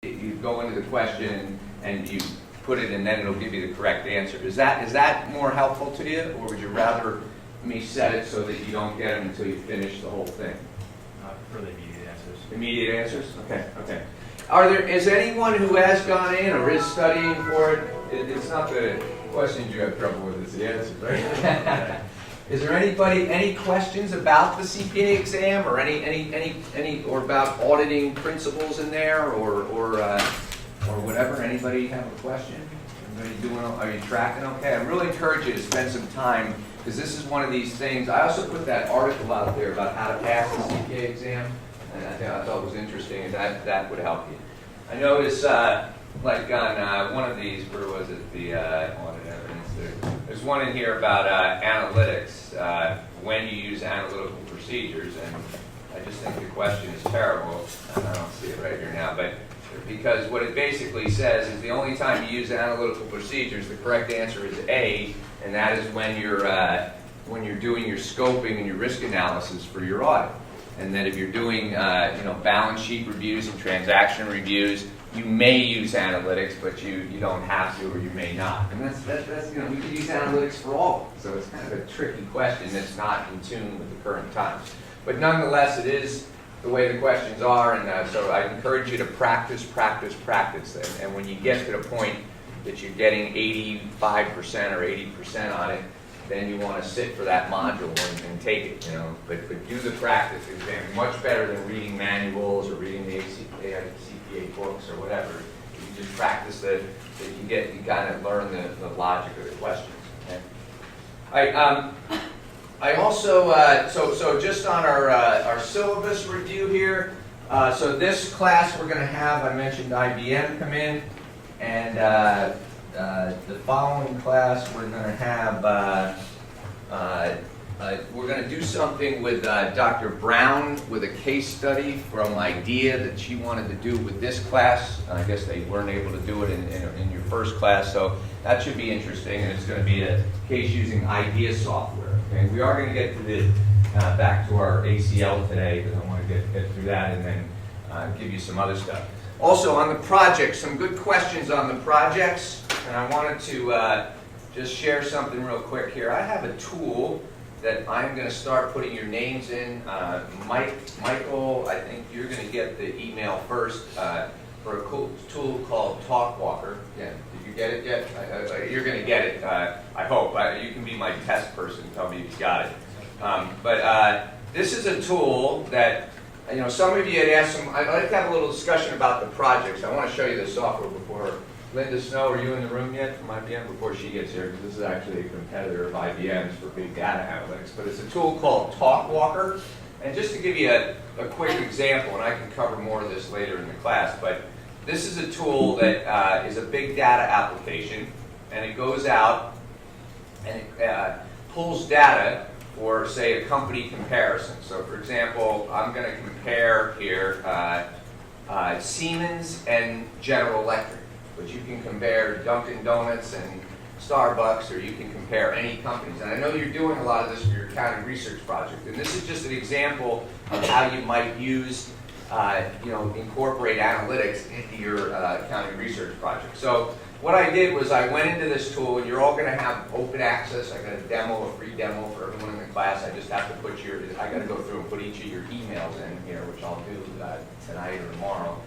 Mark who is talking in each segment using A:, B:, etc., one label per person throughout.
A: You go into the question and you put it, and then it'll give you the correct answer. Is that more helpful to you, or would you rather me set it so that you don't get them until you finish the whole thing?
B: For the immediate answers.
A: Immediate answers? Okay. Is anyone who has gone in or is studying for it? It's not the questions you have trouble with, it's the answers, right? Is there any questions about the CPA exam, or any or about auditing principles in there, or whatever? Anybody have a question? Are you tracking okay? I really encourage you to spend some time, because this is one of these things. I also put that article out there about how to pass the CPA exam, and I thought it was interesting, and that would help you. I noticed, like on one of these, where was it, the audit evidence, there's one in here about analytics, when you use analytical procedures, and I just think the question is terrible. I don't see it right here now, but because what it basically says is the only time you use analytical procedures, the correct answer is A, and that is when you're doing your scoping and your risk analysis for your audit. And that if you're doing balance sheet reviews and transaction reviews, you may use analytics, but you don't have to, or you may not. And that's we could use analytics for all. So it's kind of a tricky question that's not in tune with the current times. But nonetheless, it is the way the questions are, and so I encourage you to practice. And when you get to the point that you're getting 85% or 80% on it, then you want to sit for that module and take it, But do the practice exam. Much better than reading manuals or reading the CPA books or whatever. You just practice that you kind of learn the logic of the questions. Okay? I also so just on our syllabus review here. So this class we're going to have, I mentioned IBM come in, and the following class we're going to have, we're going to do something with Dr. Brown with a case study from IDEA that she wanted to do with this class. I guess they weren't able to do it in your first class, so that should be interesting, and it's going to be a case using IDEA software. Okay? We are going to get to the back to our ACL today, because I want to get through that and then give you some other stuff. Also on the projects, some good questions on the projects, and I wanted to just share something real quick here. I have a tool that I'm going to start putting your names in. Michael, I think you're going to get the email first for a cool tool called TalkWalker. Yeah, did you get it yet? You're going to get it, I hope. You can be my test person, tell me if you got it. But this is a tool that, some of you had asked I'd like to have a little discussion about the projects. I want to show you the software before. Linda Snow, are you in the room yet from IBM? Before she gets here, because this is actually a competitor of IBM's for big data analytics. But it's a tool called TalkWalker. And just to give you a quick example, and I can cover more of this later in the class, but this is a tool that is a big data application, and it goes out and it pulls data for, say, a company comparison. So, for example, I'm going to compare here Siemens and General Electric. But you can compare Dunkin' Donuts and Starbucks, or you can compare any companies. And I know you're doing a lot of this for your accounting research project. And this is just an example of how you might use, incorporate analytics into your accounting research project. So what I did was I went into this tool, and you're all going to have open access. I got a free demo for everyone in the class. I just have to put I got to go through and put each of your emails in here, which I'll do tonight or tomorrow.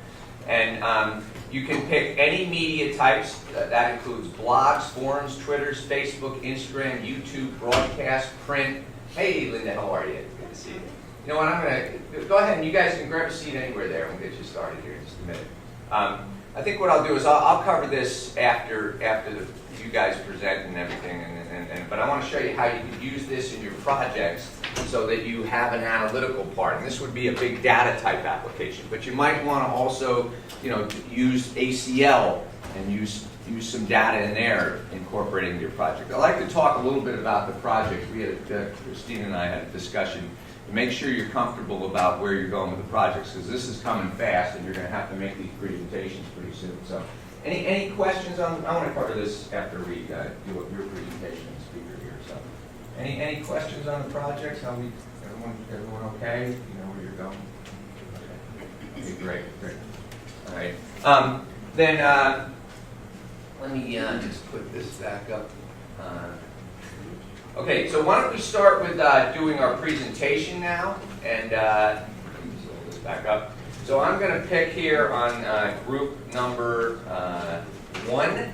A: And you can pick any media types. That includes blogs, forums, Twitters, Facebook, Instagram, YouTube, broadcast, print. Hey, Linda, how are you? Good to see you. You know what, I'm going to go ahead and you guys can grab a seat anywhere there. We'll get you started here in just a minute. I think what I'll do is I'll cover this after you guys present and everything. But I want to show you how you can use this in your projects so that you have an analytical part. And this would be a big data type application. But you might want to also, use ACL and use some data in there incorporating your project. I'd like to talk a little bit about the project. We had Christine and I had a discussion. Make sure you're comfortable about where you're going with the projects, because this is coming fast and you're going to have to make these presentations pretty soon. So, any questions on? I want to cover this after we do your presentation and speaker here. So, any questions on the projects? Everyone okay? You know where you're going? Okay, great. All right. Let me just put this back up. Okay, so why don't we start with doing our presentation now, and let me just hold this back up. So I'm going to pick here on group number 1,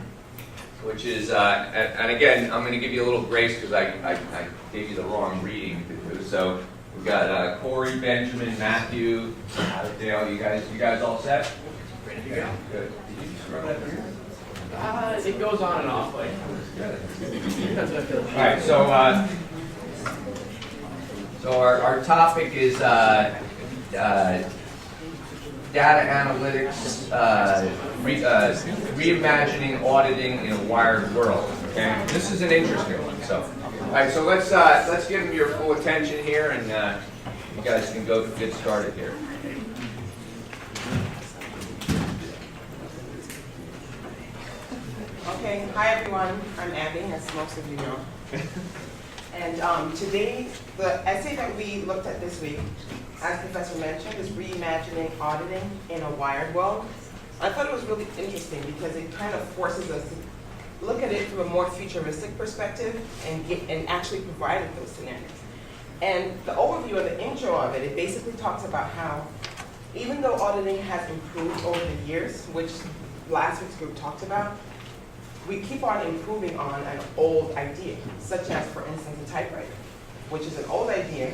A: which is, and again, I'm going to give you a little grace because I gave you the wrong reading to do. So we've got Corey, Benjamin, Matthew, Dale. You guys all set?
B: Ready to go.
A: Good. Did you just run that through?
B: It goes on and off. Like,
A: All right, so our topic is data analytics, reimagining auditing in a wired world. Okay, this is an interesting one. So, all right, so let's give them your full attention here, and you guys can get started here.
C: Okay, hi everyone, I'm Abby, as most of you know. And today, the essay that we looked at this week, as Professor mentioned, is reimagining auditing in a wired world. I thought it was really interesting because it kind of forces us to look at it from a more futuristic perspective and actually provided those scenarios. And the overview or the intro of it, it basically talks about how even though auditing has improved over the years, which last week's group talked about, we keep on improving on an old idea, such as, for instance, a typewriter, which is an old idea.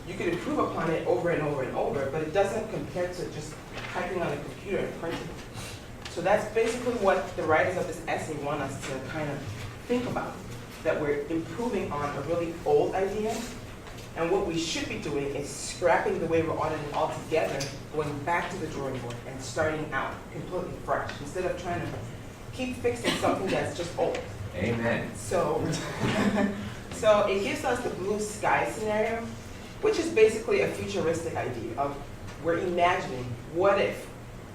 C: You could improve upon it over and over and over, but it doesn't compare to just typing on a computer and printing. So that's basically what the writers of this essay want us to kind of think about, that we're improving on a really old idea, and what we should be doing is scrapping the way we're auditing altogether, going back to the drawing board and starting out completely fresh, instead of trying to keep fixing something that's just old.
A: Amen.
C: So, so it gives us the blue sky scenario, which is basically a futuristic idea of we're imagining what if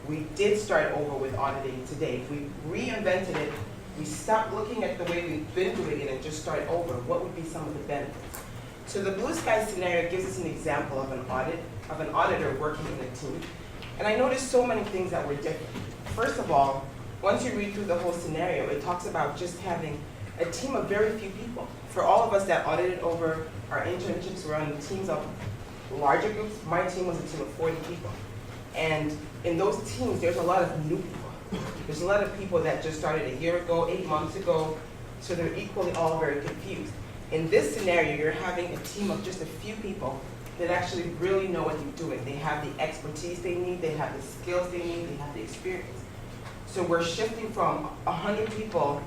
C: we did start over with auditing today. If we reinvented it, we stopped looking at the way we've been doing it and just start over, what would be some of the benefits? So the blue sky scenario gives us an example of an auditor working in a team. And I noticed so many things that were different. First of all, once you read through the whole scenario, it talks about just having a team of very few people. For all of us that audited over our internships, we're on teams of larger groups. My team was a team of 40 people. And in those teams, there's a lot of new people. There's a lot of people that just started a year ago, 8 months ago, so they're equally all very confused. In this scenario, you're having a team of just a few people that actually really know what they're doing. They have the expertise they need, they have the skills they need, they have the experience. So we're shifting from 100 people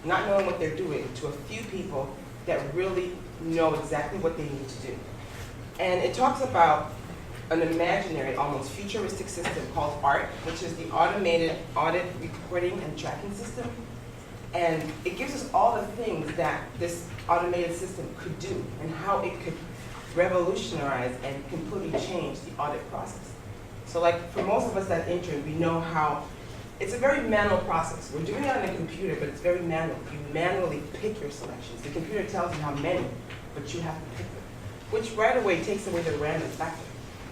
C: not knowing what they're doing to a few people that really know exactly what they need to do. And it talks about an imaginary, almost futuristic system called ART, which is the Automated Audit Reporting and Tracking System. And it gives us all the things that this automated system could do and how it could revolutionize and completely change the audit process. So like for most of us that intern, we know how it's a very manual process. We're doing it on a computer, but it's very manual. You manually pick your selections. The computer tells you how many, but you have to pick them, which right away takes away the random factor.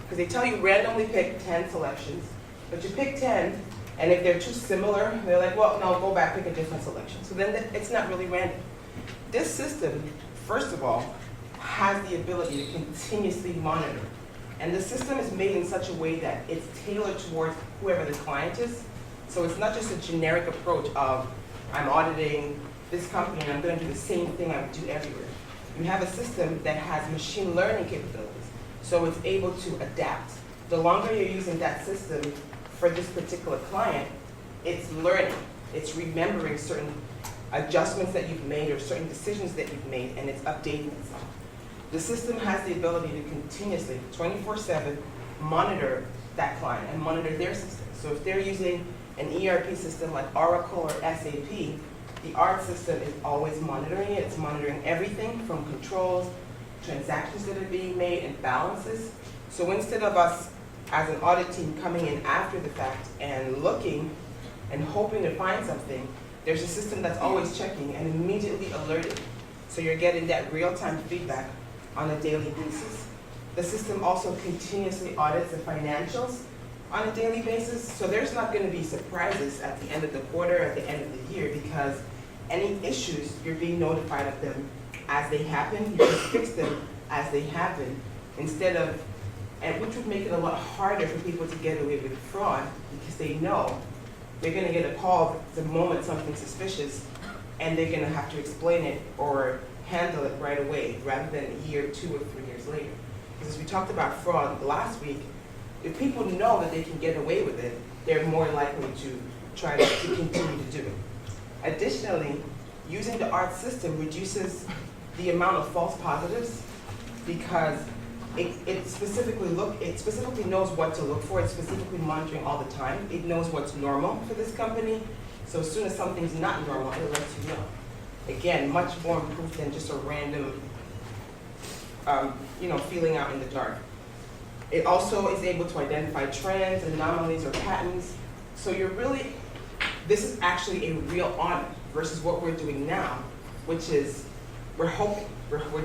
C: Because they tell you randomly pick 10 selections, but you pick 10, and if they're too similar, they're like, well, no, go back, pick a different selection. So then it's not really random. This system, first of all, has the ability to continuously monitor. And the system is made in such a way that it's tailored towards whoever the client is. So it's not just a generic approach of, I'm auditing this company and I'm going to do the same thing I would do everywhere. You have a system that has machine learning capabilities, so it's able to adapt. The longer you're using that system for this particular client, it's learning. It's remembering certain adjustments that you've made or certain decisions that you've made, and it's updating itself. The system has the ability to continuously, 24/7, monitor that client and monitor their system. So if they're using an ERP system like Oracle or SAP, the ART system is always monitoring it. It's monitoring everything from controls, transactions that are being made, and balances. So instead of us as an audit team coming in after the fact and looking and hoping to find something, there's a system that's always checking and immediately alerting. So you're getting that real-time feedback on a daily basis. The system also continuously audits the financials on a daily basis. So there's not going to be surprises at the end of the quarter, at the end of the year, because any issues, you're being notified of them as they happen. You can fix them as they happen instead of, and which would make it a lot harder for people to get away with fraud because they know they're going to get a call the moment something's suspicious and they're going to have to explain it or handle it right away rather than a year, 2 or 3 years later. Because as we talked about fraud last week, if people know that they can get away with it, they're more likely to try to continue to do it. Additionally, using the ART system reduces the amount of false positives because it specifically knows what to look for. It's specifically monitoring all the time. It knows what's normal for this company. So as soon as something's not normal, it lets you know. Again, much more improved than just a random, feeling out in the dark. It also is able to identify trends, anomalies, or patterns. So this is actually a real audit versus what we're doing now, which is we're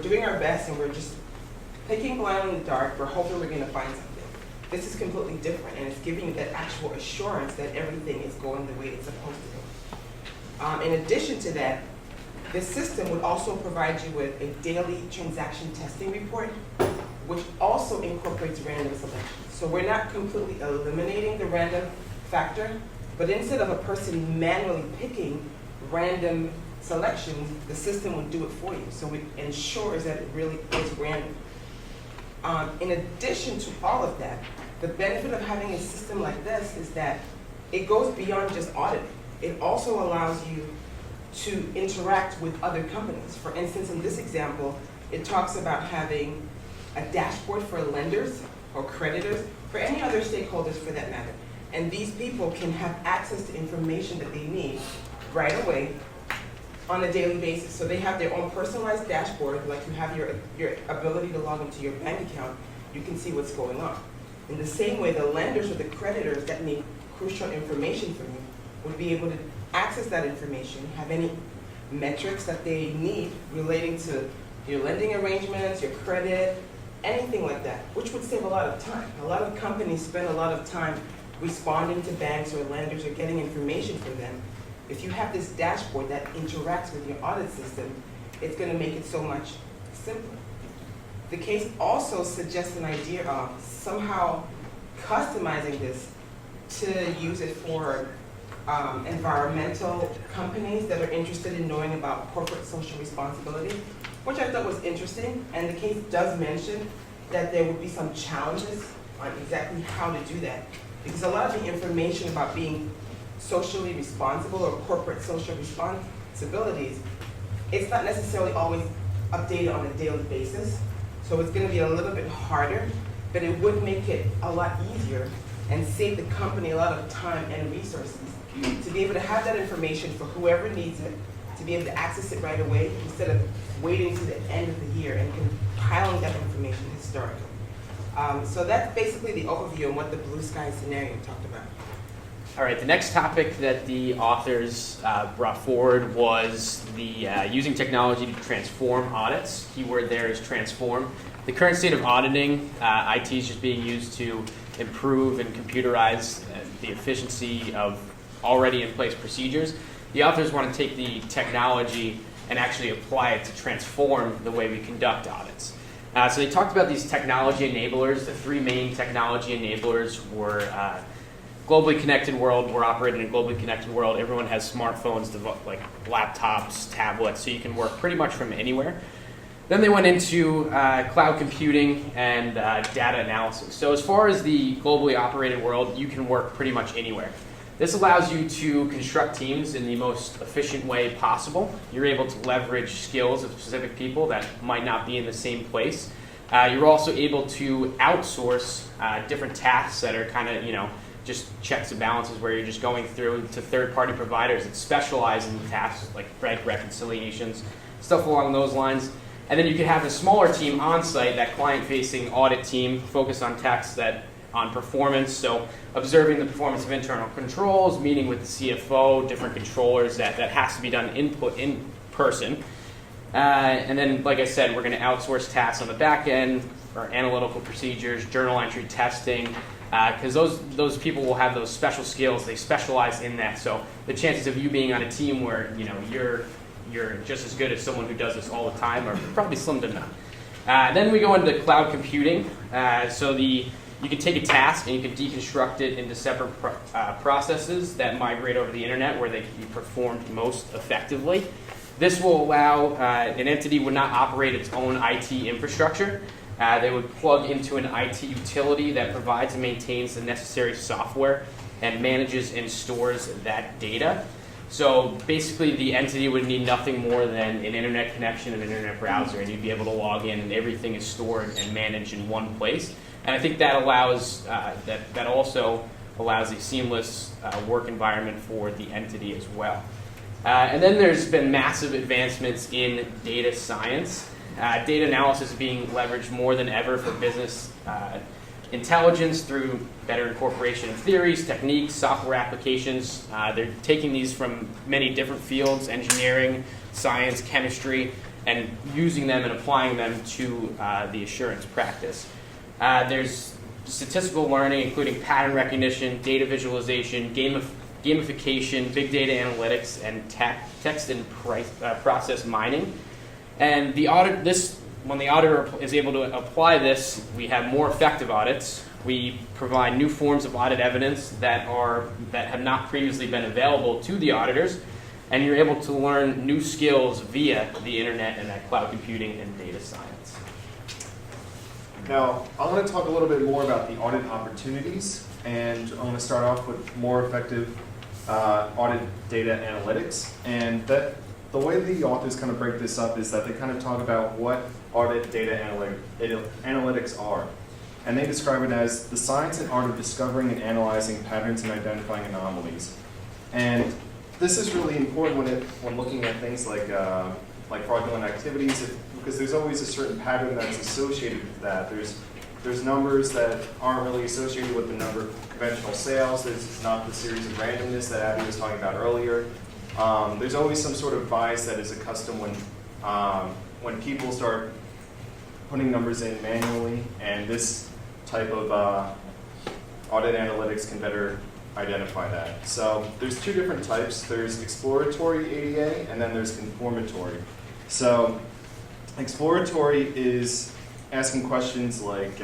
C: doing our best and we're just picking blind in the dark. We're hoping we're going to find something. This is completely different, and it's giving you that actual assurance that everything is going the way it's supposed to go. In addition to that, this system would also provide you with a daily transaction testing report, which also incorporates random selection. So we're not completely eliminating the random factor, but instead of a person manually picking random selections, the system will do it for you. So it ensures that it really is random. In addition to all of that, the benefit of having a system like this is that it goes beyond just auditing. It also allows you to interact with other companies. For instance, in this example, it talks about having a dashboard for lenders or creditors, for any other stakeholders for that matter. And these people can have access to information that they need right away on a daily basis. So they have their own personalized dashboard, like you have your ability to log into your bank account, you can see what's going on. In the same way, the lenders or the creditors that need crucial information from you would be able to access that information, have any metrics that they need relating to your lending arrangements, your credit, anything like that, which would save a lot of time. A lot of companies spend a lot of time responding to banks or lenders or getting information from them. If you have this dashboard that interacts with your audit system, it's going to make it so much simpler. The case also suggests an idea of somehow customizing this to use it for environmental companies that are interested in knowing about corporate social responsibility, which I thought was interesting. And the case does mention that there would be some challenges on exactly how to do that. Because a lot of the information about being socially responsible or corporate social responsibilities, it's not necessarily always updated on a daily basis. So it's going to be a little bit harder, but it would make it a lot easier and save the company a lot of time and resources to be able to have that information for whoever needs it, to be able to access it right away instead of waiting to the end of the year and compiling that information historically. So that's basically the overview on what the blue sky scenario talked about.
B: All right, the next topic that the authors brought forward was the using technology to transform audits. Keyword there is transform. The current state of auditing, IT is just being used to improve and computerize the efficiency of already in place procedures. The authors want to take the technology and actually apply it to transform the way we conduct audits. So they talked about these technology enablers. The 3 main technology enablers were globally connected world. We're operating in a globally connected world. Everyone has smartphones, like laptops, tablets, so you can work pretty much from anywhere. Then they went into cloud computing and data analysis. So as far as the globally operated world, you can work pretty much anywhere. This allows you to construct teams in the most efficient way possible. You're able to leverage skills of specific people that might not be in the same place. You're also able to outsource different tasks that are kind of, just checks and balances where you're just going through to third-party providers that specialize in tasks like bank reconciliations, stuff along those lines. And then you can have a smaller team on site, that client-facing audit team, focused on tasks on performance, so observing the performance of internal controls, meeting with the CFO, different controllers, that has to be done in person. And then, like I said, we're going to outsource tasks on the back end for analytical procedures, journal entry testing, because those people will have those special skills. They specialize in that. So the chances of you being on a team where you're just as good as someone who does this all the time are probably slim to none. Then we go into cloud computing. You can take a task and you can deconstruct it into separate processes that migrate over the internet where they can be performed most effectively. This will allow an entity would not operate its own IT infrastructure. They would plug into an IT utility that provides and maintains the necessary software and manages and stores that data. So basically the entity would need nothing more than an internet connection and an internet browser, and you'd be able to log in and everything is stored and managed in one place. And I think that allows that also allows a seamless work environment for the entity as well. And then there's been massive advancements in data science. Data analysis is being leveraged more than ever for business intelligence through better incorporation of theories, techniques, software applications. They're taking these from many different fields, engineering, science, chemistry, and using them and applying them to the assurance practice. There's statistical learning, including pattern recognition, data visualization, gamification, big data analytics, and text and process mining. And when the auditor is able to apply this, we have more effective audits. We provide new forms of audit evidence that have not previously been available to the auditors, and you're able to learn new skills via the internet and that cloud computing and data science.
D: Now, I want to talk a little bit more about the audit opportunities, and I want to start off with more effective audit data analytics. And the way the authors kind of break this up is that they kind of talk about what audit data analytics are. And they describe it as the science and art of discovering and analyzing patterns and identifying anomalies. And this is really important when looking at things like fraudulent activities, because there's always a certain pattern that's associated with that. There's numbers that aren't really associated with the number of conventional sales. There's not the series of randomness that Abby was talking about earlier. There's always some sort of bias that is a custom when people start putting numbers in manually, and this type of audit analytics can better identify that. So there's two different types. There's exploratory ADA, and then there's confirmatory. So exploratory is asking questions like,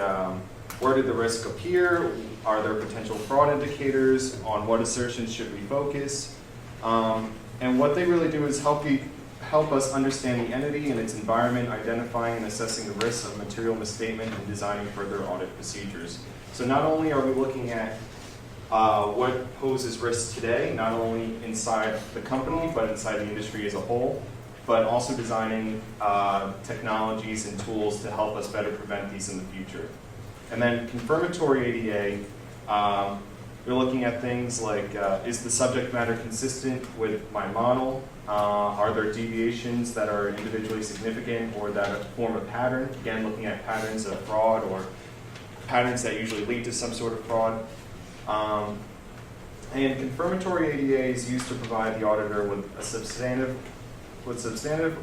D: where did the risk appear? Are there potential fraud indicators? On what assertions should we focus? And what they really do is help us understand the entity and its environment, identifying and assessing the risks of material misstatement and designing further audit procedures. So not only are we looking at what poses risks today, not only inside the company, but inside the industry as a whole, but also designing technologies and tools to help us better prevent these in the future. And then confirmatory ADA, we're looking at things like, is the subject matter consistent with my model? Are there deviations that are individually significant or that form a pattern? Again, looking at patterns of fraud or patterns that usually lead to some sort of fraud. And confirmatory ADA is used to provide the auditor with a substantive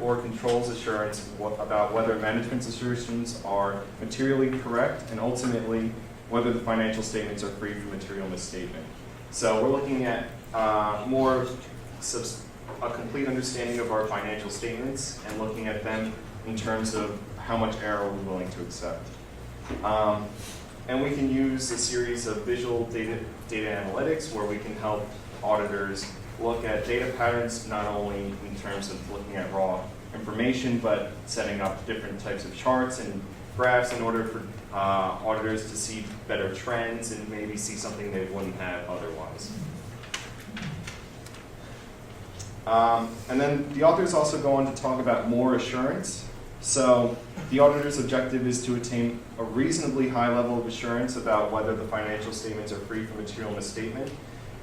D: or controls assurance about whether management's assertions are materially correct and ultimately whether the financial statements are free from material misstatement. So we're looking at a complete understanding of our financial statements and looking at them in terms of how much error we're willing to accept. And we can use a series of visual data analytics where we can help auditors look at data patterns, not only in terms of looking at raw information, but setting up different types of charts and graphs in order for auditors to see better trends and maybe see something they wouldn't have otherwise. And then the authors also go on to talk about more assurance. So the auditor's objective is to attain a reasonably high level of assurance about whether the financial statements are free from material misstatement.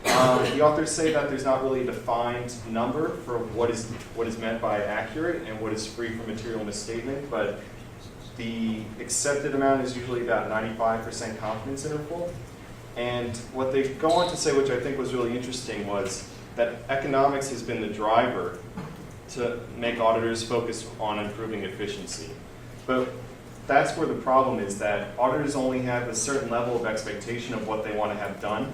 D: The authors say that there's not really a defined number for what is meant by accurate and what is free from material misstatement, but the accepted amount is usually about 95% confidence interval. And what they go on to say, which I think was really interesting, was that economics has been the driver to make auditors focus on improving efficiency. But that's where the problem is, that auditors only have a certain level of expectation of what they want to have done,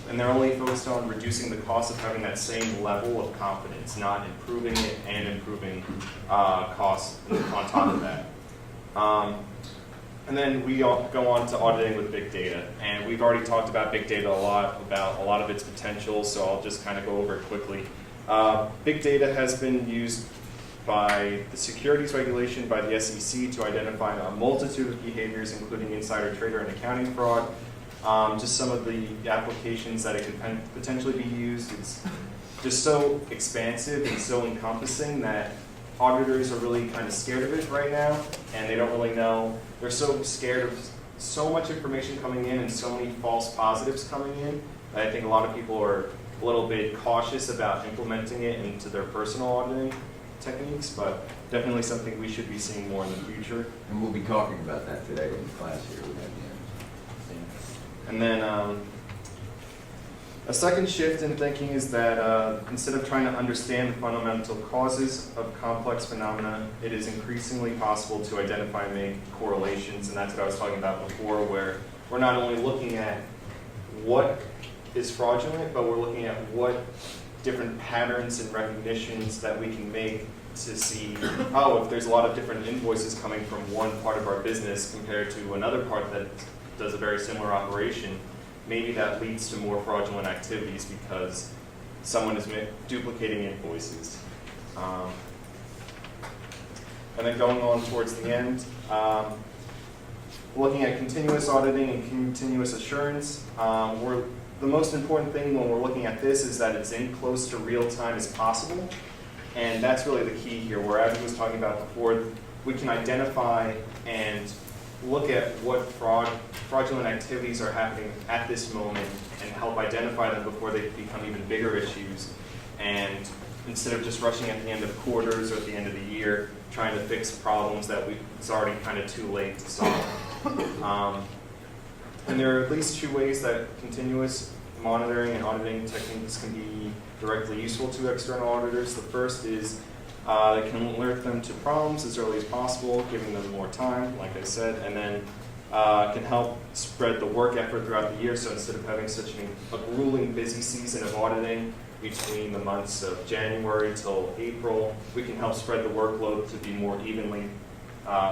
D: and they're only focused on reducing the cost of having that same level of confidence, not improving it and improving costs on top of that. And then we all go on to auditing with big data, and we've already talked about big data a lot, about a lot of its potential, so I'll just kind of go over it quickly. Big data has been used by the securities regulation, by the SEC, to identify a multitude of behaviors, including insider trader and accounting fraud. Just some of the applications that it could potentially be used. It's just so expansive and so encompassing that auditors are really kind of scared of it right now, and they don't really know. They're so scared of so much information coming in and so many false positives coming in that I think a lot of people are a little bit cautious about implementing it into their personal auditing techniques, but definitely something we should be seeing more in the future.
A: And we'll be talking about that today in class here.
D: And then a second shift in thinking is that instead of trying to understand the fundamental causes of complex phenomena, it is increasingly possible to identify and make correlations, and that's what I was talking about before, where we're not only looking at what is fraudulent, but we're looking at what different patterns and recognitions that we can make to see, oh, if there's a lot of different invoices coming from one part of our business compared to another part that does a very similar operation, maybe that leads to more fraudulent activities because someone is duplicating invoices. And then going on towards the end, looking at continuous auditing and continuous assurance, the most important thing when we're looking at this is that it's in close to real time as possible. And that's really the key here, where as I was talking about before, we can identify and look at what fraudulent activities are happening at this moment and help identify them before they become even bigger issues. And instead of just rushing at the end of quarters or at the end of the year, trying to fix problems that it's already kind of too late to solve. And there are at least two ways that continuous monitoring and auditing techniques can be directly useful to external auditors. The first is they can alert them to problems as early as possible, giving them more time, like I said, and then can help spread the work effort throughout the year. So instead of having such a grueling busy season of auditing between the months of January till April, we can help spread the workload to be more evenly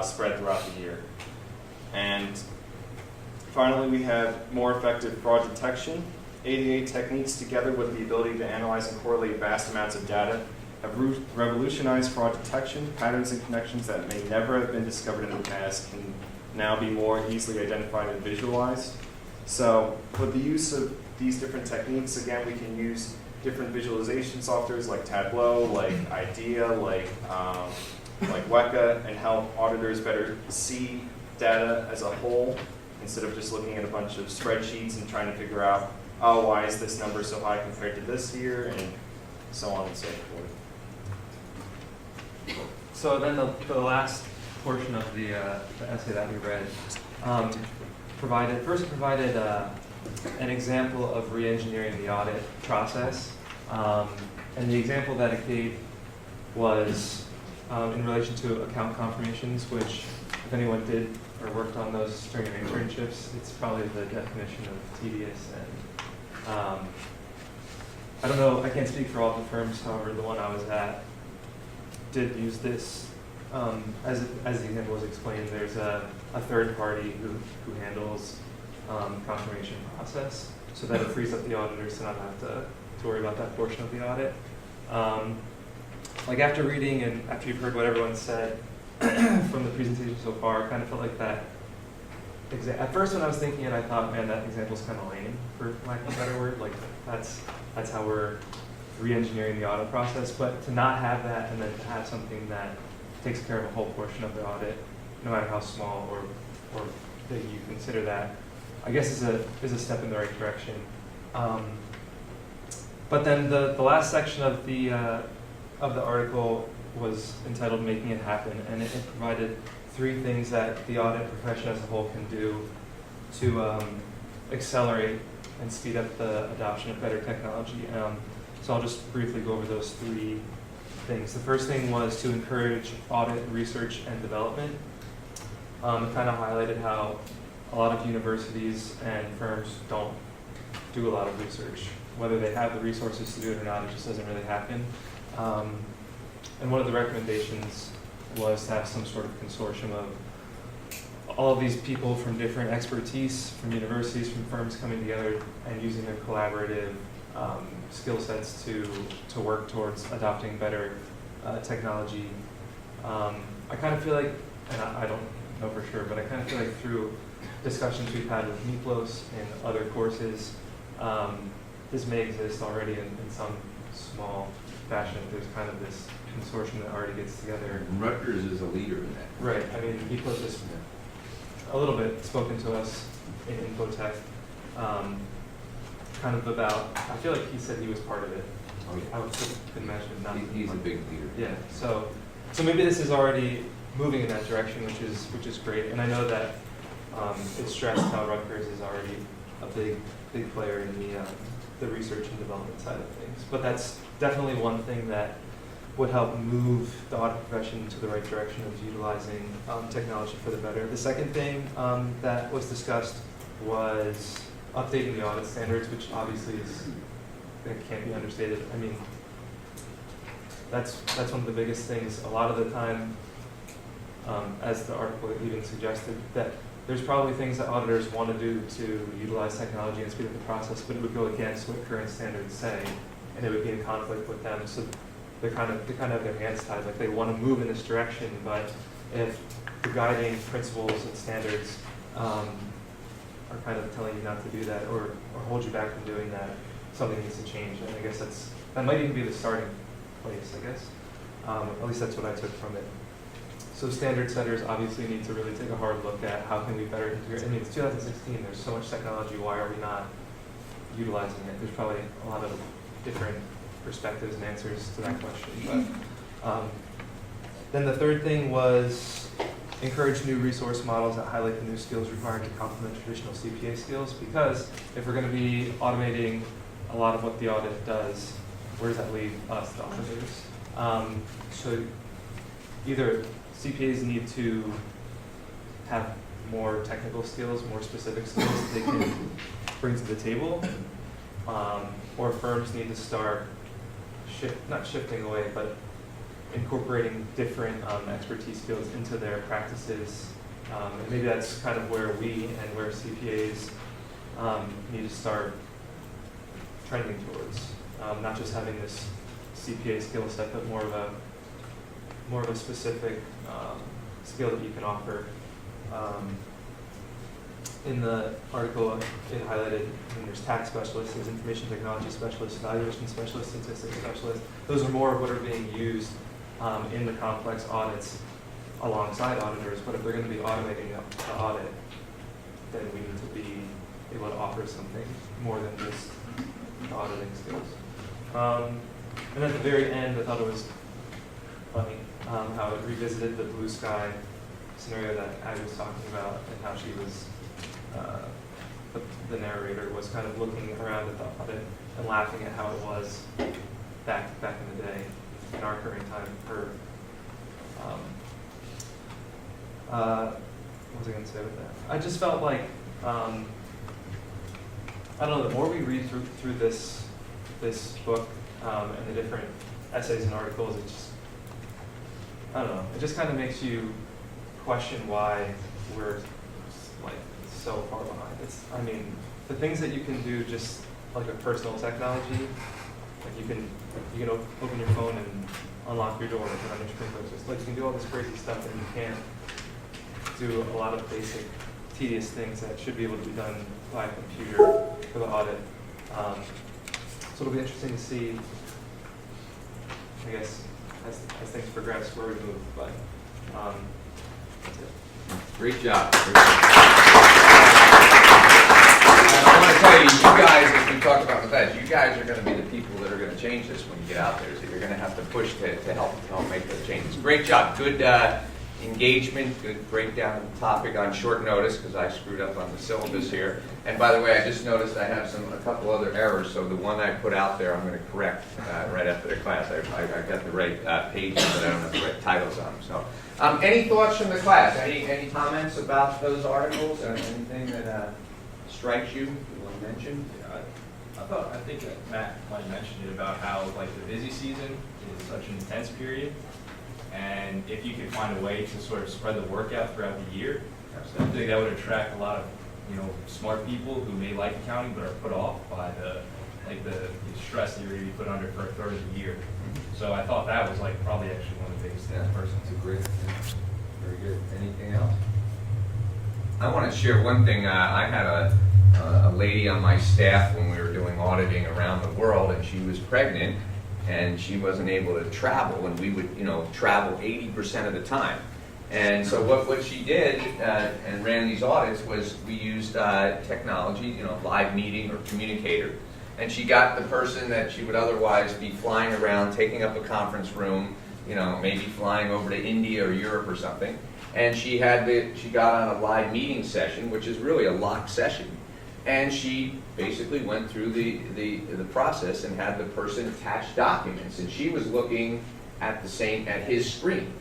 D: spread throughout the year. And finally, we have more effective fraud detection. ADA techniques, together with the ability to analyze and correlate vast amounts of data, have revolutionized fraud detection. Patterns and connections that may never have been discovered in the past can now be more easily identified and visualized. So with the use of these different techniques, again, we can use different visualization softwares like Tableau, like IDEA, like Weka, and help auditors better see data as a whole instead of just looking at a bunch of spreadsheets and trying to figure out, oh, why is this number so high compared to this year, and so on and so forth.
E: So then the last portion of the essay that we read provided an example of re-engineering the audit process. And the example that it gave was in relation to account confirmations, which if anyone did or worked on those during your internships, it's probably the definition of tedious. And I don't know, I can't speak for all the firms, however, the one I was at did use this. As the example was explained, there's a third party who handles confirmation process, so that it frees up the auditors to not have to worry about that portion of the audit. Like after reading and after you've heard what everyone said from the presentation so far, I kind of felt like that. At first when I was thinking it, I thought, man, that example's kind of lame, for lack of a better word. Like that's how we're re-engineering the audit process. But to not have that and then to have something that takes care of a whole portion of the audit, no matter how small or big you consider that, I guess is a step in the right direction. But then the last section of the article was entitled "Making It Happen," and it provided 3 things that the audit profession as a whole can do to accelerate and speed up the adoption of better technology. So I'll just briefly go over those 3 things. The first thing was to encourage audit, research, and development. It kind of highlighted how a lot of universities and firms don't do a lot of research. Whether they have the resources to do it or not, it just doesn't really happen. And one of the recommendations was to have some sort of consortium of all of these people from different expertise, from universities, from firms coming together and using their collaborative skill sets to work towards adopting better technology. I kind of feel like, and I don't know for sure, but I kind of feel like through discussions we've had with Miklos and other courses, this may exist already in some small fashion. There's kind of this consortium that already gets together.
A: Rutgers is a leader in that.
E: Right. I mean, Miklos has a little bit spoken to us in Infotech, kind of about, I feel like he said he was part of it.
A: Oh, yeah.
E: I couldn't imagine him not.
A: He's a big leader.
E: Yeah, so maybe this is already moving in that direction, which is great. And I know that it's stressed how Rutgers is already a big player in the research and development side of things. But that's definitely one thing that would help move the audit profession into the right direction of utilizing technology for the better. The second thing that was discussed was updating the audit standards, which obviously it can't be understated. I mean, that's one of the biggest things. A lot of the time, as the article even suggested, that there's probably things that auditors want to do to utilize technology and speed up the process, but it would go against what current standards say, and it would be in conflict with them. So they kind of have their hands tied, like they want to move in this direction, but if the guiding principles and standards are kind of telling you not to do that or hold you back from doing that, something needs to change. And I guess that might even be the starting place, I guess. At least that's what I took from it. So standard setters obviously need to really take a hard look at how can we better integrate. I mean, it's 2016, there's so much technology, why are we not utilizing it? There's probably a lot of different perspectives and answers to that question. But then the third thing was encourage new resource models that highlight the new skills required to complement traditional CPA skills, because if we're going to be automating a lot of what the audit does, where does that leave us, the auditors? So either CPAs need to have more technical skills, more specific skills that they can bring to the table, or firms need to start not shifting away, but incorporating different expertise fields into their practices. And maybe that's kind of where we and where CPAs need to start trending towards. Not just having this CPA skill set, but more of a specific skill that you can offer. In the article, it highlighted there's tax specialists, there's information technology specialists, evaluation specialists, statistics specialists. Those are more of what are being used in the complex audits alongside auditors. But if they're going to be automating the audit, then we need to be able to offer something more than just the auditing skills. And at the very end, I thought it was funny how it revisited the blue sky scenario that Abby was talking about, and how she was, the narrator was kind of looking around at the audit and laughing at how it was back in the day, in our current time. What was I going to say with that? I just felt like, I don't know, the more we read through this book and the different essays and articles, it just, I don't know, it just kind of makes you question why we're like so far behind. I mean, the things that you can do just like a personal technology, like you can open your phone and unlock your door and turn on your sprinklers. Just like you can do all this crazy stuff, and you can't do a lot of basic, tedious things that should be able to be done by a computer for the audit. So it'll be interesting to see, I guess, as things progress, where we move. But that's it.
A: Great job. I want to tell you guys, as we talked about in the past, you guys are going to be the people that are going to change this when you get out there. So you're going to have to push to help make those changes. Great job. engagement, good breakdown of the topic on short notice, because I screwed up on the syllabus here. And by the way, I just noticed I have a couple other errors, so the one I put out there, I'm going to correct right after the class. I got the right pages, but I don't have the right titles on them. So, any thoughts from the class? Any comments about those articles? Or anything that strikes you want to mention?
F: I think that Matt might mention it about how like the busy season is such an intense period, and if you could find a way to sort of spread the work out throughout the year, I think that would attract a lot of smart people who may like accounting but are put off by the stress that you're going to be put under for a third of the year. So I thought that was like probably actually one of the biggest things personally.
A: That's a great. Very good. Anything else? I want to share one thing. I had a lady on my staff when we were doing auditing around the world, and she was pregnant, and she wasn't able to travel, and we would, travel 80% of the time. And so what she did and ran these audits was we used technology, live meeting or communicator, and she got the person that she would otherwise be flying around, taking up a conference room, maybe flying over to India or Europe or something, and she got on a live meeting session, which is really a locked session. And she basically went through the process and had the person attach documents, and she was looking at his screen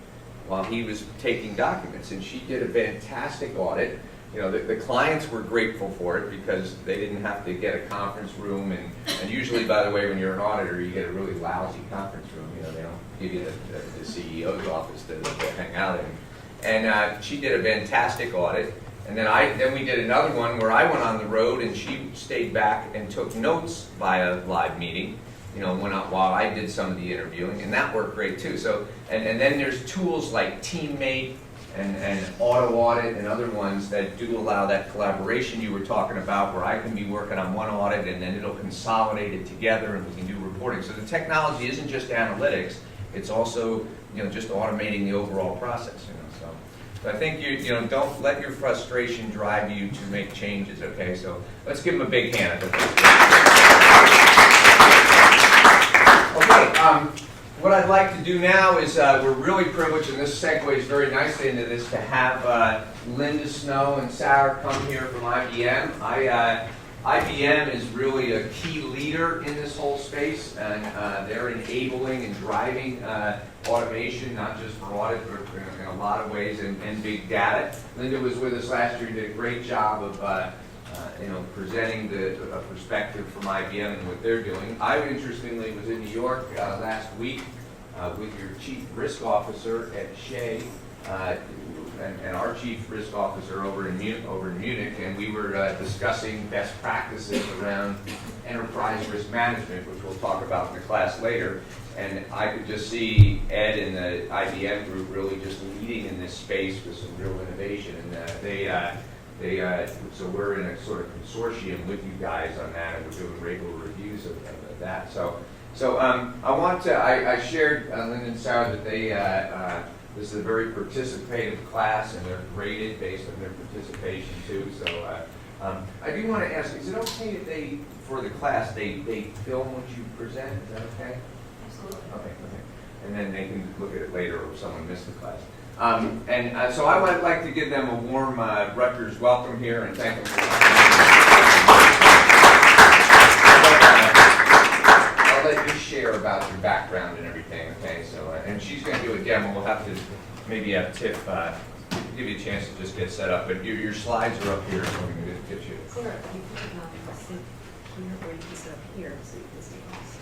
A: while he was taking documents, and she did a fantastic audit. The clients were grateful for it because they didn't have to get a conference room, and usually, by the way, when you're an auditor, you get a really lousy conference room. They don't give you the CEO's office to hang out in. And she did a fantastic audit. And then we did another one where I went on the road and she stayed back and took notes via live meeting, while I did some of the interviewing, and that worked great too. So, and then there's tools like Teammate and Auto Audit and other ones that do allow that collaboration you were talking about, where I can be working on one audit and then it'll consolidate it together and we can do reporting. So the technology isn't just analytics, it's also just automating the overall process. So I think you don't let your frustration drive you to make changes. Okay, so let's give them a big hand. Okay, what I'd like to do now is we're really privileged, and this segues very nicely into this, to have Linda Snow and Sarah come here from IBM. IBM is really a key leader in this whole space, and they're enabling and driving automation, not just for audit, but in a lot of ways, and big data. Linda was with us last year and did a great job of presenting a perspective from IBM and what they're doing. I, interestingly, was in New York last week with your Chief Risk Officer at Shea, and our Chief Risk Officer over in Munich, and we were discussing best practices around enterprise risk management, which we'll talk about in the class later. And I could just see Ed and the IBM group really just leading in this space with some real innovation. And so we're in a sort of consortium with you guys on that, and we're doing regular reviews of that. So I shared, Linda and Sarah, that this is a very participative class, and they're graded based on their participation too. So I do want to ask, is it okay if for the class, they film what you present? Is that okay? Absolutely. Okay. And then they can look at it later if someone missed the class. So I would like to give them a warm Rutgers welcome here and thank them for coming. I'll let you share about your background and everything, okay? So, and she's going to do a demo. We'll have to maybe have Tiff give you a chance to just get set up. But your slides are up here, so we can just get you.
G: Sarah, can you put it on sit here, or you can sit up here so you can see us?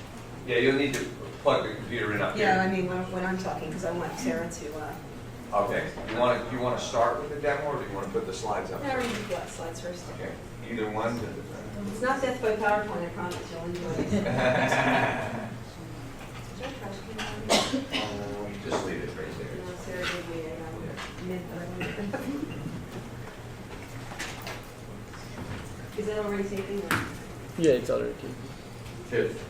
A: Yeah, you'll need to plug the computer in up here.
G: Yeah, I mean, when I'm talking, because I want Sarah to,
A: Okay. Do you want to start with the demo, or do you want to put the slides up?
G: no, read the slides first.
A: Okay. Either one.
G: It's not death by PowerPoint, I promise, you'll enjoy it. Is there a trash can out here?
A: Just leave it right there.
G: No, Sarah gave me a mint that I wanted. Is that already taping? Or?
H: Yeah, it's already taping.
A: Tiff.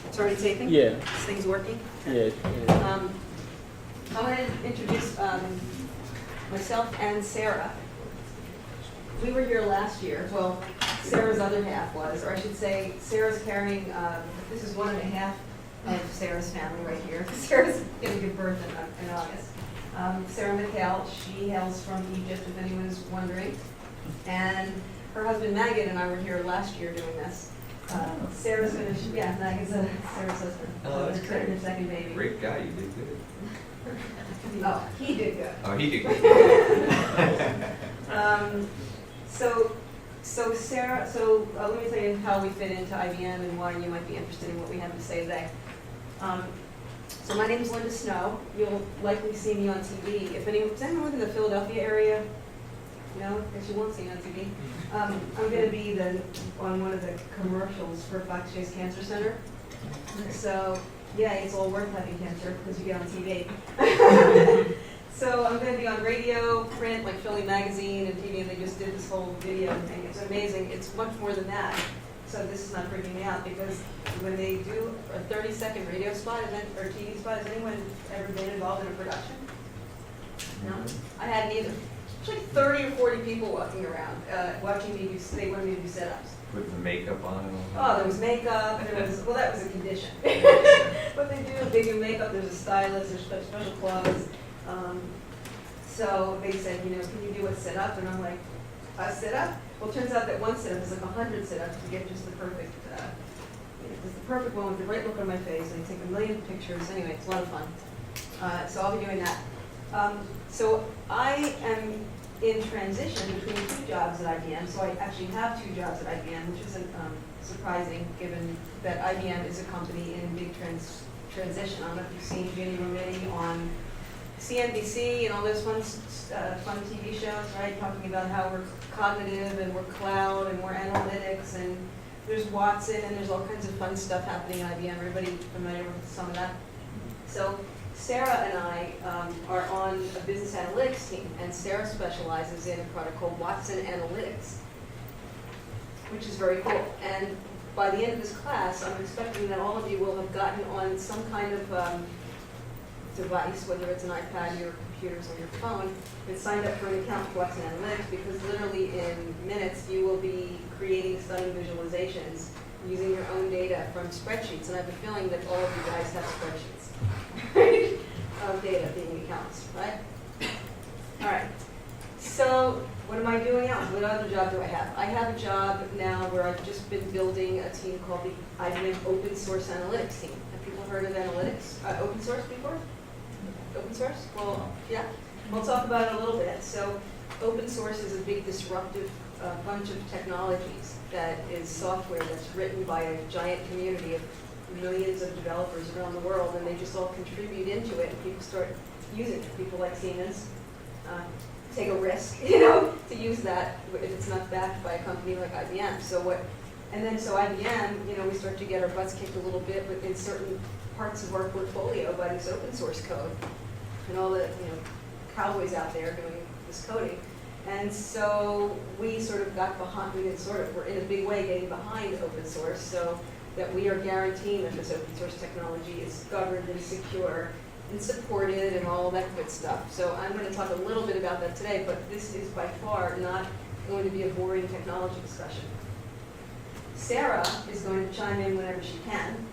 G: It's already taping?
H: Yeah.
G: This thing's working?
H: Yeah.
G: I want to introduce myself and Sarah. We were here last year. Well, Sarah's other half was, or I should say, Sarah's carrying, this is 1.5 of Sarah's family right here. Sarah's going to give birth in August. Sarah McHale. She hails from Egypt, if anyone is wondering. And her husband Magid and I were here last year doing this. Sarah's going to, yeah, Magid's Sarah's husband.
A: Oh, that's
G: Expecting
A: great.
G: her second baby.
A: Great guy, you did good.
G: Oh, he did good.
A: Oh, he did good.
G: So Sarah, let me tell you how we fit into IBM and why you might be interested in what we have to say today. So my name is Linda Snow. You'll likely see me on TV. Does anyone live in the Philadelphia area? No, because you won't see me on TV. I'm going to be on one of the commercials for Fox Chase Cancer Center. So yeah, it's all worth having cancer because you get on TV. So I'm going to be on radio, print, like Philly Magazine and TV, and they just did this whole video thing. It's amazing. It's much more than that. So this is not freaking me out because when they do a 30-second radio spot or TV spot, has anyone ever been involved in a production? No? I hadn't either. There's like 30 or 40 people walking around, watching me they wanted me to do setups.
A: Put the makeup on and all
G: Oh,
A: that.
G: there was makeup, well, that was a condition. But they do makeup, there's a stylist, there's special clothes. So they said, can you do a sit-up? And I'm like, a sit-up? Well, it turns out that one sit-up is like 100 sit-ups to get just the perfect, just the perfect one with the right look on my face. And they take a million pictures. Anyway, it's a lot of fun. So I'll be doing that. So I am in transition between 2 jobs at IBM. So I actually have 2 jobs at IBM, which isn't surprising given that IBM is a company in big transition. I don't know if you've seen Ginny Rometty on CNBC and all those fun TV shows, right? Talking about how we're cognitive and we're cloud and we're analytics and there's Watson and there's all kinds of fun stuff happening at IBM. Everybody familiar with some of that? So Sarah and I are on a business analytics team, and Sarah specializes in a product called Watson Analytics, which is very cool. And by the end of this class, I'm expecting that all of you will have gotten on some kind of device, whether it's an iPad, your computers, or your phone, and signed up for an account with Watson Analytics, because literally in minutes you will be creating stunning visualizations using your own data from spreadsheets. And I have a feeling that all of you guys have spreadsheets of data being accounts, right? All right. So what am I doing now? What other job do I have? I have a job now where I've just been building a team called the IBM Open Source Analytics team. Have people heard of analytics, open source before? Open source? Well, yeah. We'll talk about it a little bit. So open source is a big disruptive bunch of technologies that is software that's written by a giant community of millions of developers around the world, and they just all contribute into it, and people start using it. People like Siemens take a risk, to use that if it's not backed by a company like IBM. So IBM, we start to get our butts kicked a little bit within certain parts of our portfolio by this open source code and all the cowboys out there doing this coding. And so we sort of got behind, we're in a big way getting behind open source so that we are guaranteeing that this open source technology is governed and secure and supported and all that good stuff. So I'm going to talk a little bit about that today, but this is by far not going to be a boring technology discussion. Sarah is going to chime in whenever she can.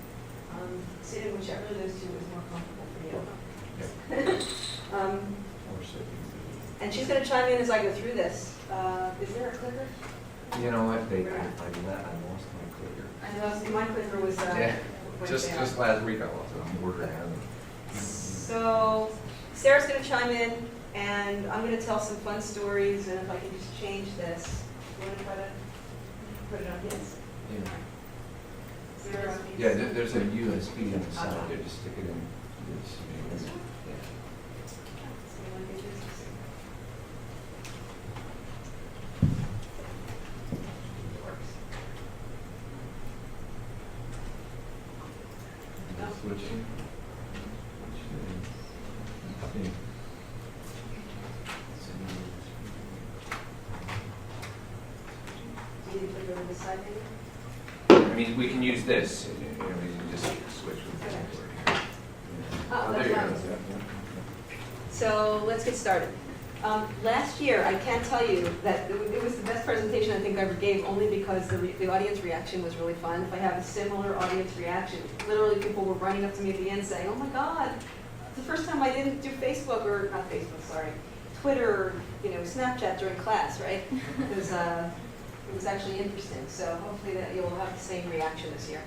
G: Sit in whichever of those 2 is more comfortable for you. And she's going to chime in as I go through this. Is there a clicker?
A: You know what, I lost my clicker.
G: I know my clicker was
A: Yeah,
G: went
A: just
G: down.
A: last week I lost it, I'm ordering it.
G: So Sarah's going to chime in, and I'm going to tell some fun stories, and if I can just change this. You want to try to put it on his?
A: Yeah.
G: Sarah?
A: Yeah, there's a USB on the side there, just stick it in.
G: This one?
A: Yeah.
G: So you want to get this? It works.
A: Switching.
G: Do you need to put it on this side maybe?
A: I mean, we can use this, we can just switch with this.
G: Oh,
A: There
G: that's
A: you
G: right.
A: go.
G: So let's get started. Last year, I can't tell you that it was the best presentation I think I ever gave, only because the audience reaction was really fun. If I have a similar audience reaction, literally people were running up to me at the end saying, "Oh my God, the first time I didn't do Facebook, or not Facebook, sorry, Twitter, or, Snapchat during class, right? It was actually interesting, so hopefully that you'll have the same reaction this year.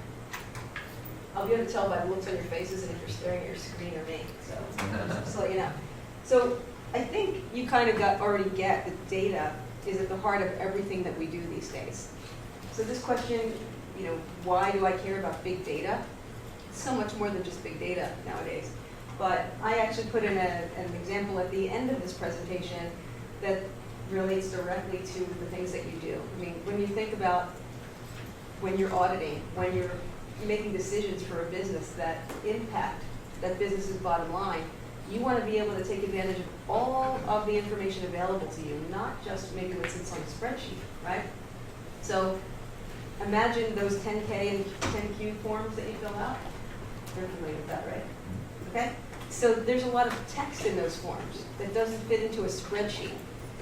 G: I'll be able to tell by the looks on your faces and if you're staring at your screen or me, so just to let you know. So I think you kind of already get that data is at the heart of everything that we do these days. So this question, why do I care about big data? It's so much more than just big data nowadays. But I actually put in an example at the end of this presentation that relates directly to the things that you do. I mean, when you think about when you're auditing, when you're making decisions for a business that impact that business's bottom line, you want to be able to take advantage of all of the information available to you, not just maybe what sits on a spreadsheet, right? So imagine those 10K and 10Q forms that you fill out. You're familiar with that, right? Okay? So there's a lot of text in those forms that doesn't fit into a spreadsheet.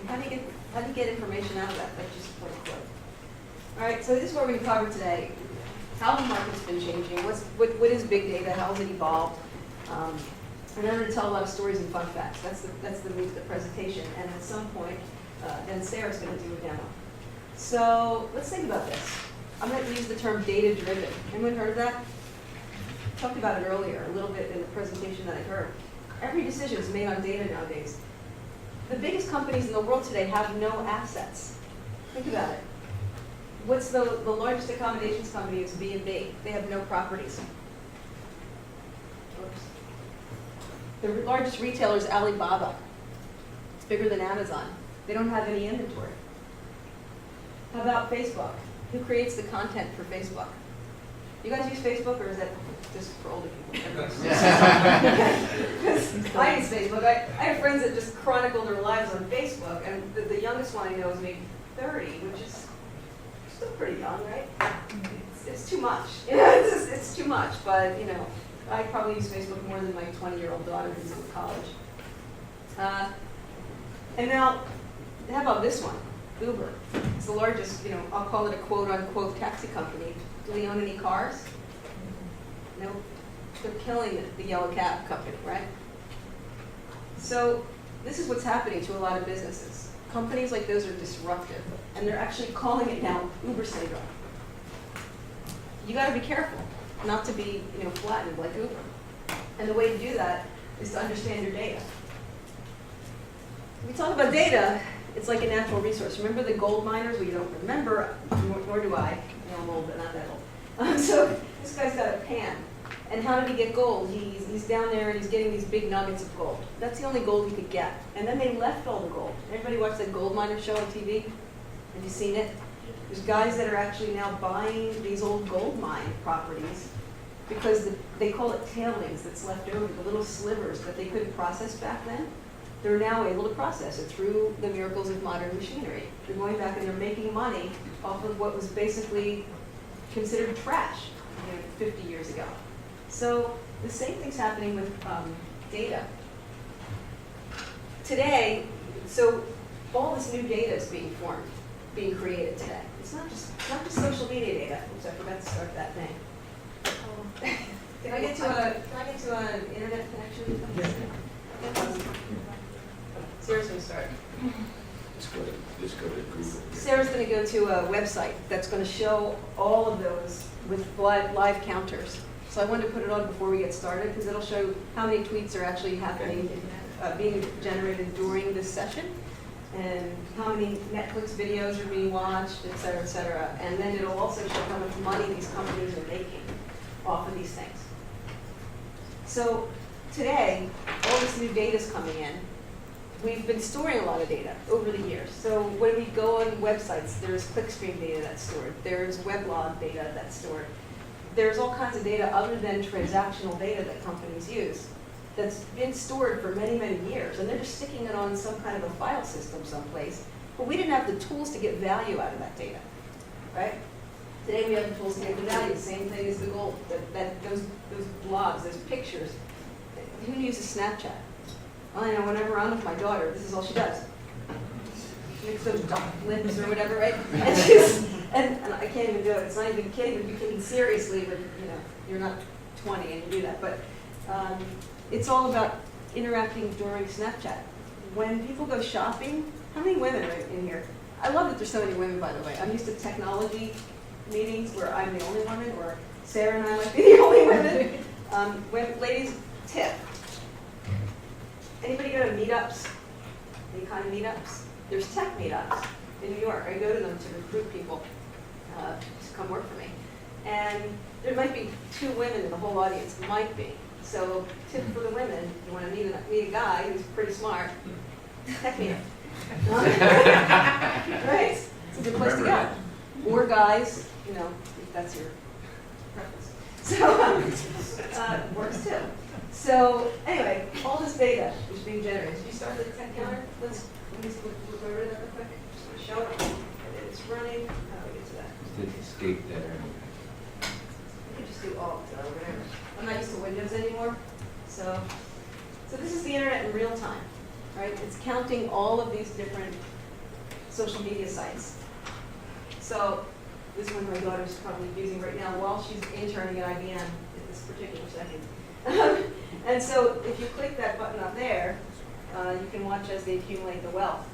G: And how do you get information out of that? That's just one quote. All right, so this is what we're going to cover today. How the market's been changing, what is big data, how has it evolved? And I'm going to tell a lot of stories and fun facts. That's the meat of the presentation. And at some point, then Sarah's going to do a demo. So let's think about this. I'm going to use the term data-driven. Anyone heard of that? I talked about it earlier, a little bit in the presentation that I heard. Every decision is made on data nowadays. The biggest companies in the world today have no assets. Think about it. What's the largest accommodations company is B&B. They have no properties. Oops. The largest retailer is Alibaba. It's bigger than Amazon. They don't have any inventory. How about Facebook? Who creates the content for Facebook? You guys use Facebook, or is that just for older people? I use Facebook. I have friends that just chronicle their lives on Facebook, and the youngest one I know is maybe 30, which is still pretty young, right? It's too much. It's too much, but I probably use Facebook more than my 20-year-old daughter who's in college. And now, how about this one? Uber. It's the largest, I'll call it a quote-unquote taxi company. Do they own any cars? No. They're killing the yellow cab company, right? So this is what's happening to a lot of businesses. Companies like those are disruptive, and they're actually calling it now Uber syndrome. You got to be careful not to be, flattened like Uber. And the way to do that is to understand your data. When we talk about data, it's like a natural resource. Remember the gold miners? Well, you don't remember, nor do I. I'm old, but not that old. So this guy's got a pan. And how did he get gold? He's down there and he's getting these big nuggets of gold. That's the only gold he could get. And then they left all the gold. Everybody watched that gold miner show on TV? Have you seen it? There's guys that are actually now buying these old gold mine properties because they call it tailings that's left over, the little slivers that they couldn't process back then. They're now able to process it through the miracles of modern machinery. They're going back and they're making money off of what was basically considered trash 50 years ago. So the same thing's happening with data. Today, so all this new data is being created today. It's not just social media data. Oops, I forgot to start that thing. Can I get to an internet connection? Yes. Sarah's going to start.
A: Just go to Google.
G: Sarah's going to go to a website that's going to show all of those with live counters. So I wanted to put it on before we get started because it'll show how many tweets are actually happening, being generated during this session, and how many Netflix videos are being watched, et cetera, et cetera. And then it'll also show how much money these companies are making off of these things. So today, all this new data is coming in. We've been storing a lot of data over the years. So when we go on websites, there's clickstream data that's stored. There's weblog data that's stored. There's all kinds of data other than transactional data that companies use that's been stored for many, many years. And they're just sticking it on some kind of a file system someplace. But we didn't have the tools to get value out of that data, right? Today we have the tools to get the value. Same thing as the gold. Those blogs, those pictures. Who uses Snapchat? Well, whenever I'm with my daughter, this is all she does. Makes those duck lips or whatever, right? And I can't even do it. It's not even kidding. If you can seriously, but you're not 20 and you do that. But it's all about interacting during Snapchat. When people go shopping, how many women are in here? I love that there's so many women, by the way. I'm used to technology meetings where I'm the only woman, or Sarah and I might be the only women. When ladies, tip. Anybody go to meetups? Any kind of meetups? There's tech meetups in New York. I go to them to recruit people to come work for me. And there might be 2 women in the whole audience. Might be. So tip for the women, you want to meet a guy who's pretty smart, tech meetup. Right? It's a good place to go. Or guys, you know, if that's your preference. So, works too. So, anyway, all this data is being generated. Did you start the tech counter? Let's look over that real quick. Just want to show it. And then it's running. How do we get to that?
A: Did escape there.
G: I could just do alt or whatever. I'm not used to Windows anymore. So this is the internet in real time, right? It's counting all of these different social media sites. So this one my daughter's probably using right now while she's interning at IBM at this particular second. And so if you click that button up there, you can watch as they accumulate the wealth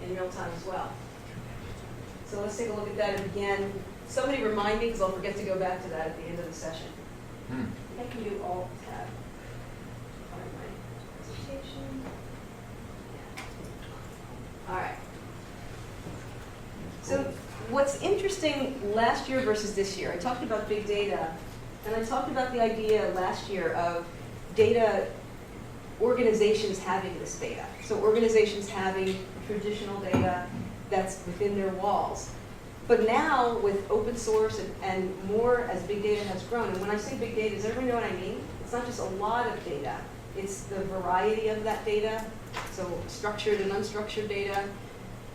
G: in real time as well. So let's take a look at that again. Somebody remind me, because I'll forget to go back to that at the end of the session. I can do Alt Tab. Find my presentation. Yeah. All right. So what's interesting last year versus this year, I talked about big data, and I talked about the idea last year of data organizations having this data. So organizations having traditional data that's within their walls. But now with open source and more as big data has grown, and when I say big data, does everybody know what I mean? It's not just a lot of data, it's the variety of that data, so structured and unstructured data,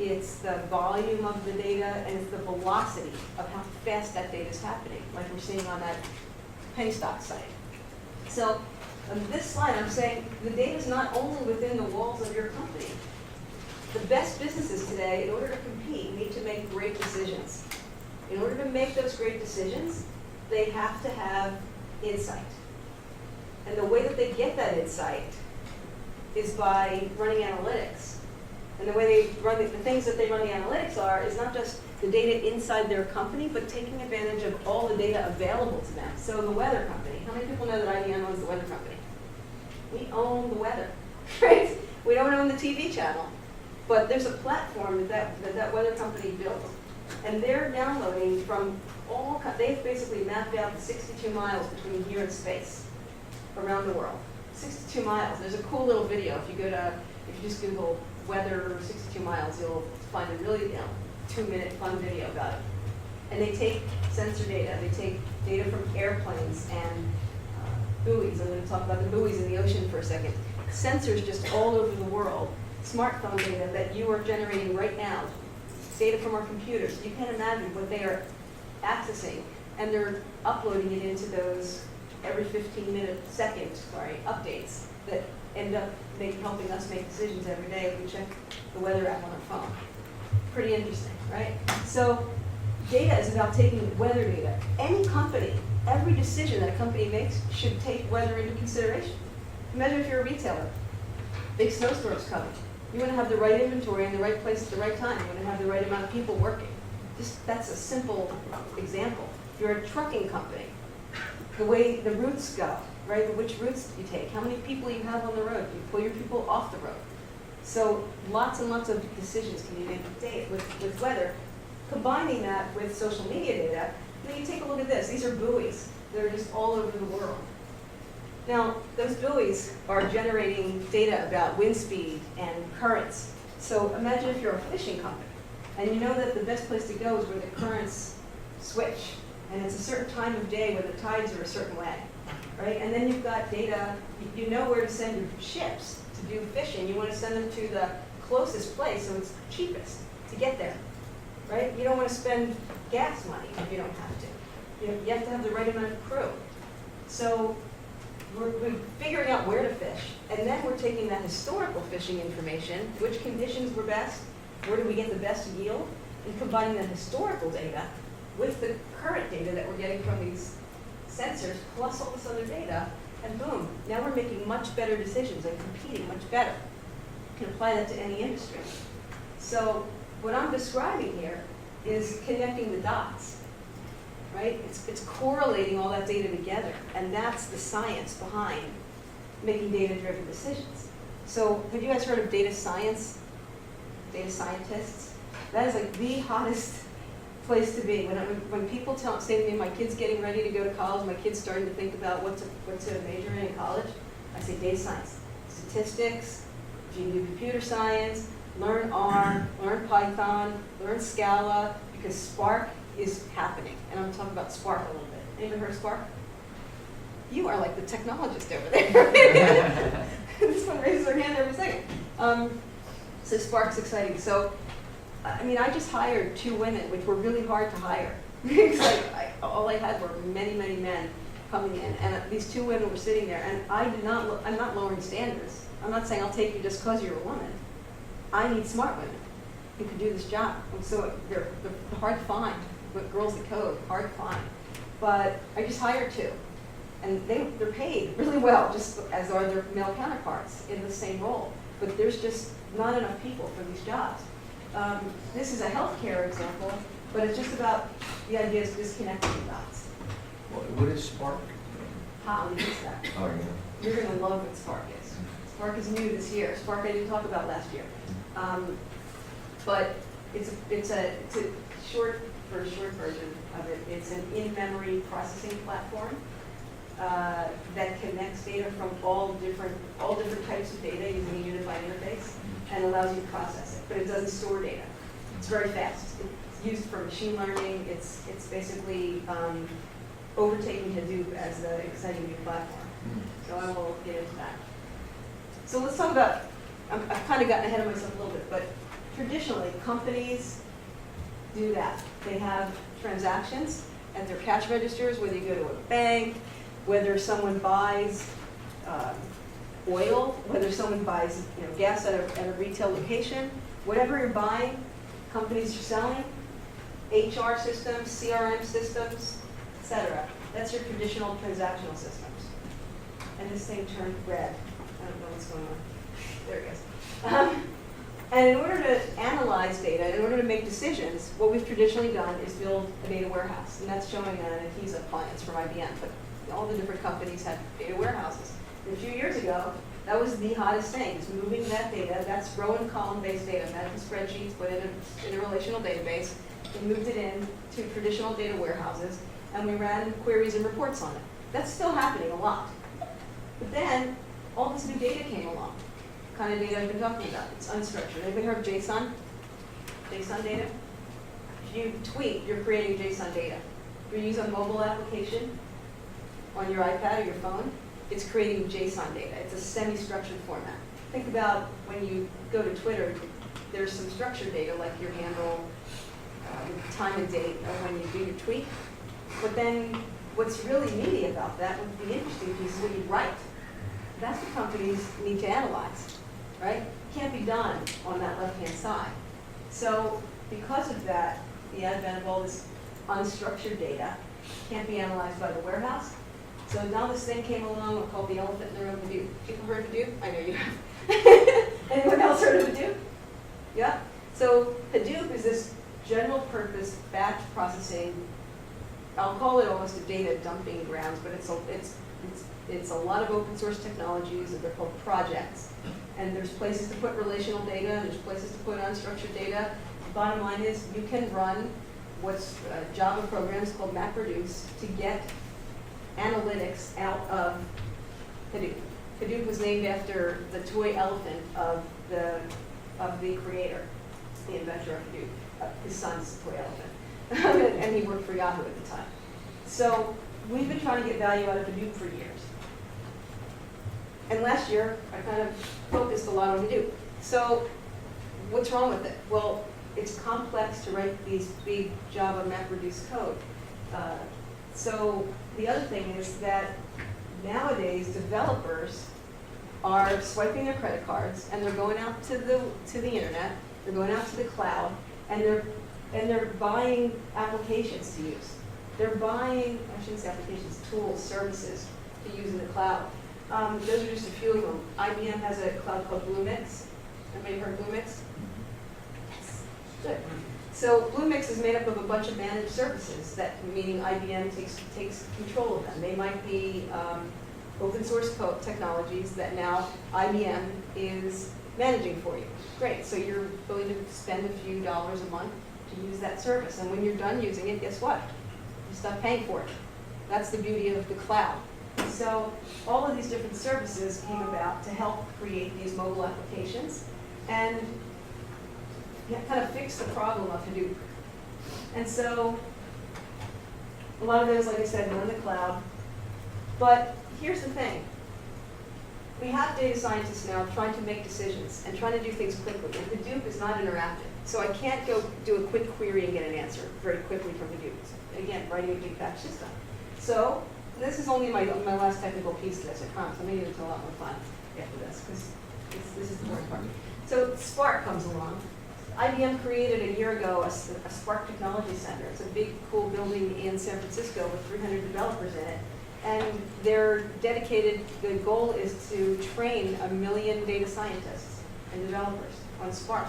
G: it's the volume of the data, and it's the velocity of how fast that data is happening, like we're seeing on that penny stock site. So on this slide, I'm saying the data is not only within the walls of your company. The best businesses today, in order to compete, need to make great decisions. In order to make those great decisions, they have to have insight. And the way that they get that insight is by running analytics. And the way they run the things that they run the analytics is not just the data inside their company, but taking advantage of all the data available to them. So the weather company, how many people know that IBM owns the weather company? We own the weather, right? We don't own the TV channel. But there's a platform that weather company built, and they're downloading from they've basically mapped out the 62 miles between here and space around the world. 62 miles. There's a cool little video. If you just Google weather 62 miles, you'll find a really 2-minute fun video about it. And they take sensor data. They take data from airplanes and buoys. I'm going to talk about the buoys in the ocean for a second. Sensors just all over the world. Smartphone data that you are generating right now, data from our computers. You can't imagine what they are accessing, and they're uploading it into those every 15-second updates that end up helping us make decisions every day if we check the weather app on our phone. Pretty interesting, right? So data is about taking weather data. Any company, every decision that a company makes should take weather into consideration. Imagine if you're a retailer. Big snowstorms coming. You want to have the right inventory in the right place at the right time. You want to have the right amount of people working. That's a simple example. If you're a trucking company, the way the routes go, right? Which routes you take, how many people you have on the road. You pull your people off the road. So lots and lots of decisions can be made with weather. Combining that with social media data, then you take a look at this. These are buoys. They're just all over the world. Now, those buoys are generating data about wind speed and currents. So imagine if you're a fishing company, and you know that the best place to go is where the currents switch, and it's a certain time of day where the tides are a certain way, right? And then you've got data, you know where to send your ships to do fishing. You want to send them to the closest place so it's cheapest to get there, right? You don't want to spend gas money if you don't have to. You have to have the right amount of crew. So we're figuring out where to fish, and then we're taking that historical fishing information, which conditions were best, where do we get the best yield, and combining that historical data with the current data that we're getting from these sensors, plus all this other data, And boom, now we're making much better decisions and competing much better. You can apply that to any industry. So what I'm describing here is connecting the dots, right? It's correlating all that data together, and that's the science behind making data-driven decisions. So have you guys heard of data science? Data scientists? That is like the hottest place to be. When people say to me, my kid's getting ready to go to college, my kid's starting to think about what to major in college, I say data science, statistics, if you do computer science, learn R, learn Python, learn Scala, because Spark is happening. And I'm talking about Spark a little bit. Anyone heard of Spark? You are like the technologist over there. This one raises their hand every second. So Spark's exciting. So, I mean, I just hired 2 women, which were really hard to hire. It's like all I had were many, many men coming in, and these 2 women were sitting there. And I'm not lowering standards. I'm not saying I'll take you just because you're a woman. I need smart women who can do this job. And so they're hard to find. But girls that code, hard to find. But I just hired 2. And they're paid really well, just as are their male counterparts in the same role. But there's just not enough people for these jobs. This is a healthcare example, but it's just about the idea of disconnecting the dots.
A: What is Spark?
G: How do you use that?
A: Oh, yeah.
G: You're going to love what Spark is. Spark is new this year. Spark I didn't talk about last year. But it's a short version of it. It's an in-memory processing platform that connects data from all different types of data using a unified interface and allows you to process it. But it doesn't store data. It's very fast. It's used for machine learning. It's basically overtaking Hadoop as the exciting new platform. So I will get into that. So let's talk about, I've kind of gotten ahead of myself a little bit, but traditionally companies do that. They have transactions at their cash registers, whether you go to a bank, whether someone buys oil, whether someone buys gas at a retail location, whatever you're buying, companies are selling, HR systems, CRM systems, etc. That's your traditional transactional systems. And this thing turned red. I don't know what's going on. There it goes. And in order to analyze data, in order to make decisions, what we've traditionally done is build a data warehouse. And that's showing an adhesive appliance from IBM. But all the different companies have data warehouses. And a few years ago, that was the hottest thing, is moving that data. That's row and column-based data. Imagine spreadsheets, put it in a relational database. We moved it in to traditional data warehouses, and we ran queries and reports on it. That's still happening a lot. But then, all this new data came along. The kind of data I've been talking about. It's unstructured. Anybody heard of JSON? JSON data? If you tweet, you're creating JSON data. If you use a mobile application on your iPad or your phone, it's creating JSON data. It's a semi-structured format. Think about when you go to Twitter, there's some structured data like your handle, time and date of when you do your tweet. But then what's really meaty about that, what the interesting piece is what you write. That's what companies need to analyze, right? Can't be done on that left-hand side. So because of that, the advent of all this unstructured data can't be analyzed by the warehouse. So now this thing came along called the elephant in the room, Hadoop. People heard of Hadoop? I know you have. Anyone else heard of Hadoop? Yeah? So Hadoop is this general purpose batch processing. I'll call it almost a data dumping grounds, but it's a lot of open source technologies, and they're called projects. And there's places to put relational data, and there's places to put unstructured data. The bottom line is you can run what's Java programs called MapReduce to get analytics out of Hadoop. Hadoop was named after the toy elephant of the creator, the inventor of Hadoop. His son's the toy elephant. And he worked for Yahoo at the time. So we've been trying to get value out of Hadoop for years. And last year, I kind of focused a lot on Hadoop. So what's wrong with it? Well, it's complex to write these big Java MapReduce code. So the other thing is that nowadays developers are swiping their credit cards and they're going out to the internet, they're going out to the cloud, and they're buying applications to use. They're buying, I shouldn't say applications, tools, services to use in the cloud. Those are just a few of them. IBM has a cloud called Bluemix. Everybody heard of Bluemix? Yes. Good. So Bluemix is made up of a bunch of managed services, that meaning IBM takes control of them. They might be open source code technologies that now IBM is managing for you. Great, so you're willing to spend a few dollars a month to use that service. And when you're done using it, guess what? You stop paying for it. That's the beauty of the cloud. So all of these different services came about to help create these mobile applications and kind of fix the problem of Hadoop. And so a lot of those, like I said, are in the cloud. But here's the thing. We have data scientists now trying to make decisions and trying to do things quickly. And Hadoop is not interactive. So I can't go do a quick query and get an answer very quickly from Hadoop. Again, writing a big batch system. So this is only my last technical piece of this, I promise. I'm going to get into a lot more fun after this, because this is the important part. So Spark comes along. IBM created a year ago a Spark Technology Center. It's a big, cool building in San Francisco with 300 developers in it. And they're dedicated, the goal is to train 1 million data scientists and developers on Spark.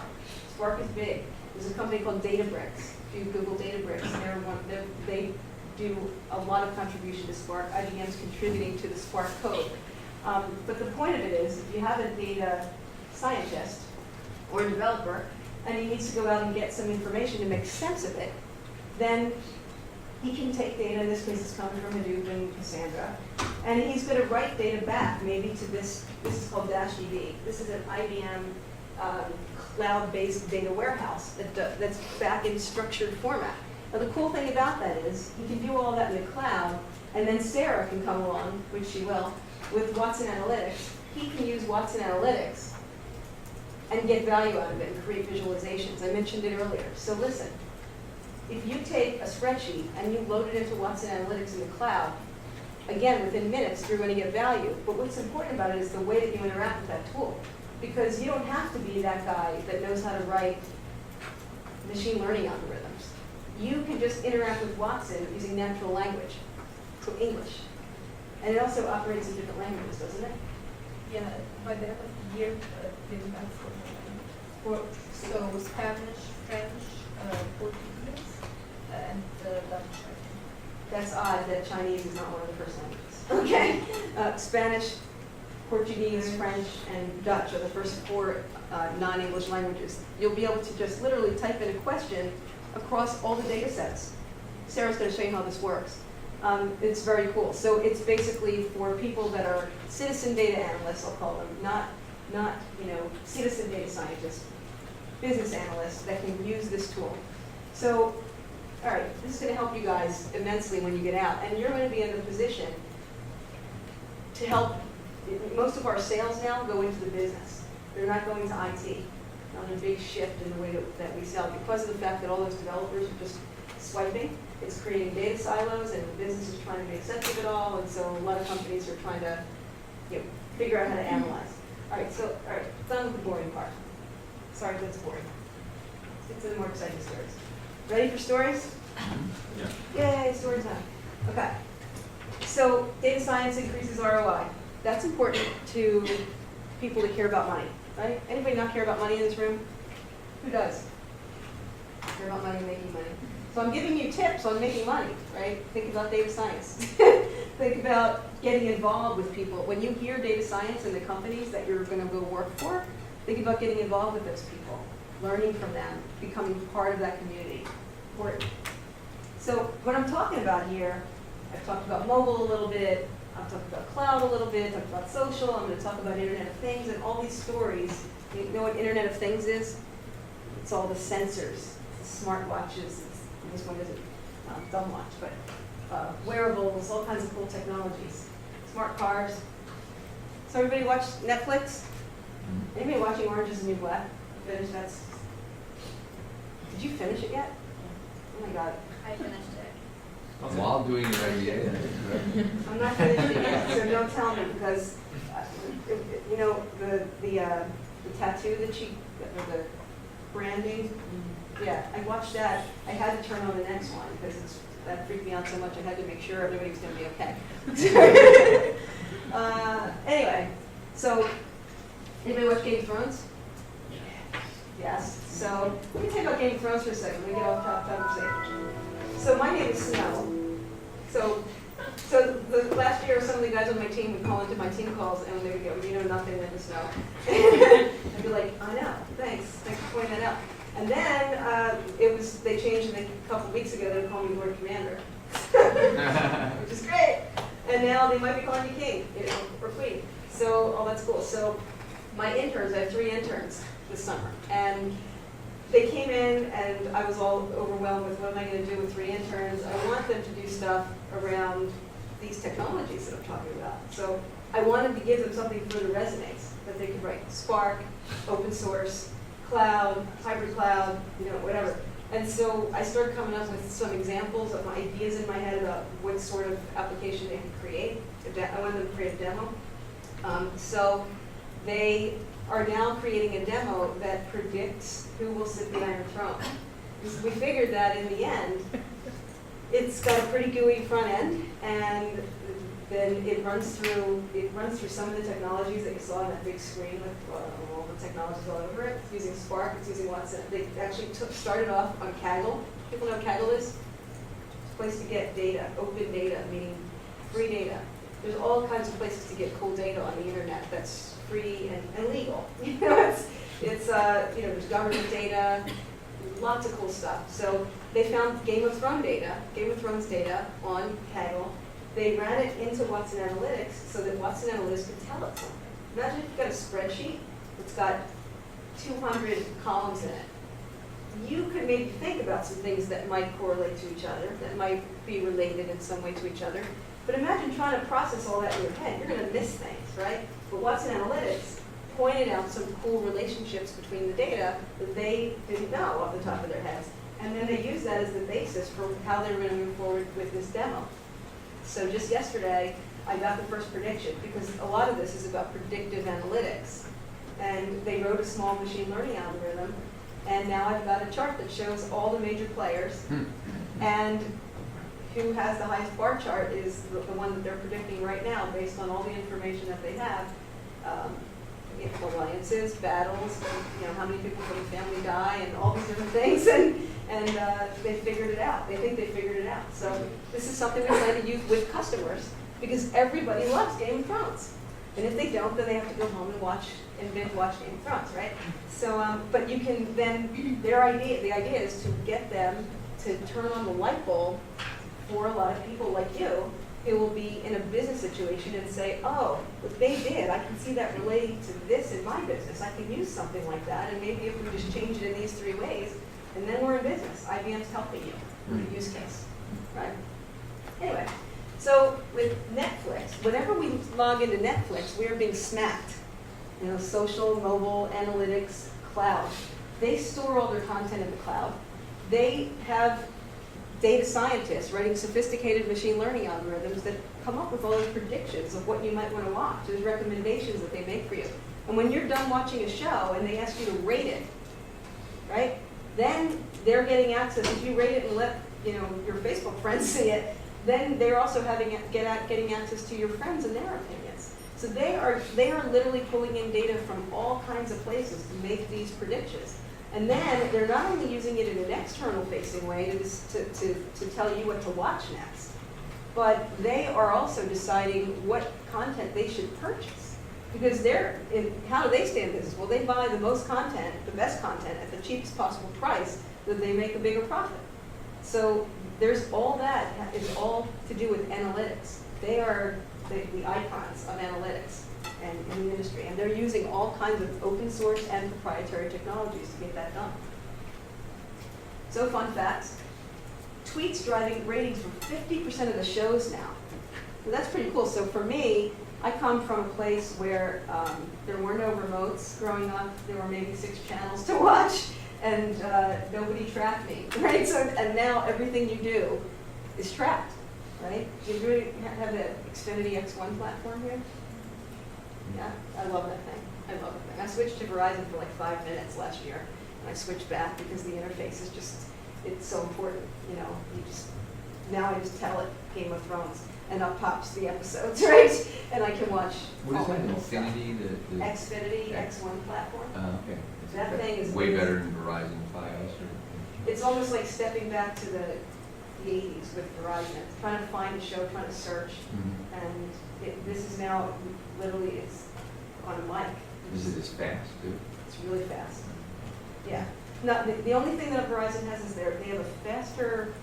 G: Spark is big. There's a company called Databricks. If you Google Databricks, they do a lot of contribution to Spark. IBM's contributing to the Spark code. But the point of it is, if you have a data scientist or a developer, and he needs to go out and get some information to make sense of it, then he can take data, in this case it's coming from Hadoop and Cassandra, and he's going to write data back maybe to this is called DashDB. This is an IBM cloud-based data warehouse that's back in structured format. Now the cool thing about that is he can do all that in the cloud, and then Sarah can come along, which she will, with Watson Analytics. He can use Watson Analytics and get value out of it and create visualizations. I mentioned it earlier. So listen, if you take a spreadsheet and you load it into Watson Analytics in the cloud, again, within minutes, you're going to get value. But what's important about it is the way that you interact with that tool. Because you don't have to be that guy that knows how to write machine learning algorithms. You can just interact with Watson using natural language, so English. And it also operates in different languages, doesn't it?
H: Yeah, by the end of the year, didn't have so Spanish, French, Portuguese, and Dutch.
G: That's odd that Chinese is not one of the first languages. Okay. Spanish, Portuguese, French, and Dutch are the first 4 non-English languages. You'll be able to just literally type in a question across all the data sets. Sarah's going to show you how this works. It's very cool. So it's basically for people that are citizen data analysts, I'll call them, not citizen data scientists, business analysts that can use this tool. So, all right, this is going to help you guys immensely when you get out, and you're going to be in the position to help. Most of our sales now go into the business. They're not going to IT. On a big shift in the way that we sell because of the fact that all those developers are just swiping. It's creating data silos, and the business is trying to make sense of it all, and so a lot of companies are trying to figure out how to analyze. All right, done with the boring part. Sorry if that's boring. Let's get to the more exciting stories. Ready for stories?
A: Yeah.
G: Yay, story time. Okay. So data science increases ROI. That's important to people that care about money, right? Anybody not care about money in this room? Who does? Care about money and making money. So I'm giving you tips on making money, right? Think about data science. Think about getting involved with people. When you hear data science in the companies that you're going to go work for, think about getting involved with those people, learning from them, becoming part of that community. Important. So what I'm talking about here, I've talked about mobile a little bit, I've talked about cloud a little bit, talked about social, I'm going to talk about Internet of Things, and all these stories. You know what Internet of Things is? It's all the sensors, the smart watches. This one isn't dumb watch, but wearables, all kinds of cool technologies. Smart cars. So everybody watch Netflix? Anybody watching Orange is the New Black? Finish that? Did you finish it yet? Oh my God.
H: I finished it.
A: While doing your MBA.
G: I'm not finished it yet, so don't tell me because, you know, the tattoo that or the branding. Yeah, I watched that. I had to turn on the next one because that freaked me out so much I had to make sure everybody was going to be okay. Anyway, so anybody watch Game of Thrones? Yes. So let me tell you about Game of Thrones for a second. Let me get off conversation. So my name is Snow. So the last year, some of the guys on my team would call into my team calls, and they would go, "You know nothing, then Snow." I'd be like, "I know. Thanks for pointing that out." And then they changed it a couple of weeks ago. They would call me Lord Commander, which is great. And now they might be calling me King, or Queen. So, oh, that's cool. So my interns, I have 3 interns this summer, and they came in, and I was all overwhelmed with what am I going to do with 3 interns. I want them to do stuff around these technologies that I'm talking about. So I wanted to give them something for the resumes that they could write: Spark, open source, cloud, hybrid cloud, whatever. And so I started coming up with some examples of ideas in my head about what sort of application they could create. I wanted them to create a demo. So they are now creating a demo that predicts who will sit the Iron Throne. We figured that in the end, it's got a pretty gooey front end, and then it runs through some of the technologies that you saw on that big screen with all the technologies all over it. It's using Spark, it's using Watson. They actually started off on Kaggle. People know what Kaggle is? It's a place to get data, open data, meaning free data. There's all kinds of places to get cool data on the internet that's free and legal. There's government data, lots of cool stuff. So they found Game of Thrones data on Kaggle. They ran it into Watson Analytics so that Watson Analytics could tell it something. Imagine if you've got a spreadsheet that's got 200 columns in it. You could maybe think about some things that might correlate to each other, that might be related in some way to each other. But imagine trying to process all that in your head. You're going to miss things, right? But Watson Analytics pointed out some cool relationships between the data that they didn't know off the top of their heads. And then they used that as the basis for how they were going to move forward with this demo. So just yesterday, I got the first prediction, because a lot of this is about predictive analytics. And they wrote a small machine learning algorithm, and now I've got a chart that shows all the major players, and who has the highest bar chart is the one that they're predicting right now based on all the information that they have. Alliances, battles, how many people from the family die, and all these different things, and they figured it out. They think they figured it out. So this is something we plan to use with customers, because everybody loves Game of Thrones. And if they don't, then they have to go home and binge watch Game of Thrones, right? So, but you can then, the idea is to get them to turn on the light bulb for a lot of people like you, who will be in a business situation and say, oh, what they did, I can see that relating to this in my business. I can use something like that, and maybe if we just change it in these 3 ways, and then we're in business. IBM's helping you with a use case, right? Anyway, so with Netflix, whenever we log into Netflix, we are being smacked. Social, mobile, analytics, cloud. They store all their content in the cloud. They have data scientists writing sophisticated machine learning algorithms that come up with all those predictions of what you might want to watch. There's recommendations that they make for you. And when you're done watching a show and they ask you to rate it, right? Then they're getting access. If you rate it and let your Facebook friends see it, then they're also getting access to your friends and their opinions. So they are literally pulling in data from all kinds of places to make these predictions. And then they're not only using it in an external-facing way to tell you what to watch next, but they are also deciding what content they should purchase. Because how do they stay in business? Well, they buy the most content, the best content, at the cheapest possible price, that they make a bigger profit. So there's all that is all to do with analytics. They are the icons of analytics and in the industry, and they're using all kinds of open source and proprietary technologies to get that done. So fun facts, tweets driving ratings for 50% of the shows now. So that's pretty cool. So for me, I come from a place where there were no remotes growing up. There were maybe 6 channels to watch, and nobody tracked me, right? So, and now everything you do is tracked, right? Do you have the Xfinity X1 platform here? Yeah, I love that thing. I switched to Verizon for like 5 minutes last year, and I switched back because the interface is it's so important. now I just tell it Game of Thrones, and up pops the episodes, right? And I can watch
A: What is
G: all
A: that,
G: the cool stuff.
A: Infinity, the?
G: Xfinity X1 platform.
A: Okay.
G: That thing is
A: way
G: amazing.
A: better than Verizon Fios or?
G: It's almost like stepping back to the 80s with Verizon, trying to find a show, trying to search, and this is now literally, it's on a mic.
A: Is it as fast too?
G: It's really fast. Yeah. No, the only thing that Verizon has is they have a faster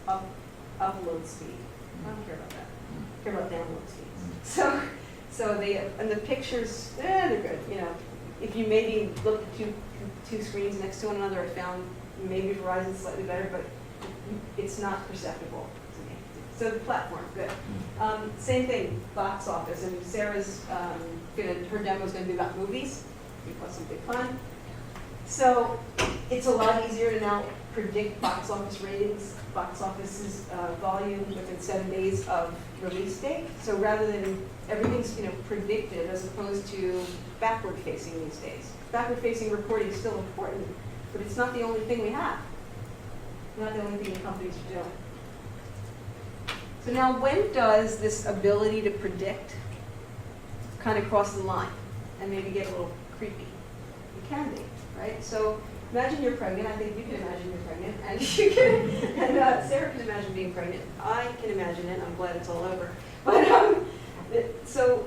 G: upload speed. I don't care about that. I care about download speeds. So they, and the pictures, they're good. You know, if you maybe look at two screens next to one another, I found maybe Verizon's slightly better, but it's not perceptible to me. So the platform, good. Same thing, box office, and Sarah's her demo's gonna be about movies, because something fun. So it's a lot easier to now predict box office ratings, box office's volume within 7 days of release date. So rather than everything's predicted as opposed to backward facing these days. Backward facing reporting is still important, but it's not the only thing we have. Not the only thing the companies are doing. So now when does this ability to predict kind of cross the line and maybe get a little creepy? It can be, right? So imagine you're pregnant. I think you can imagine you're pregnant, and you can, and Sarah can imagine being pregnant. I can imagine it. I'm glad it's all over. But so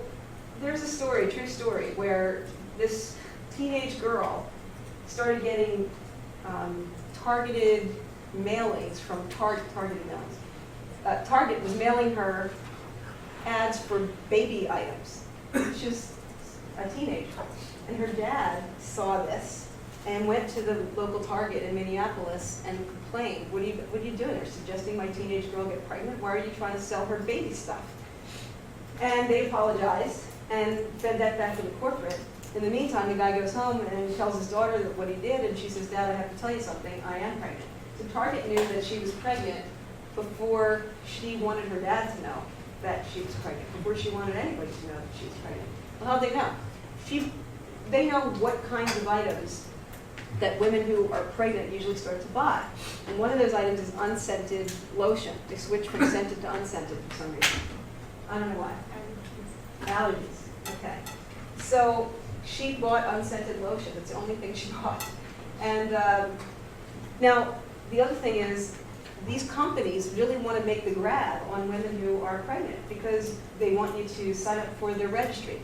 G: there's a story, true story, where this teenage girl started getting targeted mailings from targeted mailings. Target was mailing her ads for baby items. She was a teenager, and her dad saw this and went to the local Target in Minneapolis and complained, what are you doing? You're suggesting my teenage girl get pregnant? Why are you trying to sell her baby stuff? And they apologized and fed that back to the corporate. In the meantime, the guy goes home and tells his daughter that what he did, and she says, Dad, I have to tell you something, I am pregnant. So Target knew that she was pregnant before she wanted her dad to know that she was pregnant, before she wanted anybody to know that she was pregnant. Well, how'd they know? They know what kinds of items that women who are pregnant usually start to buy. And one of those items is unscented lotion. They switch from scented to unscented for some reason. I don't know why. Allergies. Okay. So she bought unscented lotion. That's the only thing she bought. And now, the other thing is, these companies really want to make the grab on women who are pregnant because they want you to sign up for their registry.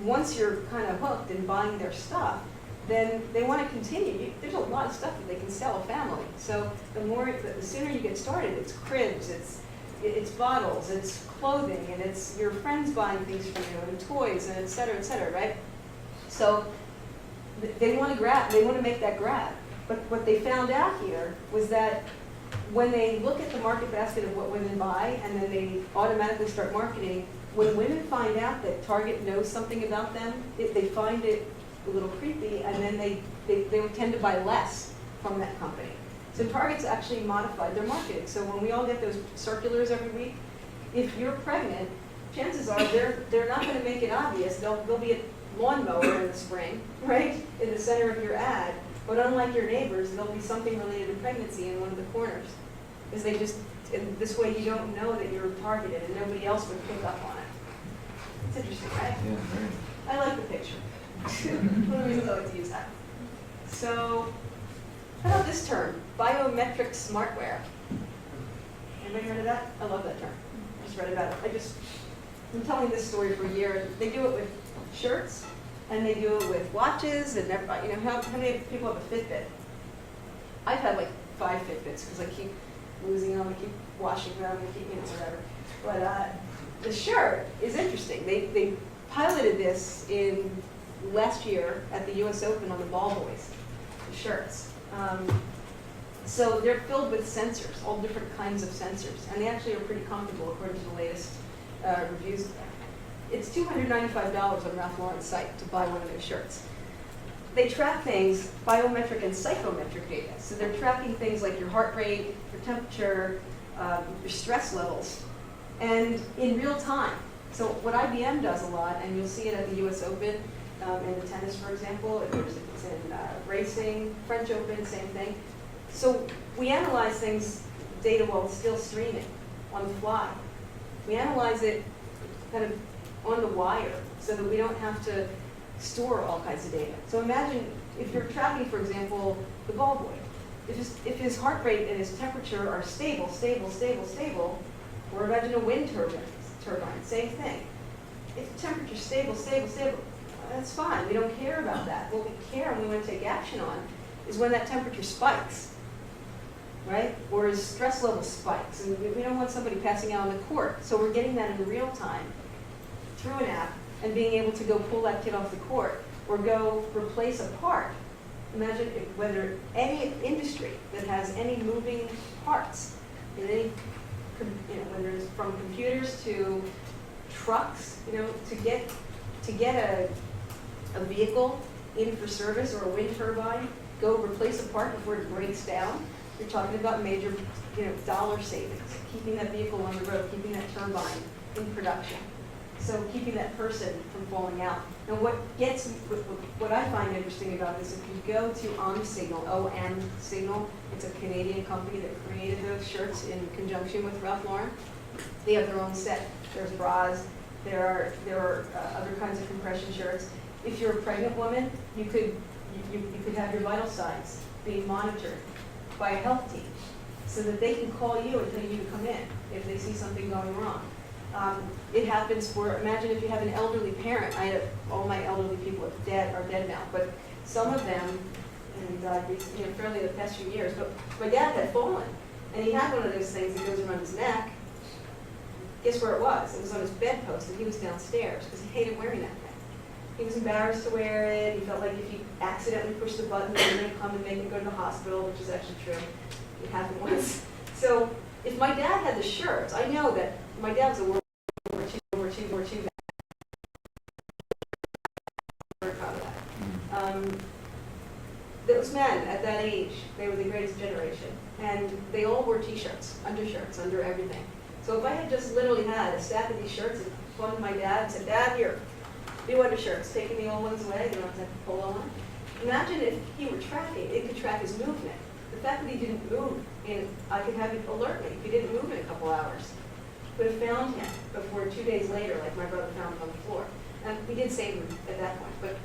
G: Once you're kind of hooked in buying their stuff, then they want to continue. There's a lot of stuff that they can sell a family. So the sooner you get started, it's cribs, it's bottles, it's clothing, and it's your friends buying things for you, and toys, and et cetera, right? So they want to grab, they want to make that grab. But what they found out here was that when they look at the market basket of what women buy, and then they automatically start marketing, when women find out that Target knows something about them, they find it a little creepy, and then they would tend to buy less from that company. So Target's actually modified their marketing. So when we all get those circulars every week, if you're pregnant, chances are they're not going to make it obvious. There'll be a lawnmower in the spring, right, in the center of your ad. But unlike your neighbors, there'll be something related to pregnancy in one of the corners. Because this way you don't know that you're targeted and nobody else would pick up on it. It's interesting, right?
A: Yeah, very.
G: I like the picture. One of the reasons I like to use that. So, how about this term? Biometric smartwear. Anybody heard of that? I love that term. I just read about it. I'm telling this story for a year. They do it with shirts, and they do it with watches, and everybody, how many people have a Fitbit? I've had like 5 Fitbits because I keep losing them, I keep washing them, I keep, whatever. But the shirt is interesting. They piloted this in last year at the U.S. Open on the ball boys, the shirts. So they're filled with sensors, all different kinds of sensors, and they actually are pretty comfortable according to the latest reviews of them. It's $295 on Ralph Lauren's site to buy one of their shirts. They track things, biometric and psychometric data. So they're tracking things like your heart rate, your temperature, your stress levels, and in real time. So what IBM does a lot, and you'll see it at the U.S. Open, in the tennis, for example, it's in racing, French Open, same thing. So we analyze things data while it's still streaming on the fly. We analyze it kind of on the wire so that we don't have to store all kinds of data. So imagine if you're tracking, for example, the ball boy. If his heart rate and his temperature are stable, or imagine a wind turbine, same thing. If the temperature's stable, that's fine. We don't care about that. What we care and we want to take action on is when that temperature spikes, right? Or his stress level spikes. And we don't want somebody passing out on the court. So we're getting that in real time through an app and being able to go pull that kid off the court or go replace a part. Imagine whether any industry that has any moving parts, in any, whether it's from computers to trucks, to get a vehicle in for service or a wind turbine, go replace a part before it breaks down. You're talking about major, dollar savings, keeping that vehicle on the road, keeping that turbine in production. So keeping that person from falling out. Now what I find interesting about this, if you go to OmSignal, O-M-Signal, it's a Canadian company that created those shirts in conjunction with Ralph Lauren. They have their own set. There's bras, there are other kinds of compression shirts. If you're a pregnant woman, you could have your vital signs being monitored by a health team so that they can call you and tell you to come in if they see something going wrong. It happens imagine if you have an elderly parent. All my elderly people are dead now, but some of them, and fairly the past few years, but my dad had fallen, and he had one of those things that goes around his neck. Guess where it was? It was on his bedpost, and he was downstairs because he hated wearing that thing. He was embarrassed to wear it. He felt like if he accidentally pushed the button, they were going to come and make him go to the hospital, which is actually true. It happened once. So if my dad had the shirts, I know that my dad was a World War II vet. Very proud of that. Those men at that age, they were the greatest generation. And they all wore T-shirts, undershirts, under everything. So if I had just literally had a stack of these shirts and gone to my dad and said, Dad, here, new undershirts, taking the old ones away, they don't have to have a polo on. Imagine if he were tracking, it could track his movement. The fact that he didn't move, and I could have it alert me if he didn't move in a couple hours. Could have found him before 2 days later, like my brother found him on the floor. And we did save him at that point. But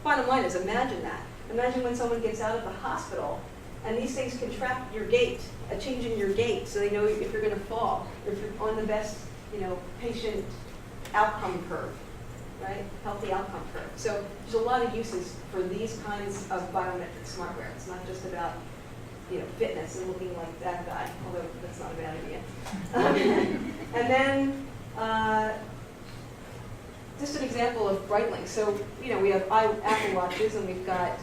G: bottom line is, imagine that. Imagine when someone gets out of the hospital and these things can track your gait, a change in your gait, so they know if you're going to fall, or if you're on the best, patient outcome curve, right? Healthy outcome curve. So there's a lot of uses for these kinds of biometric smartware. It's not just about, fitness and looking like that guy, although that's not a bad idea. And then, just an example of Breitling. So, we have Apple watches and we've got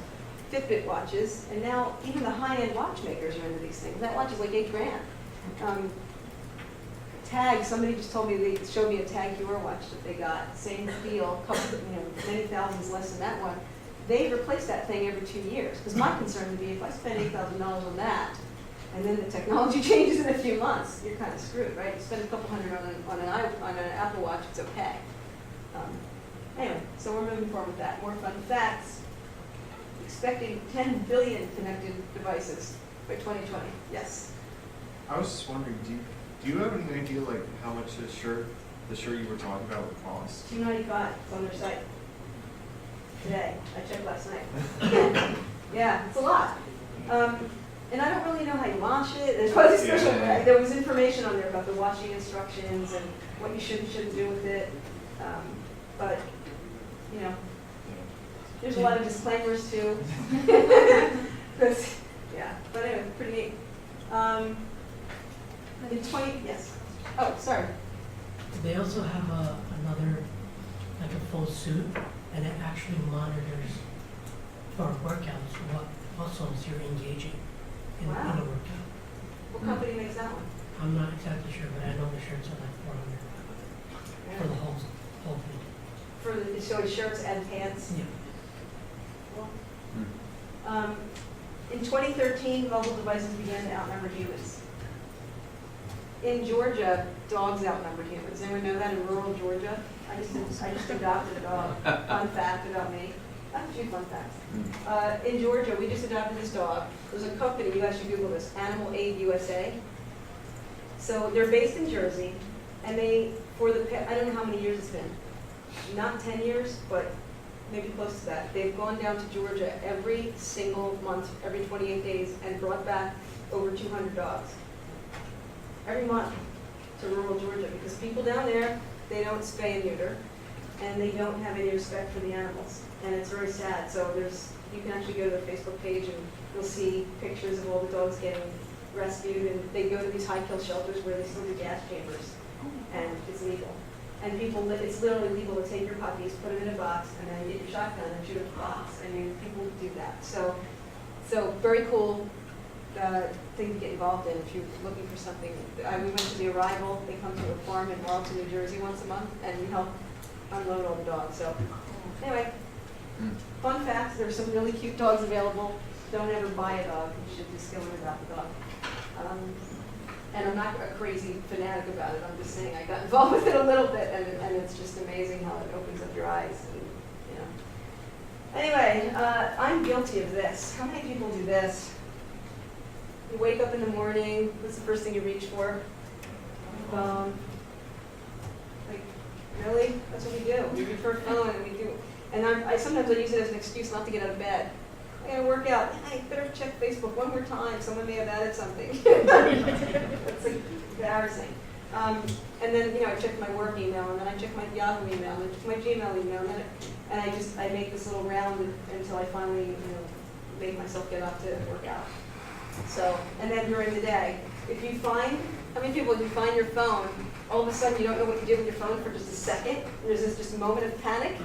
G: Fitbit watches, and now even the high-end watchmakers are into these things. That watch is like $8,000. Tag, somebody just told me, they showed me a Tag Heuer watch that they got, same feel, many thousands less than that one. They replace that thing every 2 years, because my concern would be if I spend $8,000 on that, and then the technology changes in a few months, you're kind of screwed, right? You spend a couple hundred on an Apple Watch, it's okay. Anyway, so we're moving forward with that. More fun facts. Expecting 10 billion connected devices by 2020. Yes.
D: I was just wondering, do you have any idea like how much the shirt you were talking about would cost?
G: $295. It's on their site today. I checked last night. Yeah, it's a lot. And I don't really know how you wash it. There's probably special. There was information on there about the washing instructions and what you should and shouldn't do with it. But there's a lot of disclaimers too. But anyway, pretty neat. Yes. Oh, sorry.
I: They also have another, like a full suit, and it actually monitors for workouts what muscles you're engaging in a workout.
G: What company makes that one?
I: I'm not exactly sure, but I know the shirts are like $400 for the whole thing.
G: So shirts and pants?
I: Yeah.
G: Cool. In 2013, mobile devices began to outnumber humans. In Georgia, dogs outnumbered humans. Anyone know that in rural Georgia? I just adopted a dog. Fun fact about me. I have a few fun facts. In Georgia, we just adopted this dog. There's a company, you guys should Google this, Animal Aid USA. So they're based in Jersey, and I don't know how many years it's been, not 10 years, but maybe close to that. They've gone down to Georgia every single month, every 28 days, and brought back over 200 dogs. Every month to rural Georgia, because people down there, they don't spay and neuter, and they don't have any respect for the animals. And it's very sad. So you can actually go to their Facebook page and you'll see pictures of all the dogs getting rescued, and they go to these high-kill shelters where they still do gas chambers, and it's legal. And it's literally legal to take your puppies, put them in a box, and then get your shotgun and shoot at the box. I mean, people do that. So very cool thing to get involved in if you're looking for something. We went to the Arrival. They come to a farm in Marlton, New Jersey once a month, and we help unload all the dogs. So anyway, fun facts, there's some really cute dogs available. Don't ever buy a dog. You should just go learn about the dog. And I'm not a crazy fanatic about it. I'm just saying I got involved with it a little bit, and it's just amazing how it opens up your eyes. And, you know. Anyway, I'm guilty of this. How many people do this? You wake up in the morning. What's the first thing you reach for? Phone. Like, really? That's what we do. We reach for a phone, and we do. And I sometimes I use it as an excuse not to get out of bed. I gotta work out. I better check Facebook one more time. Someone may have added something. It's like embarrassing. And then I check my work email, and then I check my Yahoo email, and I check my Gmail email, and I make this little round until I finally make myself get up to work out. So, and then during the day, if you find your phone, all of a sudden you don't know what to do with your phone for just a second. There's this just moment of panic.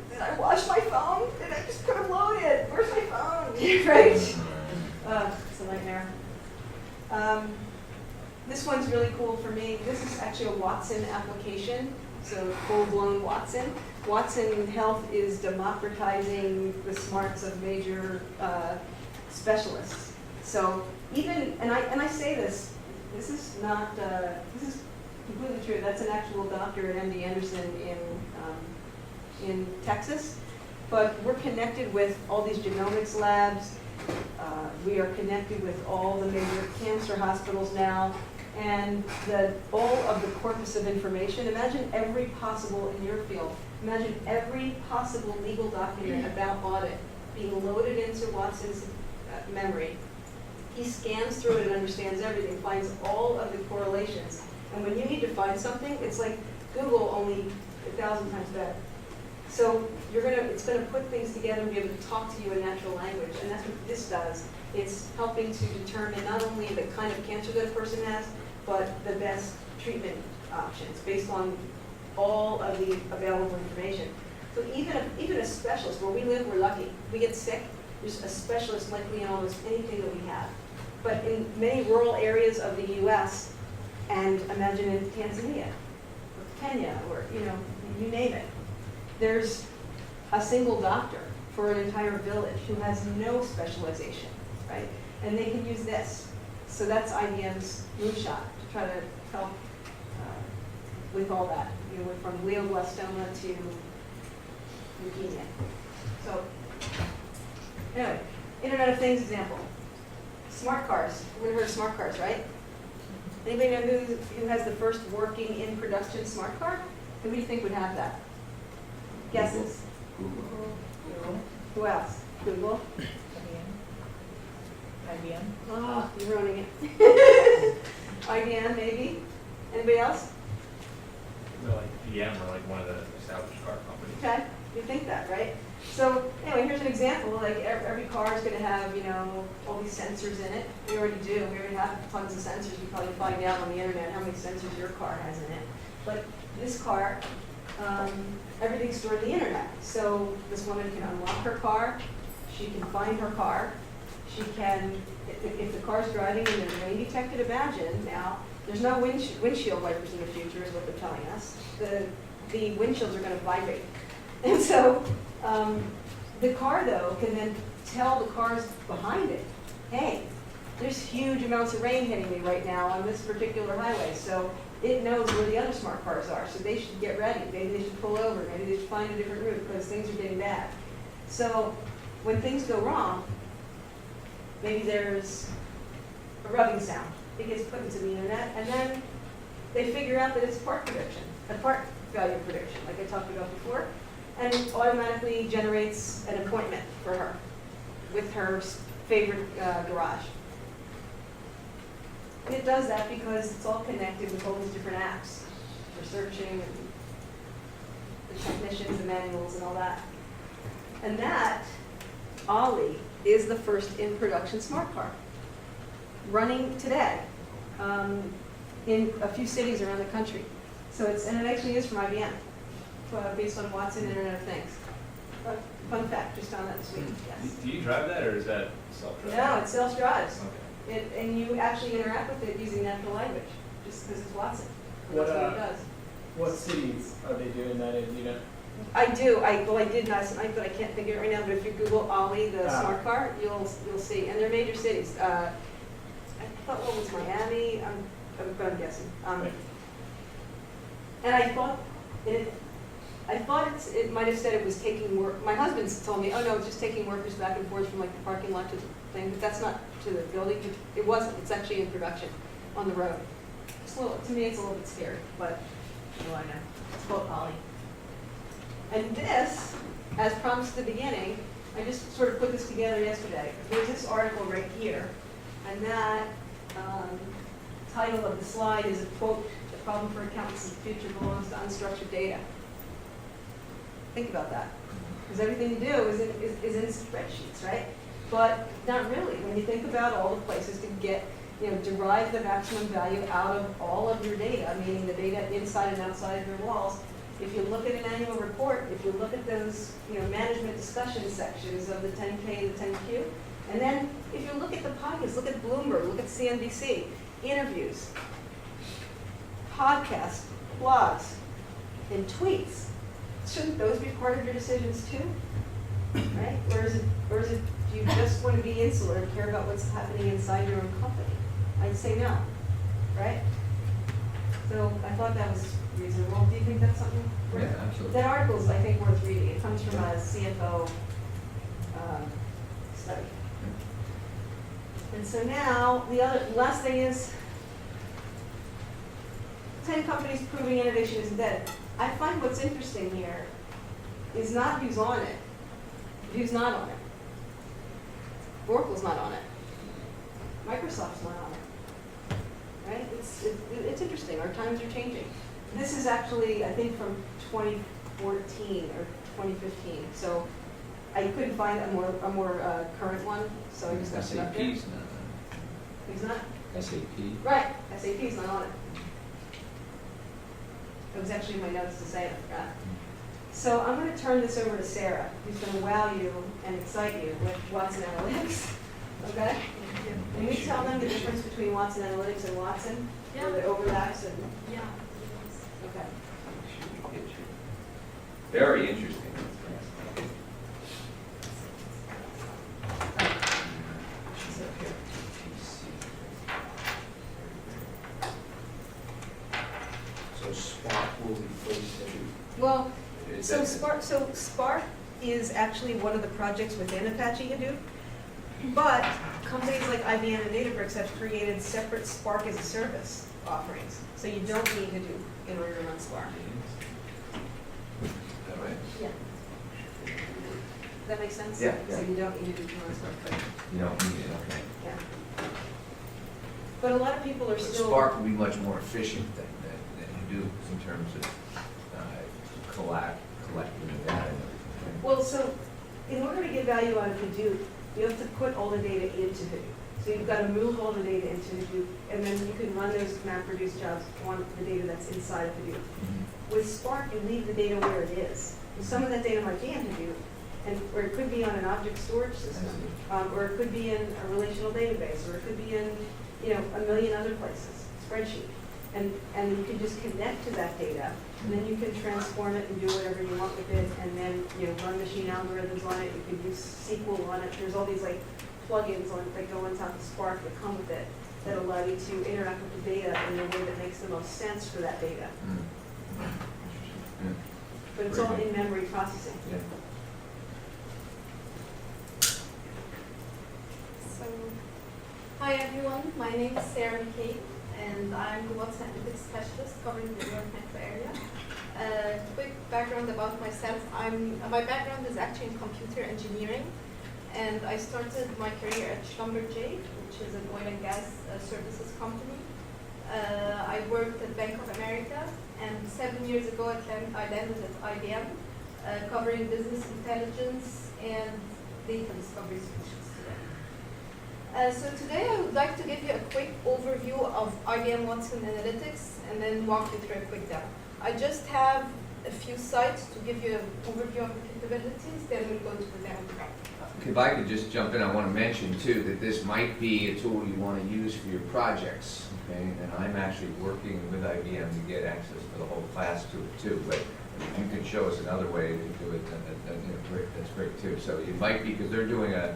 G: Did I wash my phone? Did I just put it loaded? Where's my phone? Right? It's a nightmare. This one's really cool for me. This is actually a Watson application, so full-blown Watson. Watson Health is democratizing the smarts of major specialists. So even, and I say this is not, this is completely true. That's an actual doctor at MD Anderson in Texas, but we're connected with all these genomics labs. We are connected with all the major cancer hospitals now, and all of the corpus of information. Imagine every possible, in your field, imagine every possible legal document about audit being loaded into Watson's memory. He scans through it and understands everything, finds all of the correlations. And when you need to find something, it's like Google, only 1,000 times better. So it's going to put things together and be able to talk to you in natural language, and that's what this does. It's helping to determine not only the kind of cancer that a person has, but the best treatment options based on all of the available information. So even a specialist, where we live, we're lucky. We get sick, there's a specialist likely in almost anything that we have. But in many rural areas of the U.S., and imagine in Tanzania, or Kenya, or you name it, there's a single doctor for an entire village who has no specialization, right? And they can use this. So that's IBM's moonshot to try to help with all that, from glioblastoma to leukemia. So anyway, Internet of Things example. Smart cars. We've heard of smart cars, right? Anybody know who has the first working in production smart car? Who do you think would have that? Guesses?
H: Google.
G: Who else? Google?
H: IBM.
G: Oh, you're ruining it. IBM, maybe? Anybody else?
F: So like GM or like one of the established car companies.
G: Okay, you think that, right? So anyway, here's an example. Like every car is going to have, all these sensors in it. We already do. We already have tons of sensors. You probably find out on the internet how many sensors your car has in it. But this car, everything's stored in the internet. So this woman can unlock her car. She can find her car. She can, if the car's driving and there's rain detected, imagine now, there's no windshield wipers in the future is what they're telling us. The windshields are going to vibrate. And so the car, though, can then tell the cars behind it, hey, there's huge amounts of rain hitting me right now on this particular highway. So it knows where the other smart cars are. So they should get ready. Maybe they should pull over. Maybe they should find a different route because things are getting bad. So when things go wrong, maybe there's a rubbing sound. it gets put into the internet, and then they figure out that it's part prediction, a part value prediction, like I talked about before, and it automatically generates an appointment for her with her favorite garage. And it does that because it's all connected with all these different apps for searching and the technicians, the manuals, and all that. And that, Ollie, is the first in-production smart car running today in a few cities around the country. So and it actually is from IBM, based on Watson Internet of Things. Fun fact, just found that this week, yes.
F: Do you drive that, or is that self-driving?
G: No, it self-drives.
F: Okay.
G: And you actually interact with it using natural language, just because it's Watson. And
J: What,
G: that's what it does.
J: What cities are they doing that in, you know?
G: I do. I did last night, but I can't think of it right now. But if you Google Ollie, the smart car, you'll see. And they're major cities. I thought one was Miami. I'm guessing. And I thought it might have said it was taking work. My husband's told me, oh no, it's just taking workers back and forth from like the parking lot to the thing. But that's not to the building. It wasn't. It's actually in production on the road. It's a little, to me, it's a little bit scary, but what do I know? It's called Ollie. And this, as promised at the beginning, I just sort of put this together yesterday. There's this article right here, and that title of the slide is a quote, "The problem for accountants in the future belongs to unstructured data." Think about that, because everything you do is in spreadsheets, right? But not really. When you think about all the places to get, derive the maximum value out of all of your data, meaning the data inside and outside of your walls. If you look at an annual report, if you look at those, management discussion sections of the 10K and the 10Q, and then if you look at the podcasts, look at Bloomberg, look at CNBC, interviews, podcasts, blogs, and tweets, shouldn't those be part of your decisions too? Right? Or is it do you just want to be insular and care about what's happening inside your own company? I'd say no, right? So I thought that was reasonable. Do you think that's something?
A: Yeah, absolutely.
G: That article is, I think, worth reading. It comes from a CFO study. And so now, the last thing is 10 companies proving innovation isn't dead. I find what's interesting here is not who's on it, who's not on it. Oracle's not on it. Microsoft's not on it. Right? It's interesting. Our times are changing. This is actually, I think, from 2014 or 2015. So I couldn't find a more current one. So I just left it up there.
A: SAP's not
G: Who's not?
A: on it. SAP.
G: Right. SAP's not on it. It was actually in my notes to say it. I forgot. So I'm going to turn this over to Sarah, who's going to wow you and excite you with Watson Analytics. Okay? Can you tell them the difference between Watson Analytics and Watson?
H: Yeah.
G: Or the overlaps and
H: Yeah.
G: okay.
A: Very interesting.
K: So Spark will replace every.
G: Well,
A: Is
G: so
A: that-
G: Spark is actually one of the projects within Apache Hadoop, but companies like IBM and Databricks have created separate Spark as a service offerings. So you don't need Hadoop in order to run Spark.
A: Is that right?
G: Yeah. Does that make sense?
A: Yeah,
G: So
A: yeah.
G: you don't need Hadoop to run Spark, but,
A: You don't need it, okay.
G: yeah. But a lot of people are
A: But
G: still.
A: Spark would be much more efficient than Hadoop in terms of collecting the data and everything.
G: Well, so in order to get value out of Hadoop, you have to put all the data into Hadoop. So you've got to move all the data into Hadoop, and then you can run those MapReduce jobs on the data that's inside of Hadoop. With Spark, you leave the data where it is. And some of that data might be in Hadoop, or it could be on an object storage system, or it could be in a relational database, or it could be in, a million other places, spreadsheet. And you can just connect to that data, and then you can transform it and do whatever you want with it, and then, run machine algorithms on it. You can use SQL on it. There's all these plugins that go on top of Spark that come with it that allow you to interact with the data in a way that makes the most sense for that data.
A: Yeah.
G: But it's all in-memory processing.
A: Yeah.
H: So Hi everyone, my name is Sarah McCabe and I'm the What's Analytics Specialist covering the New York metro area. Quick background about myself. My background is actually in computer engineering and I started my career at Schlumberger, which is an oil and gas services company. I worked at Bank of America and 7 years ago I landed at IBM covering business intelligence and data discovery solutions. So today I would like to give you a quick overview of IBM Watson Analytics and then walk you through a quick demo. I just have a few slides to give you an overview of the capabilities, then we'll go to the demo.
A: If I could just jump in, I want to mention too that this might be a tool you want to use for your projects. Okay, and I'm actually working with IBM to get access to the whole class to it too. But if you could show us another way to do it, then that's great too. So it might be because they're doing a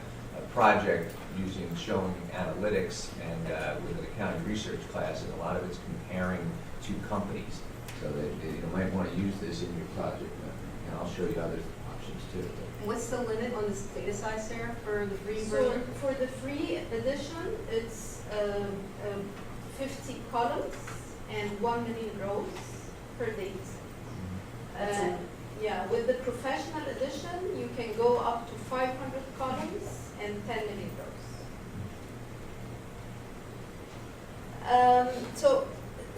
A: project showing analytics and with an accounting research class, and a lot of it's comparing two companies. So that you might want to use this in your project, and I'll show you other options too.
G: What's the limit on this data size, Sarah, for the free
H: So
G: version?
H: for the free edition, it's 50 columns and 1 million rows per date.
G: That's it.
H: Yeah, with the professional edition, you can go up to 500 columns and 10 million rows.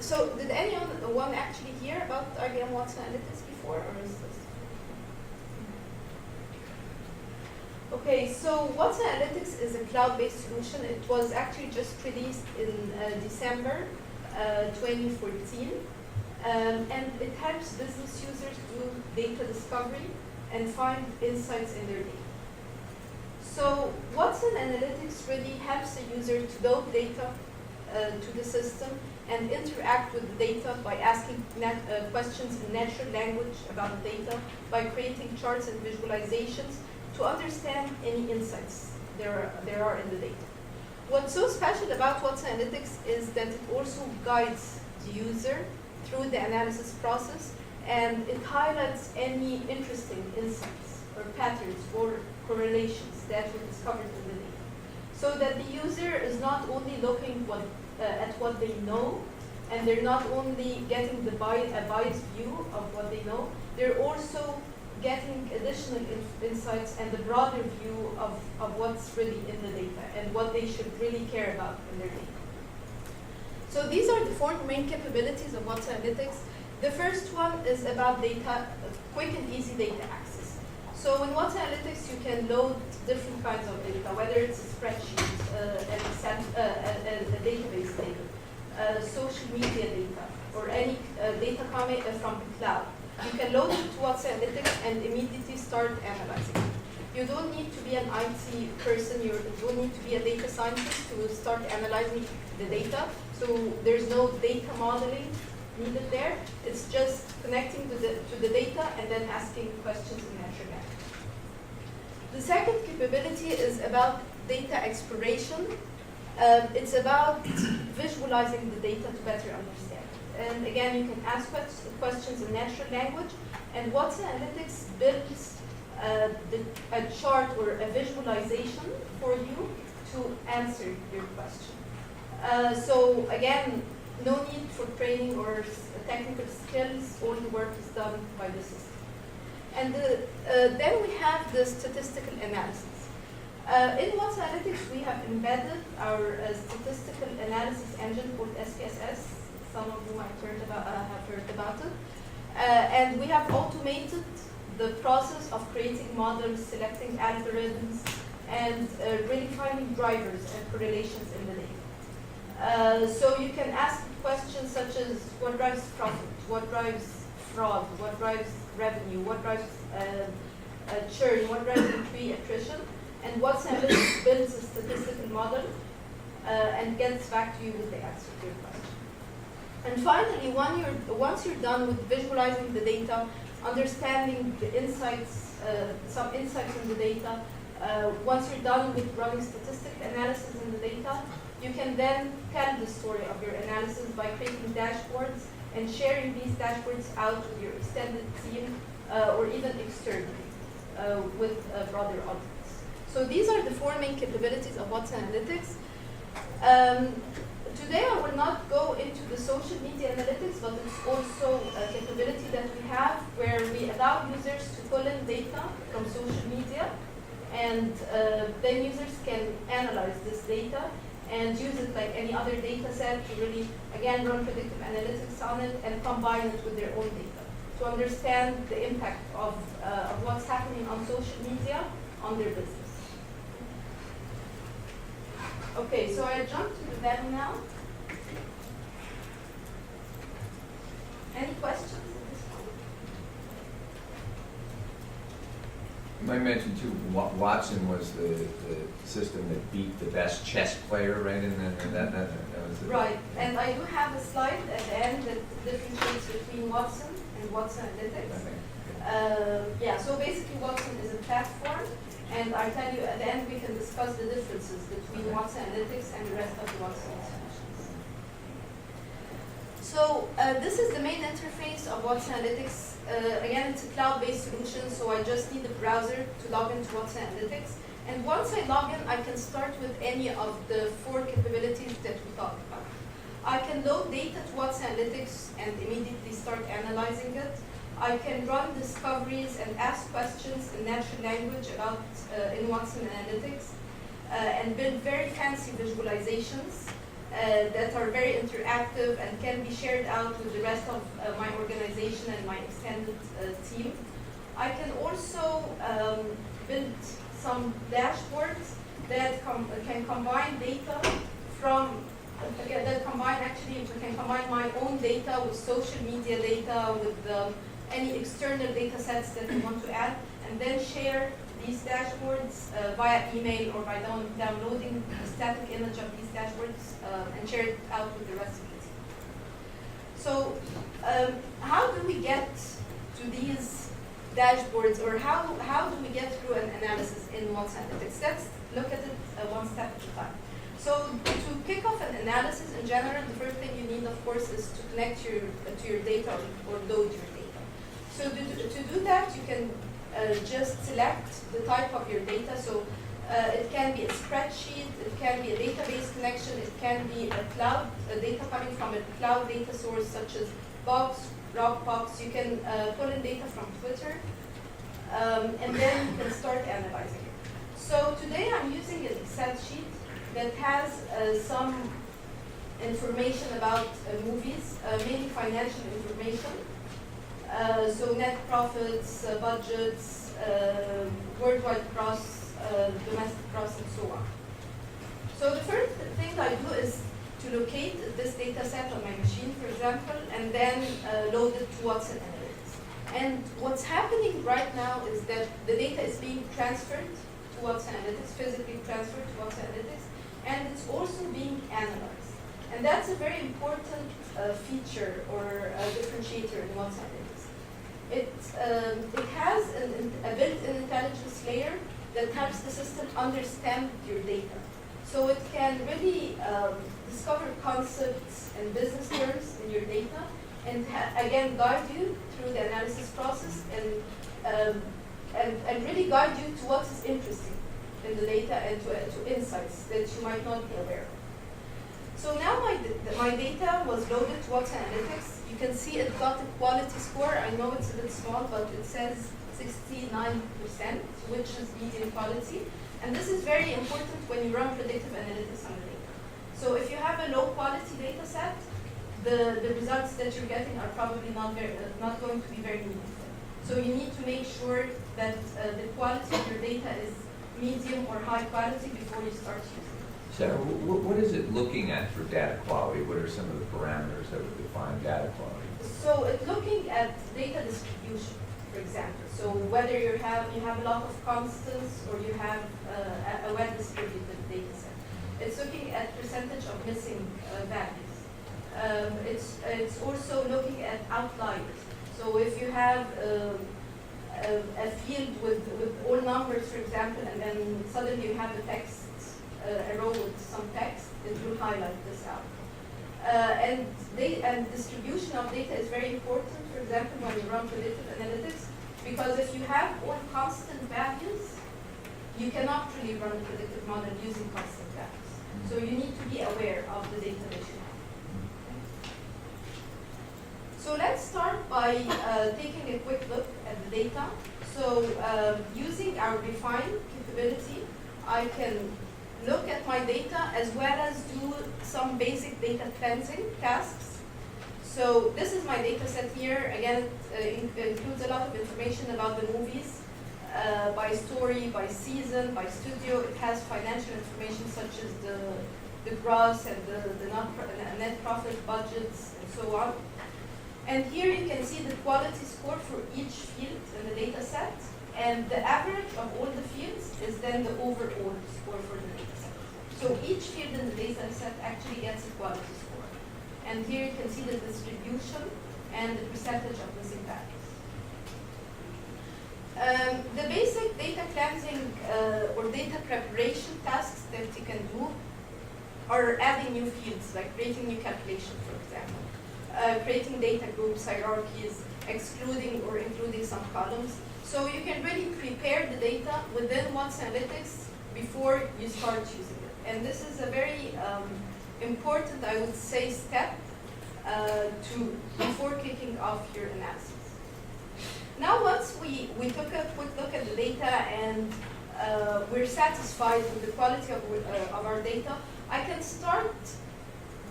H: So did anyone actually hear about IBM Watson Analytics before, or is this? Okay, so Watson Analytics is a cloud-based solution. It was actually just released in December 2014. And it helps business users do data discovery and find insights in their data. So Watson Analytics really helps the user to load data to the system and interact with the data by asking questions in natural language about the data, by creating charts and visualizations to understand any insights there are in the data. What's so special about Watson Analytics is that it also guides the user through the analysis process, and it highlights any interesting insights or patterns or correlations that were discovered in the data. So that the user is not only looking at what they know, and they're not only getting a biased view of what they know, they're also getting additional insights and a broader view of what's really in the data and what they should really care about in their data. So these are the four main capabilities of Watson Analytics. The first one is about data, quick and easy data access. So in Watson Analytics, you can load different kinds of data, whether it's a spreadsheet, a database data, social media data, or any data coming from the cloud. You can load it to Watson Analytics and immediately start analyzing it. You don't need to be an IT person, you don't need to be a data scientist to start analyzing the data. So there's no data modeling needed there. It's just connecting to the data and then asking questions in natural language. The second capability is about data exploration. It's about visualizing the data to better understand. And again, you can ask questions in natural language, and Watson Analytics builds a chart or a visualization for you to answer your question. So again, no need for training or technical skills, all the work is done by the system. And then we have the statistical analysis. In Watson Analytics, we have embedded our statistical analysis engine called SPSS. Some of you might have heard about it. And we have automated the process of creating models, selecting algorithms, and really finding drivers and correlations in the data. So you can ask questions such as what drives profit, what drives fraud, what drives revenue, what drives churn, what drives employee attrition, and Watson Analytics builds a statistical model and gets back to you with the answer to your question. And finally, once you're done with visualizing the data, understanding the insights, some insights in the data, once you're done with running statistical analysis in the data, you can then tell the story of your analysis by creating dashboards and sharing these dashboards out with your extended team or even externally with a broader audience. So these are the four main capabilities of Watson Analytics. Today I will not go into the social media analytics, but it's also a capability that we have where we allow users to pull in data from social media, and then users can analyze this data and use it like any other data set to really, again, run predictive analytics on it and combine it with their own data to understand the impact of what's happening on social media on their business. Okay, so I jump to the demo now. Any questions at this point?
A: You might mention too, Watson was the system that beat the best chess player, right? And then that was the...
H: Right, and I do have a slide at the end that differentiates between Watson and Watson Analytics. Yeah, so basically Watson is a platform, and I tell you at the end we can discuss the differences between Watson Analytics and the rest of the Watson solutions. So this is the main interface of Watson Analytics. Again, it's a cloud-based solution, so I just need a browser to log into Watson Analytics. And once I log in, I can start with any of the 4 capabilities that we talked about. I can load data to Watson Analytics and immediately start analyzing it. I can run discoveries and ask questions in natural language about in Watson Analytics and build very fancy visualizations that are very interactive and can be shared out with the rest of my organization and my extended team. I can also build some dashboards that can combine data from, we can combine my own data with social media data, with any external data sets that we want to add, and then share these dashboards via email or by downloading a static image of these dashboards and share it out with the rest of the team. So how do we get to these dashboards, or how do we get through an analysis in Watson Analytics? Let's look at it one step at a time. So to kick off an analysis in general, the first thing you need, of course, is to connect to your data or load your data. So to do that, you can just select the type of your data. So it can be a spreadsheet, it can be a database connection, it can be a data coming from a cloud data source such as Box, Dropbox. You can pull in data from Twitter, and then you can start analyzing it. So today I'm using an Excel sheet that has some information about movies, mainly financial information. So net profits, budgets, worldwide gross, domestic gross, and so on. So the first thing I do is to locate this data set on my machine, for example, and then load it to Watson Analytics. And what's happening right now is that the data is being transferred to Watson Analytics, physically transferred to Watson Analytics, and it's also being analyzed. And that's a very important feature or differentiator in Watson Analytics. It has a built-in intelligence layer that helps the system understand your data. So it can really discover concepts and business terms in your data, and again guide you through the analysis process and really guide you to what is interesting in the data and to insights that you might not be aware of. So now my data was loaded to Watson Analytics. You can see it got a quality score. I know it's a bit small, but it says 69%, which is medium quality. And this is very important when you run predictive analytics on the data. So if you have a low quality data set, the results that you're getting are probably not going to be very meaningful. So you need to make sure that the quality of your data is medium or high quality before you start using it.
A: Sarah, what is it looking at for data quality? What are some of the parameters that would define data quality?
H: So it's looking at data distribution, for example. So whether you have a lot of constants or you have a well-distributed data set. It's looking at percentage of missing values. It's also looking at outliers. So if you have a field with all numbers, for example, and then suddenly you have a text, a row with some text, it will highlight this out. And distribution of data is very important, for example, when you run predictive analytics, because if you have all constant values, you cannot really run a predictive model using constant values. So you need to be aware of the data that you have. So let's start by taking a quick look at the data. So using our define capability, I can look at my data as well as do some basic data cleansing tasks. So this is my data set here. Again, it includes a lot of information about the movies, by story, by season, by studio. It has financial information such as the gross and the net profit budgets and so on. And here you can see the quality score for each field in the data set. And the average of all the fields is then the overall score for the data set. So each field in the data set actually gets a quality score. And here you can see the distribution and the percentage of missing values. The basic data cleansing or data preparation tasks that you can do are adding new fields, like creating new calculations, for example. Creating data groups, hierarchies, excluding or including some columns. So you can really prepare the data within Watson Analytics before you start using it. And this is a very important, I would say, step before kicking off your analysis. Now once we took a quick look at the data and we're satisfied with the quality of our data, I can start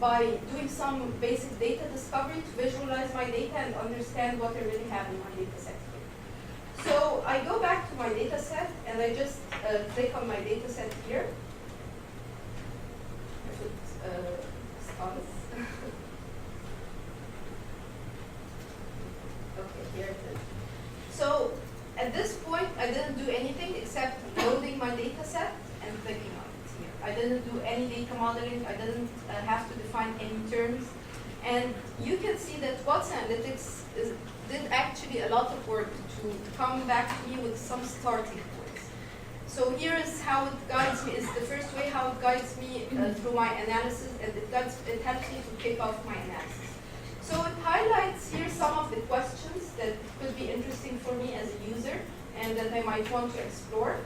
H: by doing some basic data discovery to visualize my data and understand what I really have in my data set here. So I go back to my data set and I just click on my data set here. If it responds. Okay, here it is. So at this point, I didn't do anything except loading my data set and clicking on it here. I didn't do any data modeling. I didn't have to define any terms. And you can see that Watson Analytics did actually a lot of work to come back to me with some starting points. So here is how it guides me. It's the first way how it guides me through my analysis, and it helps me to kick off my analysis. So it highlights here some of the questions that could be interesting for me as a user and that I might want to explore.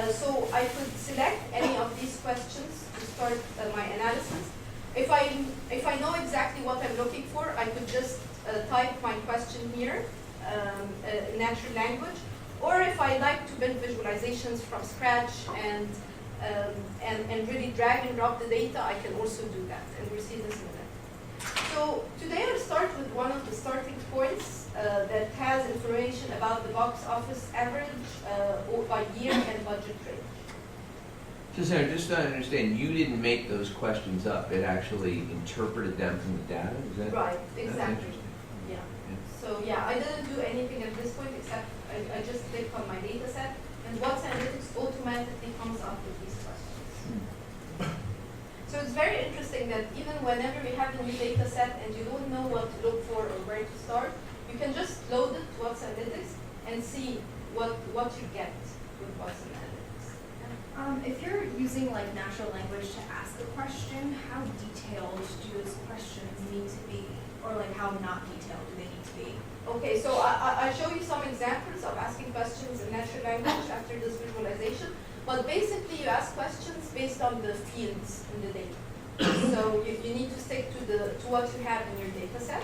H: So I could select any of these questions to start my analysis. If I know exactly what I'm looking for, I could just type my question here in natural language. Or if I like to build visualizations from scratch and really drag and drop the data, I can also do that. And we'll see this in a minute. So today I'll start with one of the starting points that has information about the box office average by year and budget range.
A: So Sarah, just to understand, you didn't make those questions up. It actually interpreted them from the data, is that?
H: Right,
A: That's
H: exactly.
A: interesting.
H: Yeah. So yeah, I didn't do anything at this point except I just clicked on my data set, and Watson Analytics automatically comes up with these questions. So it's very interesting that even whenever you have a new data set and you don't know what to look for or where to start, you can just load it to Watson Analytics and see what you get with Watson Analytics.
L: If you're using like natural language to ask a question, how detailed do those questions need to be? Or like how not detailed do they need to be?
H: Okay, so I'll show you some examples of asking questions in natural language after this visualization. But basically, you ask questions based on the fields in the data. So you need to stick to what you have in your data set.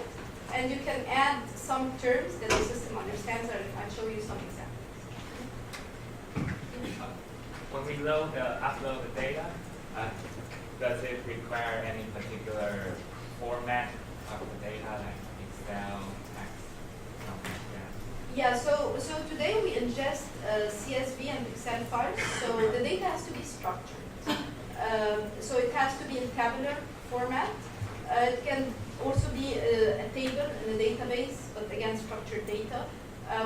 H: And you can add some terms that the system understands. I'll show you some examples.
M: When we upload the data, does it require any particular format of the data, like Excel, text, something like that?
H: Yeah, so today we ingest CSV and Excel files, so the data has to be structured. So it has to be in tabular format. It can also be a table in a database, but again, structured data.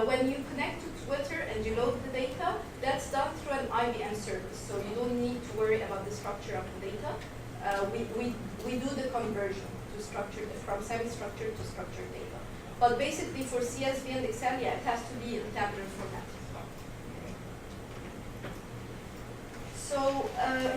H: When you connect to Twitter and you load the data, that's done through an IBM service, so you don't need to worry about the structure of the data. We do the conversion to structured, from semi-structured to structured data. But basically for CSV and Excel, yeah, it has to be in tabular format. So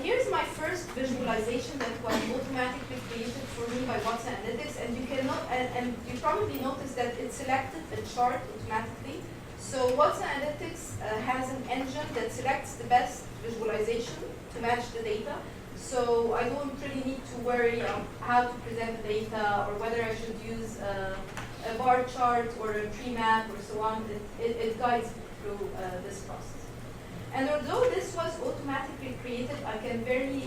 H: here's my first visualization that was automatically created for me by Watson Analytics, and you can and you probably noticed that it selected a chart automatically. So Watson Analytics has an engine that selects the best visualization to match the data. So I don't really need to worry on how to present the data or whether I should use a bar chart or a tree map or so on. It guides me through this process. And although this was automatically created, I can very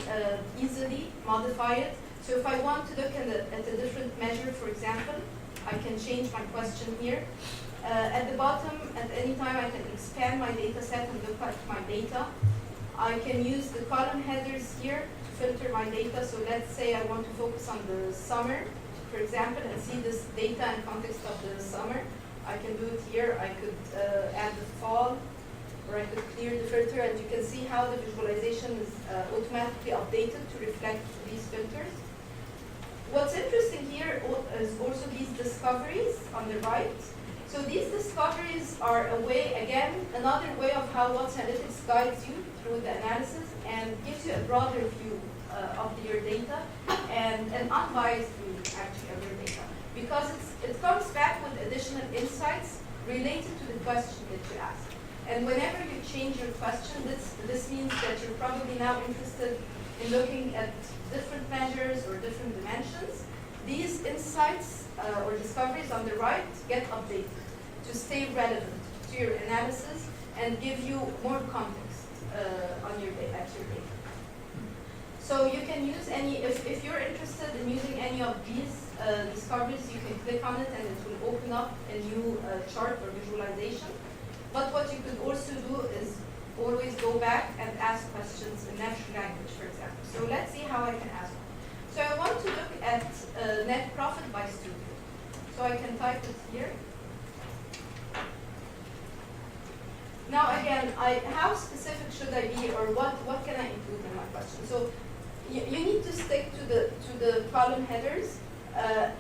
H: easily modify it. So if I want to look at a different measure, for example, I can change my question here. At the bottom, at any time, I can expand my data set and look at my data. I can use the column headers here to filter my data. So let's say I want to focus on the summer, for example, and see this data in context of the summer. I can do it here. I could add the fall, or I could clear the filter, and you can see how the visualization is automatically updated to reflect these filters. What's interesting here is also these discoveries on the right. So these discoveries are a way, again, another way of how Watson Analytics guides you through the analysis and gives you a broader view of your data and an unbiased view, actually, of your data. Because it comes back with additional insights related to the question that you ask. And whenever you change your question, this means that you're probably now interested in looking at different measures or different dimensions. These insights or discoveries on the right get updated to stay relevant to your analysis and give you more context on your data. So you can use any, if you're interested in using any of these discoveries, you can click on it and it will open up a new chart or visualization. But what you could also do is always go back and ask questions in natural language, for example. So let's see how I can ask one. So I want to look at net profit by studio. So I can type it here. Now again, how specific should I be, or what can I include in my question? So you need to stick to the column headers.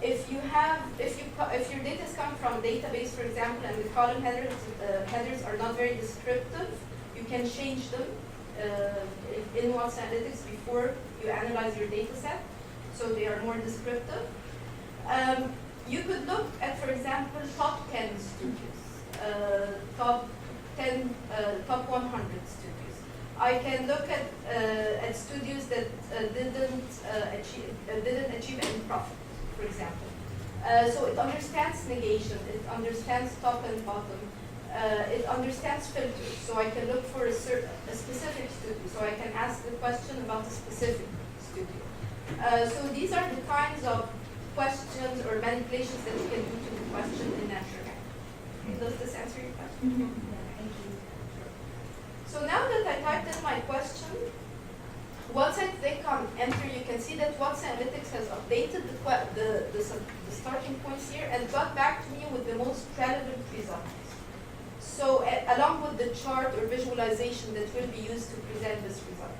H: If your data is coming from a database, for example, and the column headers are not very descriptive, you can change them in Watson Analytics before you analyze your data set, so they are more descriptive. You could look at, for example, top 10 studios, top 100 studios. I can look at studios that didn't achieve any profit, for example. So it understands negation, it understands top and bottom, it understands filters. So I can look for a specific studio. So I can ask the question about a specific studio. So these are the kinds of questions or manipulations that you can do to the question in natural language. Does this answer your question?
L: Mm-hmm. Thank you.
H: So now that I typed in my question, once I click on enter, you can see that Watson Analytics has updated the starting points here and got back to me with the most relevant results. So along with the chart or visualization that will be used to present this result.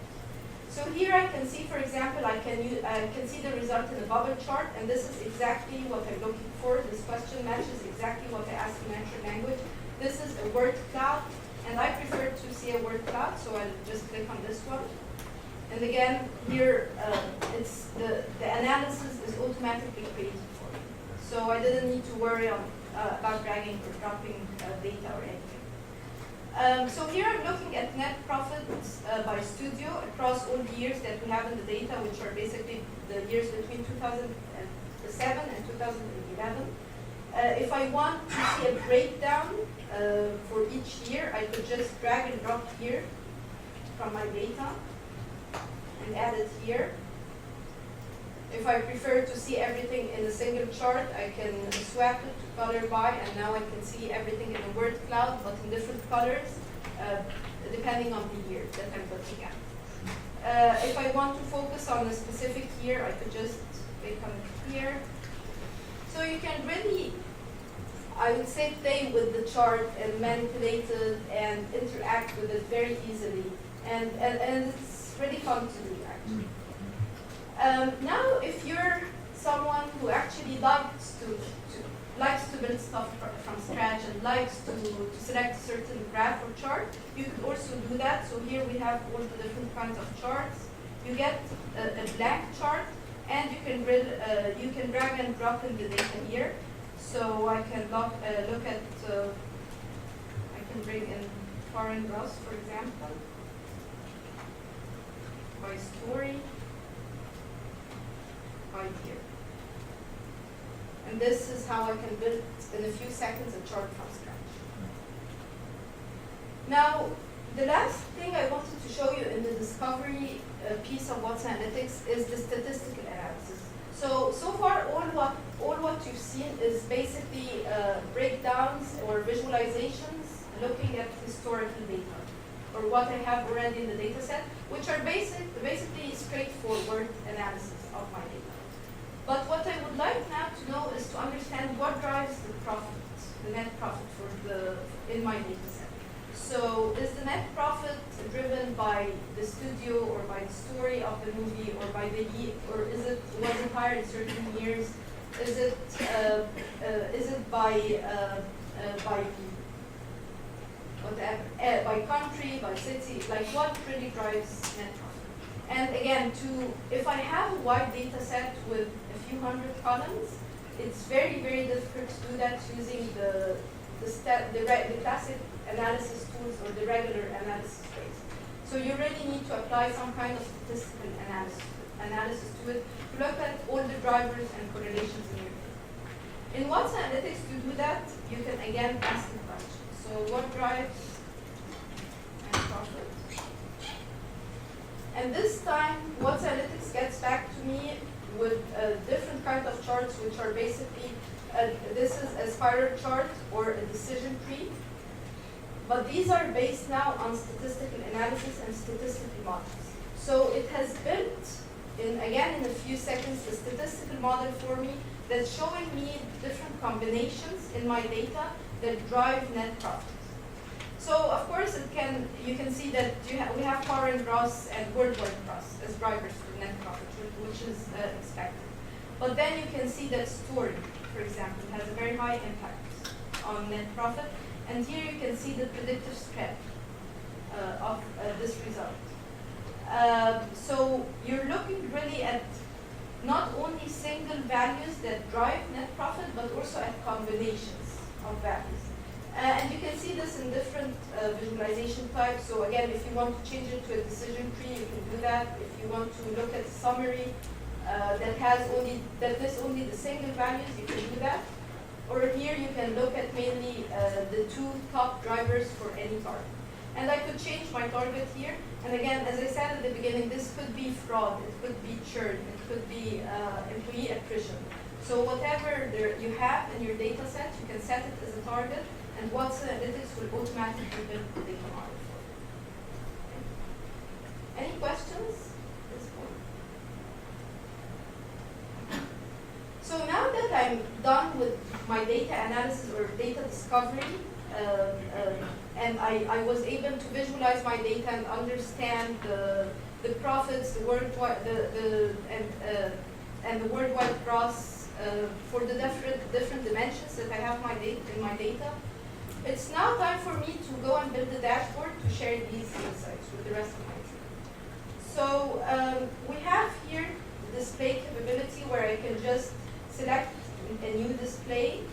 H: So here I can see, for example, I can see the result in a bubble chart, and this is exactly what I'm looking for. This question matches exactly what I asked in natural language. This is a word cloud, and I prefer to see a word cloud, so I'll just click on this one. And again, here it's the analysis is automatically created for me. So I didn't need to worry about dragging or dropping data or anything. So here I'm looking at net profits by studio across all the years that we have in the data, which are basically the years between 2007 and 2011. If I want to see a breakdown for each year, I could just drag and drop here from my data and add it here. If I prefer to see everything in a single chart, I can swap it to color by, and now I can see everything in a word cloud, but in different colors, depending on the year that I'm looking at. If I want to focus on a specific year, I could just click on it here. So you can really, I would say, play with the chart and manipulate it and interact with it very easily. And it's really fun to do, actually. Now, if you're someone who actually likes to build stuff from scratch and likes to select a certain graph or chart, you could also do that. So here we have all the different kinds of charts. You get a blank chart, and you can drag and drop in the data here. So I can look at, I can bring in foreign gross, for example. by story, by year. And this is how I can build in a few seconds a chart from scratch. Now, the last thing I wanted to show you in the discovery piece of Watson Analytics is the statistical analysis. So far, all what you've seen is basically breakdowns or visualizations looking at historical data, or what I have already in the data set, which are basically straightforward analysis of my data. But what I would like now to know is to understand what drives the profit, the net profit in my data set. So is the net profit driven by the studio or by the story of the movie or by the year, or was it higher in certain years? Is it by whatever, by country, by city? Like what really drives net profit? And again, if I have a wide data set with a few hundred columns, it's very, very difficult to do that using the classic analysis tools or the regular analysis ways. So you really need to apply some kind of statistical analysis to it to look at all the drivers and correlations in your data. In Watson Analytics, to do that, you can again ask the question. So what drives net profit? And this time, Watson Analytics gets back to me with different kinds of charts, which are basically, this is a spiral chart or a decision tree. But these are based now on statistical analysis and statistical models. So it has built, in a few seconds, a statistical model for me that's showing me different combinations in my data that drive net profit. So of course you can see that we have foreign gross and worldwide gross as drivers for net profit, which is expected. But then you can see that story, for example, has a very high impact on net profit. And here you can see the predictive spread of this result. So you're looking really at not only single values that drive net profit, but also at combinations of values. And you can see this in different visualization types. So again, if you want to change it to a decision tree, you can do that. If you want to look at a summary that lists only the single values, you can do that. Or here you can look at mainly the two top drivers for any target. And I could change my target here. And again, as I said at the beginning, this could be fraud, it could be churn, it could be employee attrition. So whatever you have in your data set, you can set it as a target, and Watson Analytics will automatically build the data model for you. Any questions at this point? So now that I'm done with my data analysis or data discovery, and I was able to visualize my data and understand the profits, the worldwide, and the worldwide gross for the different dimensions that I have in my data. It's now time for me to go and build a dashboard to share these insights with the rest of my team. So we have here the display capability where I can just select a new display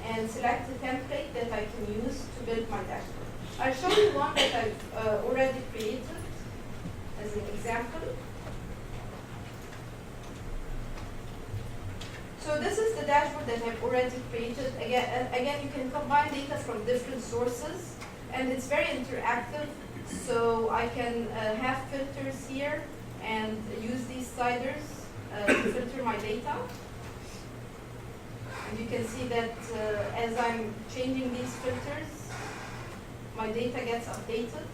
H: and select the template that I can use to build my dashboard. I'll show you one that I've already created as an example. So this is the dashboard that I've already created. Again, you can combine data from different sources, and it's very interactive. So I can have filters here and use these sliders to filter my data. And you can see that as I'm changing these filters, my data gets updated.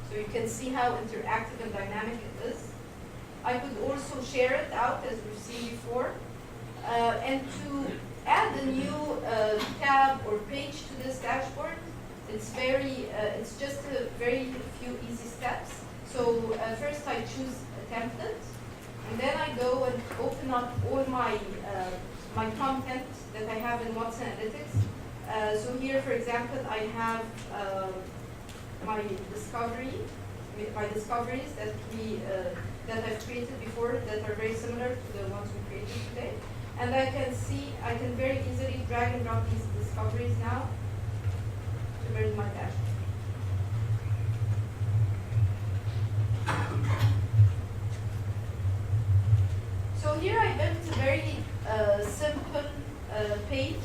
H: So you can see how interactive and dynamic it is. I could also share it out as we've seen before. And to add a new tab or page to this dashboard, it's just a very few easy steps. So first I choose a template, and then I go and open up all my content that I have in Watson Analytics. So here, for example, I have my discoveries that I've created before that are very similar to the ones we created today. And I can very easily drag and drop these discoveries now to merge my dashboard. So here I built a very simple page.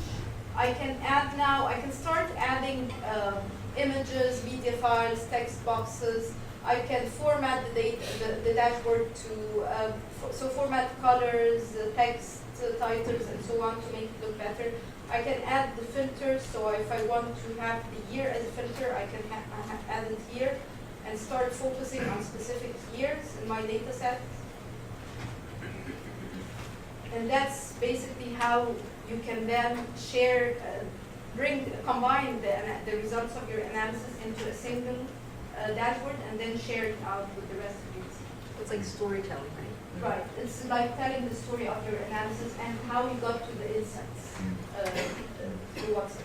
H: I can start adding images, media files, text boxes. I can format the dashboard to, format colors, text, titles, and so on to make it look better. I can add the filters, so if I want to have the year as a filter, I can add it here and start focusing on specific years in my data set. And that's basically how you can then share, combine the results of your analysis into a single dashboard and then share it out with the rest of your team.
G: It's like storytelling, right?
H: Right. It's like telling the story of your analysis and how you got to the insights through Watson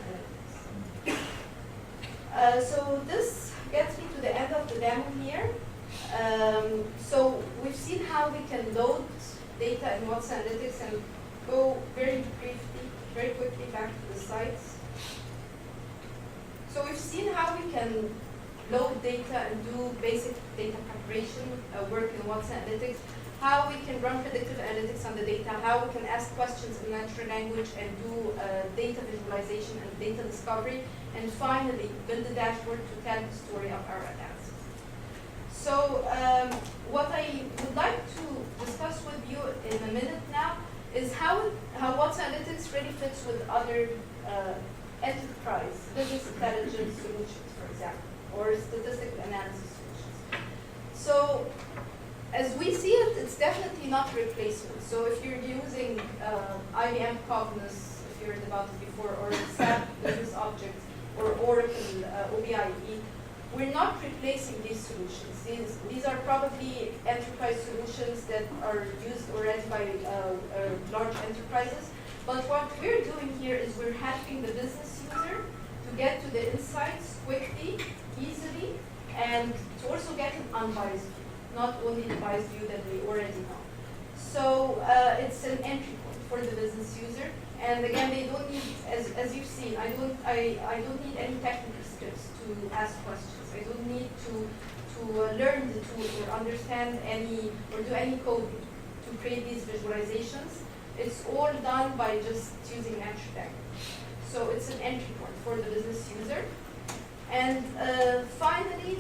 H: Analytics. So this gets me to the end of the demo here. So we've seen how we can load data in Watson Analytics and go very quickly back to the sites. So we've seen how we can load data and do basic data preparation work in Watson Analytics, how we can run predictive analytics on the data, how we can ask questions in natural language and do data visualization and data discovery, and finally build a dashboard to tell the story of our analysis. So what I would like to discuss with you in a minute now is how Watson Analytics really fits with other enterprise business intelligence solutions, for example, or statistical analysis solutions. So as we see it, it's definitely not a replacement. So if you're using IBM Cognos, if you heard about it before, or SAP Business Objects, or Oracle OBIE, we're not replacing these solutions. These are probably enterprise solutions that are used already by large enterprises. But what we're doing here is we're helping the business user to get to the insights quickly, easily, and to also get an unbiased view, not only the biased view that they already know. So it's an entry point for the business user. And again, they don't need, as you've seen, I don't need any technical skills to ask questions. I don't need to learn the tool or understand or do any coding to create these visualizations. It's all done by just using natural language. So it's an entry point for the business user. And finally,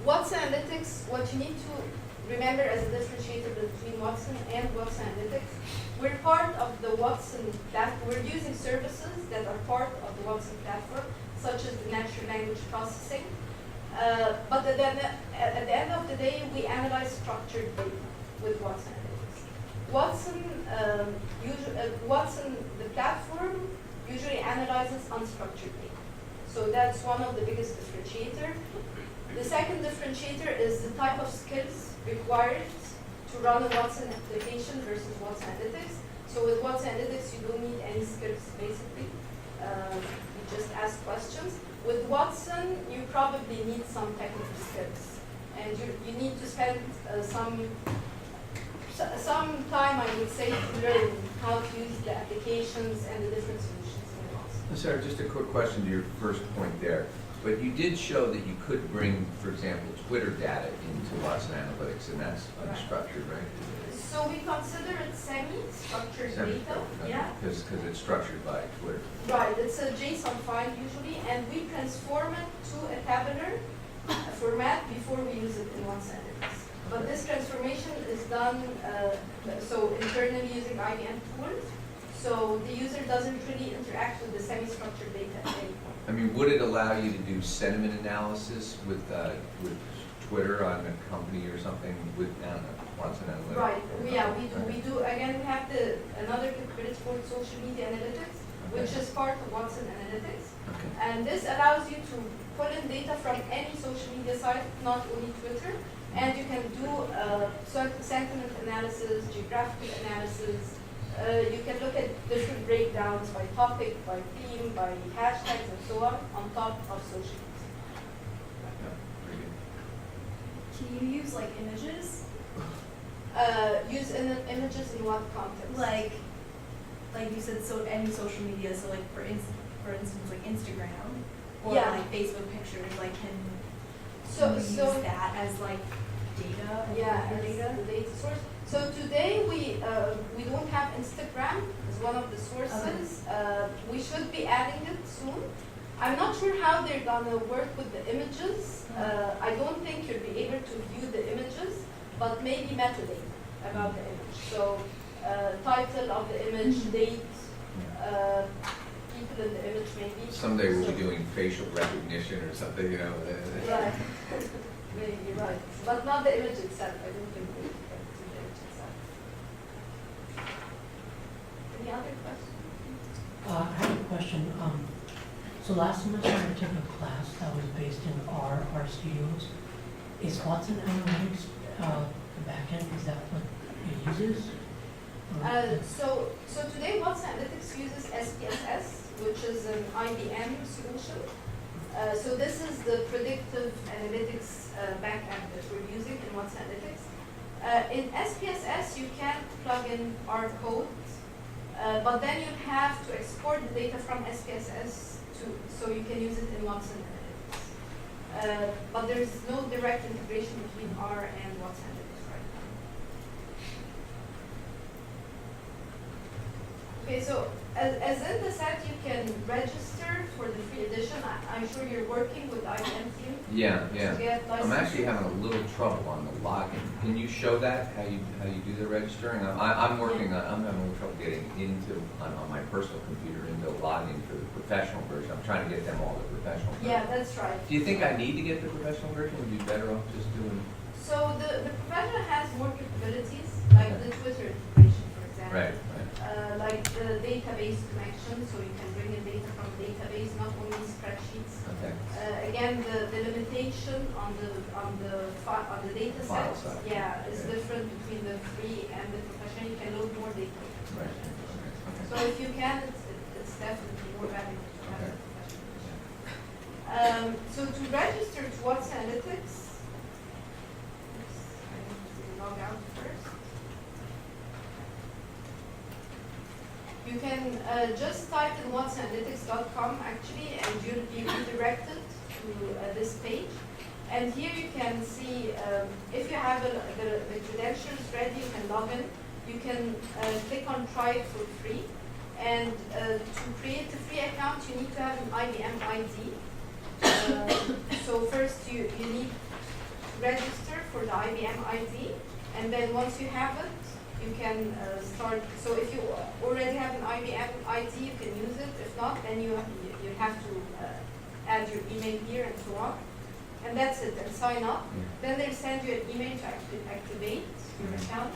H: Watson Analytics, what you need to remember as a differentiator between Watson and Watson Analytics, we're part of the Watson platform. We're using services that are part of the Watson platform, such as the natural language processing. But at the end of the day, we analyze structured data with Watson Analytics. Watson, the platform, usually analyzes unstructured data. So that's one of the biggest differentiator. The second differentiator is the type of skills required to run a Watson application versus Watson Analytics. So with Watson Analytics, you don't need any skills, basically. You just ask questions. With Watson, you probably need some technical skills. And you need to spend some time, I would say, to learn how to use the applications and the different solutions in Watson.
A: Sarah, just a quick question to your first point there. But you did show that you could bring, for example, Twitter data into Watson Analytics, and that's unstructured, right?
H: So we consider it semi-structured data, yeah.
A: Because it's structured by Twitter.
H: Right, it's a JSON file usually, and we transform it to a tabular format before we use it in Watson Analytics. But this transformation is done so internally using IBM tools, so the user doesn't really interact with the semi-structured data at any point.
A: I mean, would it allow you to do sentiment analysis with Twitter on a company or something with Watson Analytics?
H: Right. Yeah, we do. Again, we have another capability called social media analytics, which is part of Watson Analytics.
A: Okay.
H: And this allows you to pull in data from any social media site, not only Twitter. And you can do sentiment analysis, geographical analysis. You can look at different breakdowns by topic, by theme, by hashtags, and so on top of social media.
A: Yeah, very good.
L: Can you use like images?
H: Use images in what context?
L: Like you said, so any social media. So like for for instance, like Instagram or
H: Yeah.
L: like Facebook pictures, like can
H: So,
L: you use
H: so
L: that as like data?
H: yeah,
L: or
H: as
L: data?
H: the data source. So today we don't have Instagram as one of the sources. We should be adding it soon. I'm not sure how they're gonna work with the images. I don't think you'll be able to view the images, but maybe metadata about the image. So title of the image, date, people in the image maybe.
A: Someday we'll
H: So-
A: be doing facial recognition or something, you know.
H: Right. Maybe right, but not the image itself. I don't think we can see the image itself. Any other questions?
I: I have a question. So last semester I took a class that was based in R Studios. Is Watson Analytics the backend? Is that what it uses?
H: So today Watson Analytics uses SPSS, which is an IBM solution. So this is the predictive analytics backend that we're using in Watson Analytics. In SPSS, you can plug in R code, but then you have to export the data from SPSS so you can use it in Watson Analytics. But there's no direct integration between R and Watson Analytics right now. Okay, so as Linda said, you can register for the free edition. I'm sure you're working with IBM team
A: Yeah,
H: to
A: yeah.
H: get
A: I'm actually
H: licenses.
A: having a little trouble on the login. Can you show that, how you do the registering? I'm having a little trouble getting into, on my personal computer, into logging for the professional version. I'm trying to get them all the professional version.
H: Yeah, that's right.
A: Do you think I need to get the professional version? Would you be better off just doing?
H: So the professional has more capabilities, like the Twitter integration, for example.
A: Right, right.
H: Like the database connection, so you can bring in data from the database, not only spreadsheets.
A: Okay.
H: Again, the limitation on the data
A: File
H: set,
A: size.
H: yeah, is
A: Okay.
H: different between the free and the professional. You can load more data. with the
A: Right.
H: professional. So
A: Okay.
H: if you can, it's definitely more valuable to have
A: Okay.
H: the professional. So to register to Watson Analytics, oops, I need to log out first. You can just type in watsonanalytics.com actually, and you'll be redirected to this page. And here you can see if you have the credentials ready, you can log in. You can click on try it for free. And to create a free account, you need to have an IBM ID. So first you need to register for the IBM ID, and then once you have it, you can start. So if you already have an IBM ID, you can use it. If not, then you have to add your email here and so on. And that's it, and sign up. Then they'll send you an email to activate your account.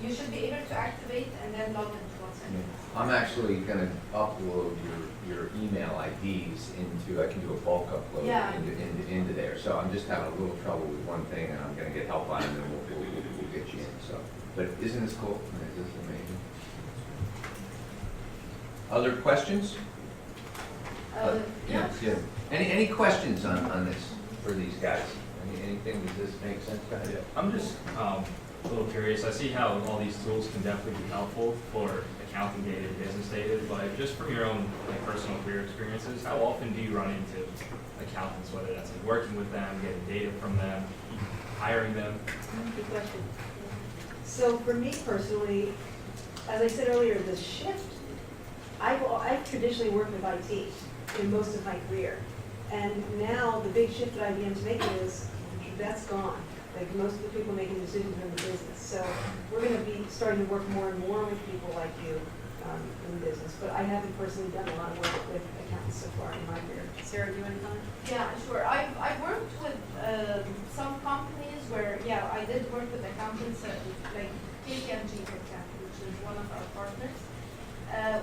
H: You should be able to activate and then log into Watson.
A: I'm actually gonna upload your email IDs into, I can do a bulk upload
H: Yeah.
A: into there. So I'm just having a little trouble with one thing, and I'm gonna get help on it, and then we'll get you in, so. But isn't this cool? Is this amazing? Other questions?
H: Yeah.
A: Yeah. Any questions on this for these guys? Anything, does this make sense, guys?
F: Yeah, I'm just a little curious. I see how all these tools can definitely be helpful for accounting data and business data, but just from your own personal career experiences, how often do you run into accountants, whether that's working with them, getting data from them, hiring them?
G: Good question. So for me personally, as I said earlier, the shift, I've traditionally worked with IT in most of my career. And now the big shift that IBM's making is, that's gone. Like most of the people making decisions in the business. So we're going to be starting to work more and more with people like you in the business. But I haven't personally done a lot of work with accountants so far in my career. Sarah, do you want to comment?
H: Yeah, sure. I've worked with some companies where, yeah, I did work with accountants, like KPMG, for example, which is one of our partners.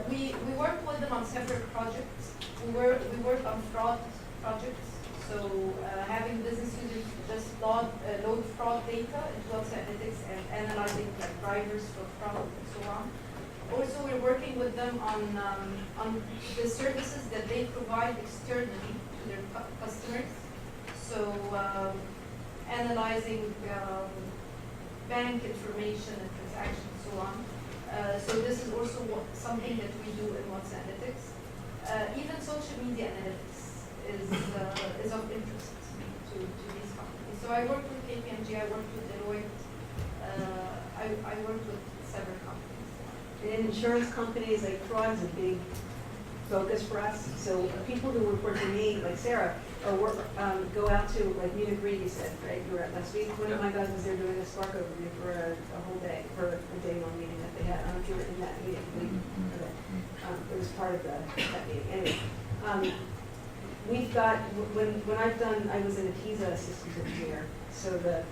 H: We work with them on separate projects. We work on fraud projects. So having business users just load fraud data into Watson Analytics and analyzing like drivers for fraud and so on. Also, we're working with them on the services that they provide externally to their customers. So analyzing bank information and transactions and so on. So this is also something that we do in Watson Analytics. Even so, social media analytics is of interest to these companies. So I worked with KPMG, I worked with Deloitte, I worked with several companies.
G: And in insurance companies, like fraud is a big focus for us. So people who report to me, like Sarah, or work, go out to, like Munich Re, you said, right? You were at last week. One of my guys was there doing a Spark overview for a whole day, for a day-long meeting that they had. I don't know if you were in that meeting. It was part of that meeting. Anyway, we've got, when I've done, I was an ATISA systems engineer, so the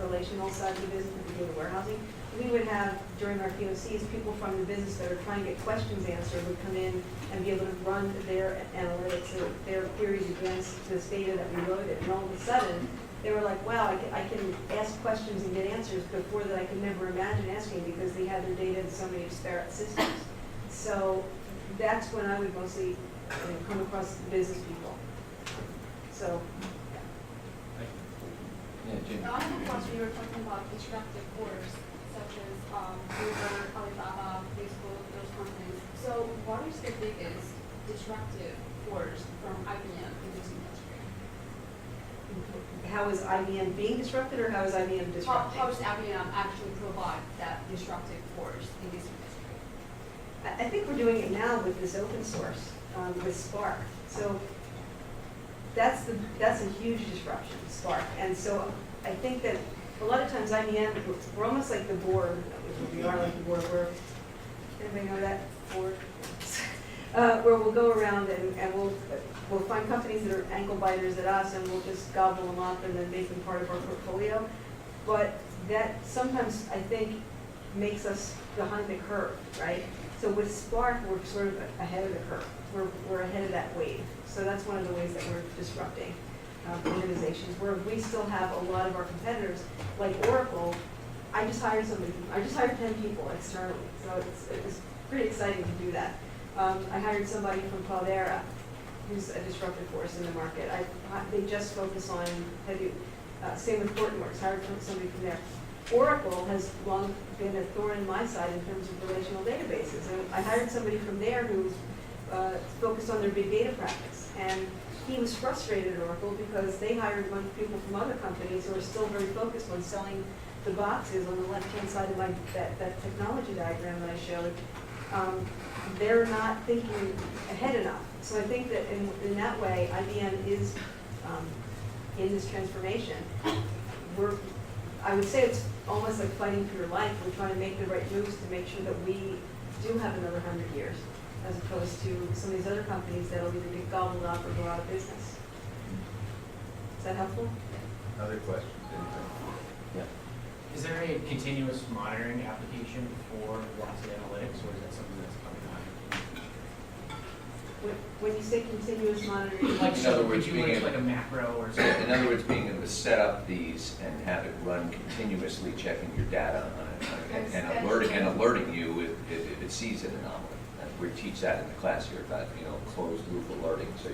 G: relational side of the business, if we do the warehousing, we would have, during our POCs, people from the business that are trying to get questions answered would come in and be able to run their analytics, their queries against this data that we loaded. And all of a sudden, they were like, wow, I can ask questions and get answers before that I could never imagine asking because they had their data in so many disparate systems. So that's when I would mostly come across the business people. So,
A: Yeah, Jim.
L: I have a question. You were talking about disruptive orders, such as Uber, Alibaba, Facebook, those companies. So what is the biggest disruptive force from IBM in this industry?
G: how is IBM being disrupted, or how is IBM disrupting?
L: How does IBM actually provide that disruptive force in this industry?
G: I think we're doing it now with this open source, with Spark. So that's a huge disruption, Spark. And so I think that a lot of times IBM, we're almost like the board. We are like the board. Anybody know that board? Where we'll go around and we'll find companies that are ankle biters at us, and we'll just gobble them up and then make them part of our portfolio. But that sometimes, I think, makes us behind the curve, right? So with Spark, we're sort of ahead of the curve. We're ahead of that wave. So that's one of the ways that we're disrupting organizations, where we still have a lot of our competitors, like Oracle. I just hired 10 people externally, so it was pretty exciting to do that. I hired somebody from Cloudera, who's a disruptive force in the market. They just focus on same with Hortonworks, hired somebody from there. Oracle has long been a thorn in my side in terms of relational databases. And I hired somebody from there who's focused on their big data practice. And he was frustrated at Oracle because they hired a bunch of people from other companies who are still very focused on selling the boxes on the left-hand side of that technology diagram that I showed. They're not thinking ahead enough. So I think that in that way, IBM is in this transformation. I would say it's almost like fighting for your life. We're trying to make the right moves to make sure that we do have another 100 years, as opposed to some of these other companies that'll either get gobbled up or go out of business. Is that helpful?
A: Other questions? Yeah.
B: Is there a continuous monitoring application for velocity analytics, or is that something that's coming on?
G: When you say continuous monitoring,
B: Like,
A: In
B: so
A: other words,
B: could you
A: being
B: like
A: able-
B: a macro or something?
A: In other words, being able to set up these and have it run continuously, checking your data on it, and alerting you if it sees an anomaly. And we teach that in the class here about, closed loop alerting. So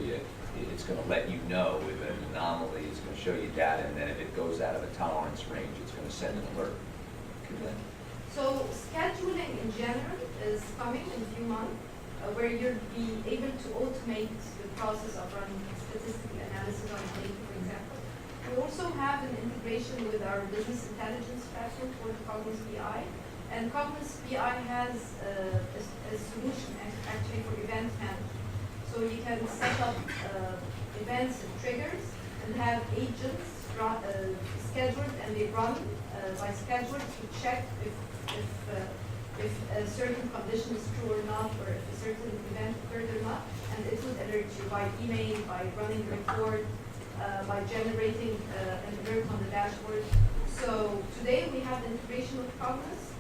A: it's going to let you know if an anomaly, it's going to show you data, and then if it goes out of a tolerance range, it's going to send an alert.
H: So scheduling in general is coming in a few months, where you'll be able to automate the process of running statistical analysis on data, for example. We also have an integration with our business intelligence platform called Cognos BI. And Cognos BI has a solution actually for event management. So you can set up events and triggers and have agents scheduled, and they run by schedule to check if a certain condition is true or not, or if a certain event occurred or not, and it would alert you by email, by running a report, by generating an alert on the dashboard. So today we have the integration with Cognos,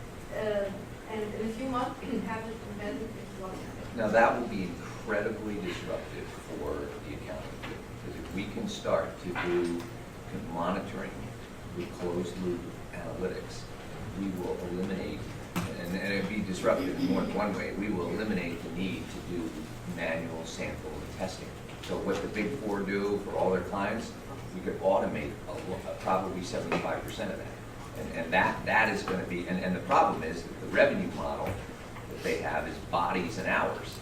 H: and in a few months we can have it embedded into one.
A: Now, that will be incredibly disruptive for the accounting field, because if we can start to do monitoring with closed loop analytics, we will eliminate, and it'd be disruptive in more than one way, we will eliminate the need to do manual sample and testing. So what the Big Four do for all their clients, we could automate probably 75% of that. And that is going to be, and the problem is that the revenue model that they have is bodies and hours,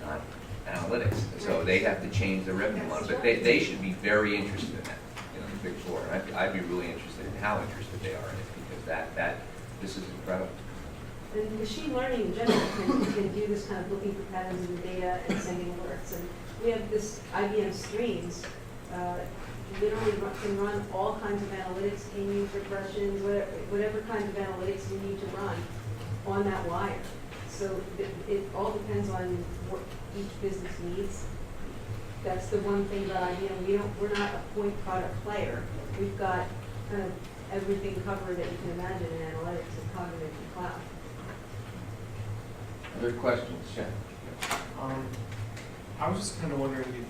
A: not analysts analytics. So they have to change the revenue model, but they should be very interested in that, the Big Four. And I'd be really interested in how interested they are in it, because this is incredible.
G: And machine learning in general can do this kind of looking for patterns in the data and sending alerts. And we have this IBM Streams, literally can run all kinds of analytics, k-means, regressions, whatever kinds of analytics you need to run on that wire. So it all depends on what each business needs. That's the one thing about IBM. We're not a point product player. We've got kind of everything covered that you can imagine in analytics and cognitive and cloud.
A: Other questions, Shen?
D: I was just kind of wondering,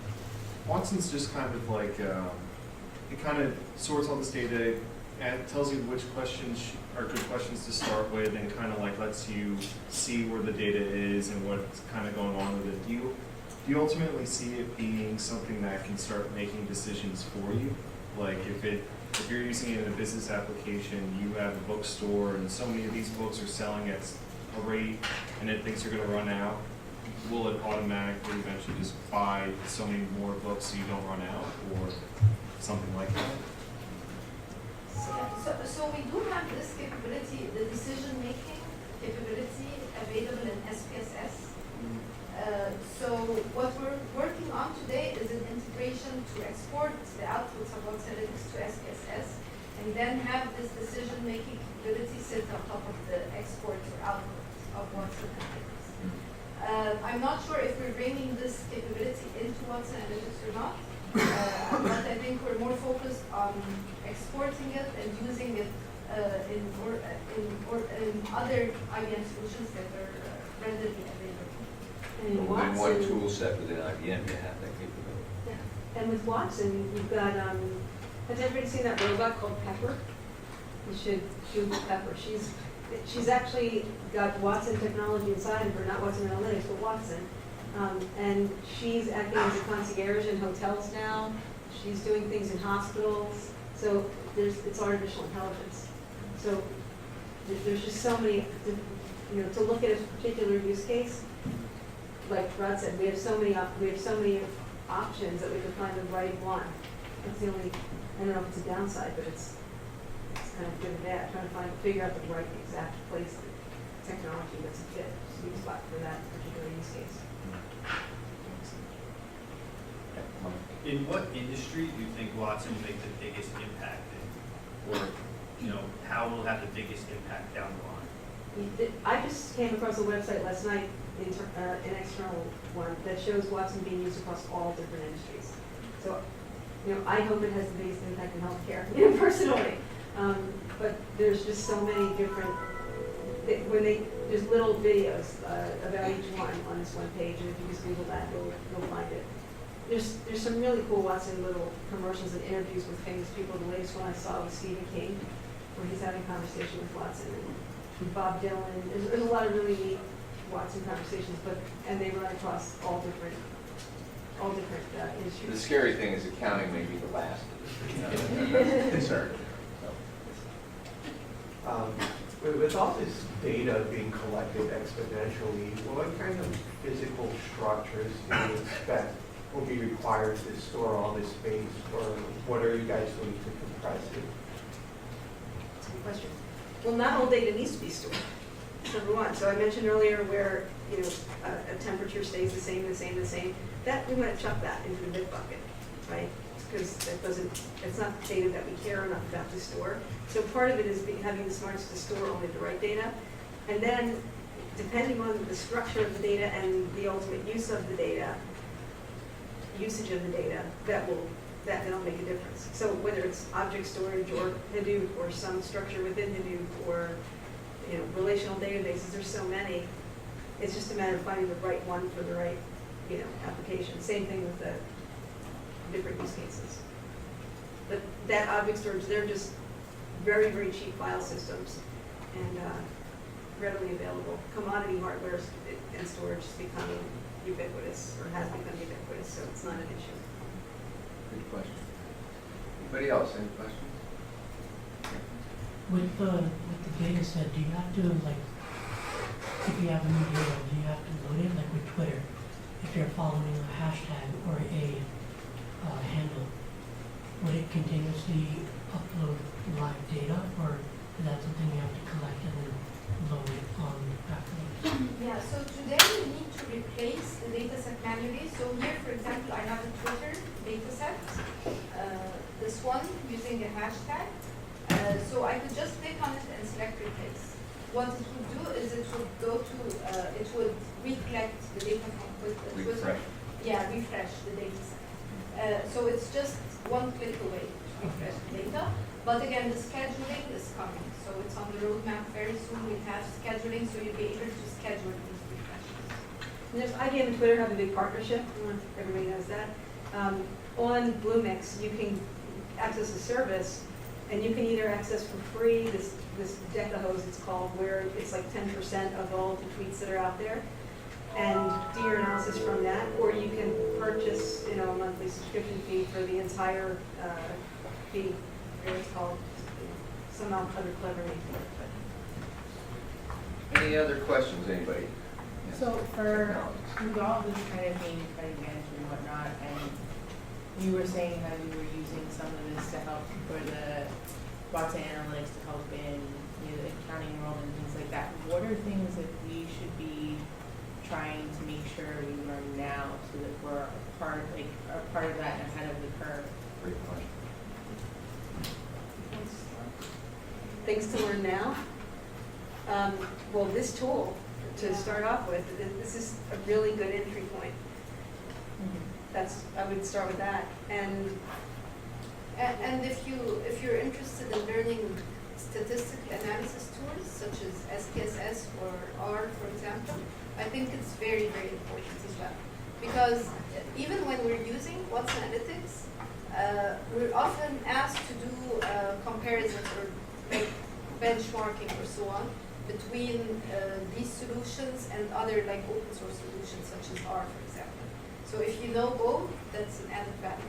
D: Watson's just kind of like, it kind of sorts all this data and tells you which questions are good questions to start with, and kind of like lets you see where the data is and what's kind of going on with it. Do you ultimately see it being something that can start making decisions for you? Like if you're using it in a business application, you have a bookstore and so many of these books are selling at a rate and it thinks you're going to run out, will it automatically eventually just buy so many more books so you don't run out, or something like that?
H: So we do have this capability, the decision-making capability available in SPSS. So what we're working on today is an integration to export the outputs of Watson Analytics to SPSS, and then have this decision-making capability sit on top of the exports or outputs of Watson Analytics. I'm not sure if we're bringing this capability into Watson Analytics or not, but I think we're more focused on exporting it and using it in other IBM solutions that are readily available.
G: And in
A: One
G: Watson,
A: tool set within IBM, you have that capability.
G: yeah. And with Watson, you've got, has everybody seen that robot called Pepper? You should Google Pepper. She's actually got Watson technology inside of her, not Watson Analytics, but Watson. And she's acting as a concierge in hotels now. She's doing things in hospitals. So it's artificial intelligence. So there's just so many, to look at a particular use case. Like Rod said, we have so many options that we could find the right one. That's the only, I don't know if it's a downside, but it's kind of good and bad, trying to figure out the right exact place, technology that's a fit, sweet spot for that particular use case.
N: In what industry do you think Watson will make the biggest impact in? Or, how will it have the biggest impact down the line?
G: I just came across a website last night, an external one, that shows Watson being used across all different industries. So, I hope it has the biggest impact in healthcare, personally. But there's just so many different, there's little videos about each one on this one page, and if you just Google that, you'll find it. There's some really cool Watson little commercials and interviews with famous people. The latest one I saw was Stephen King, where he's having a conversation with Watson, and Bob Dylan. There's a lot of really neat Watson conversations, and they run across all different industries.
A: The scary thing is accounting may be the last concern.
K: With all this data being collected exponentially, what kind of physical structures do you expect will be required to store all this space, or what are you guys doing to compress it?
G: That's a good question. Well, not all data needs to be stored. That's number one. So I mentioned earlier where a temperature stays the same. That we want to chuck that into the bit bucket, right? Because it's not data that we care enough about to store. So part of it is having the smarts to store only the right data, and then depending on the structure of the data and the ultimate usage of the data, that'll make a difference. So whether it's object storage or Hadoop or some structure within Hadoop or relational databases, there's so many. It's just a matter of finding the right one for the right application. Same thing with the different use cases. But that object storage, they're just very, very cheap file systems and readily available. Commodity hardware and storage is becoming ubiquitous, or has become ubiquitous, so it's not an issue.
A: Good question. Anybody else? Any questions?
I: With the data set, do you have to, if you have a new data, do you have to load it, like with Twitter? if you're following a hashtag or a handle, would it continuously upload live data, or is that something you have to collect and then load it on afterwards?
H: Yeah, so today we need to replace the data set manually. So here, for example, I have a Twitter data set, this one using a hashtag. So I could just click on it and select replace. What it would do is it would go to, it would recollect the data from Twitter.
A: Refresh.
H: Yeah, refresh the data set. So it's just one click away to refresh the data. But again, the scheduling is coming. So it's on the roadmap very soon. We have scheduling, so you'll be able to schedule these refreshes.
G: And there's IBM and Twitter have a big partnership. I don't know if everybody knows that. On Bluemix, you can access a service, and you can either access for free this Decahose, it's called, where it's like 10% of all the tweets that are out there, and do your analysis from that, or you can purchase, a monthly subscription fee for the entire fee. It's called some other clever name for it.
A: Any other questions, anybody? Yes.
O: So for with all this kind of thing, credit management and whatnot, and you were saying how you were using some of this to help for the Watson Analytics to help in the accounting world and things like that. What are things that we should be trying to make sure we learn now so that we're a part of that and ahead of the curve?
A: Great question.
G: Things to learn now. Well, this tool, to start off with, this is a really good entry point. I would start with that. And
H: if you're interested in learning statistical analysis tools such as SPSS or R, for example, I think it's very, very important as well. Because even when we're using Watson Analytics, we're often asked to do comparisons or like benchmarking or so on between these solutions and other like open source solutions such as R, for example. So if you know both, that's an added value, of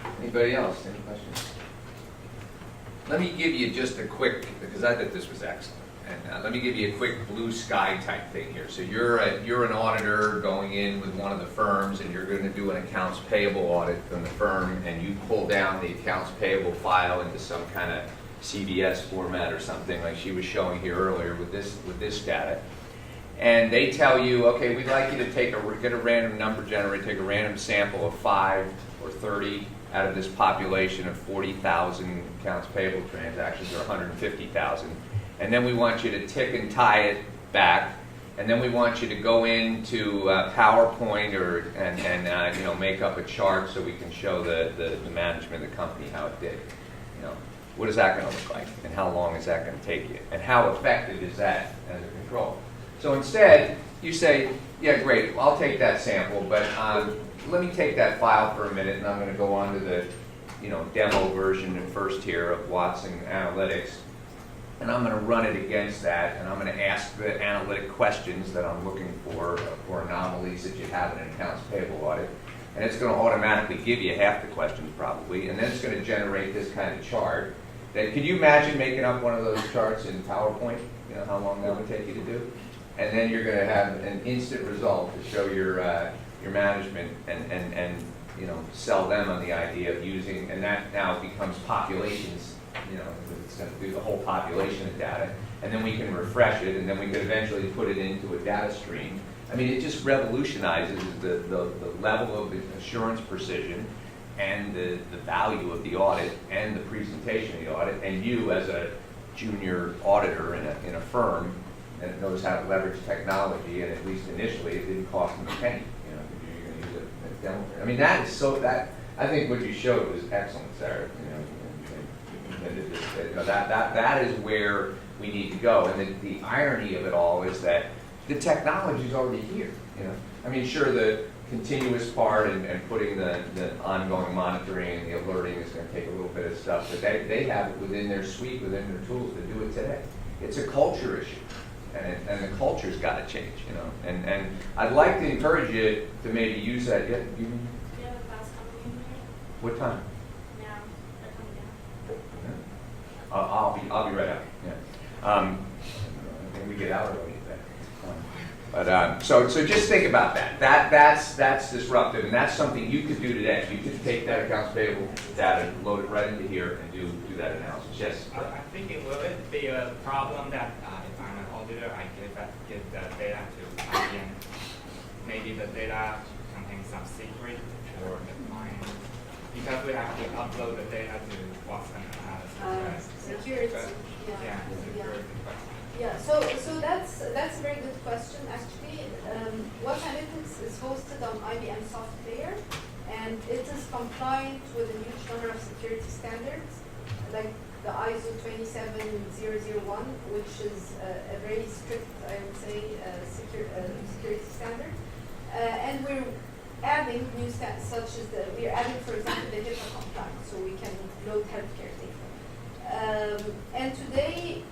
H: course.
A: Anybody else? Any questions? Let me give you just a quick, because I thought this was excellent. And let me give you a quick blue sky type thing here. So you're an auditor going in with one of the firms, and you're going to do an accounts payable audit from the firm, and you pull down the accounts payable file into some kind of CVS format or something like she was showing here earlier with this data. And they tell you, okay, we'd like you to get a random number generator, take a random sample of 5 or 30 out of this population of 40,000 accounts payable transactions, or 150,000. And then we want you to tick and tie it back, and then we want you to go into PowerPoint and make up a chart so we can show the management of the company how it did. What is that going to look like, and how long is that going to take you, and how effective is that as a control? So instead, you say, yeah, great, well, I'll take that sample, but let me take that file for a minute, and I'm going to go on to the demo version first here of Watson Analytics. And I'm going to run it against that, and I'm going to ask the analytic questions that I'm looking for anomalies that you have in an accounts payable audit. And it's going to automatically give you half the questions probably, and then it's going to generate this kind of chart. Can you imagine making up one of those charts in PowerPoint? How long that would take you to do? And then you're going to have an instant result to show your management and sell them on the idea of using, and that now becomes populations. It's going to do the whole population of data, and then we can refresh it, and then we could eventually put it into a data stream. I mean, it just revolutionizes the level of assurance precision and the value of the audit and the presentation of the audit, and you as a junior auditor in a firm that knows how to leverage technology, and at least initially it didn't cost them a penny. You're going to use it as demo. I mean, I think what you showed was excellent, Sarah. That is where we need to go, and the irony of it all is that the technology is already here. I mean, sure, the continuous part and putting the ongoing monitoring and the alerting is going to take a little bit of stuff, but they have it within their suite, within their tools to do it today. It's a culture issue, and the culture's got to change. And I'd like to encourage you to maybe use that. Yeah,
L: Do you have a class coming in here?
A: What time?
L: Now, they're coming down.
A: I'll be right out. Yeah. I think we get out early today. But so just think about that. That's disruptive, and that's something you could do today. You could take that accounts payable data, load it right into here, and do that analysis. Yes.
M: I think it will be a problem that if I'm an auditor, I give the data to IBM. Maybe the data contains some secret for the client, because we have to upload the data to Watson analysis.
H: Security.
M: Yeah, security question.
H: Yeah, so that's a very good question actually. What Analytics is hosted on IBM software, and it is compliant with a huge number of security standards, like the ISO 27001, which is a very strict, I would say, security standard. And we're adding new stats such as we're adding, for example, the HIPAA compliance, so we can load healthcare data. And today,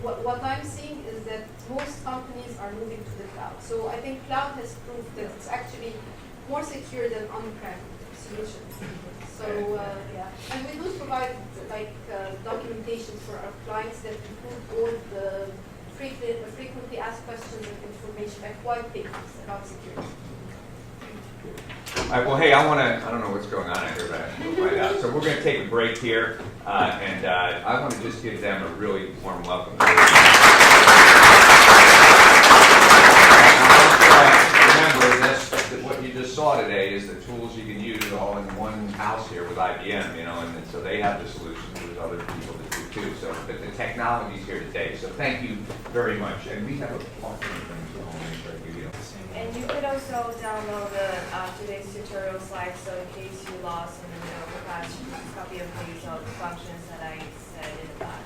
H: what I'm seeing is that most companies are moving to the cloud. So I think cloud has proved that it's actually more secure than on-prem solutions. So yeah, and we do provide documentation for our clients that include all the frequently asked questions and information, like white papers about security.
A: All right, well, hey, I don't know what's going on out here, but I can find out. So we're going to take a break here, and I want to just give them a really warm welcome. Remember, what you just saw today is the tools you can use all in one house here with IBM, and so they have the solutions. There's other people that do too. So, but the technology's here today. So thank you very much. And we have a partner thing to home right here.
O: And you could also download today's tutorial slides, so in case you lost in the middle of the class, you can copy and paste all the functions that I said in the class.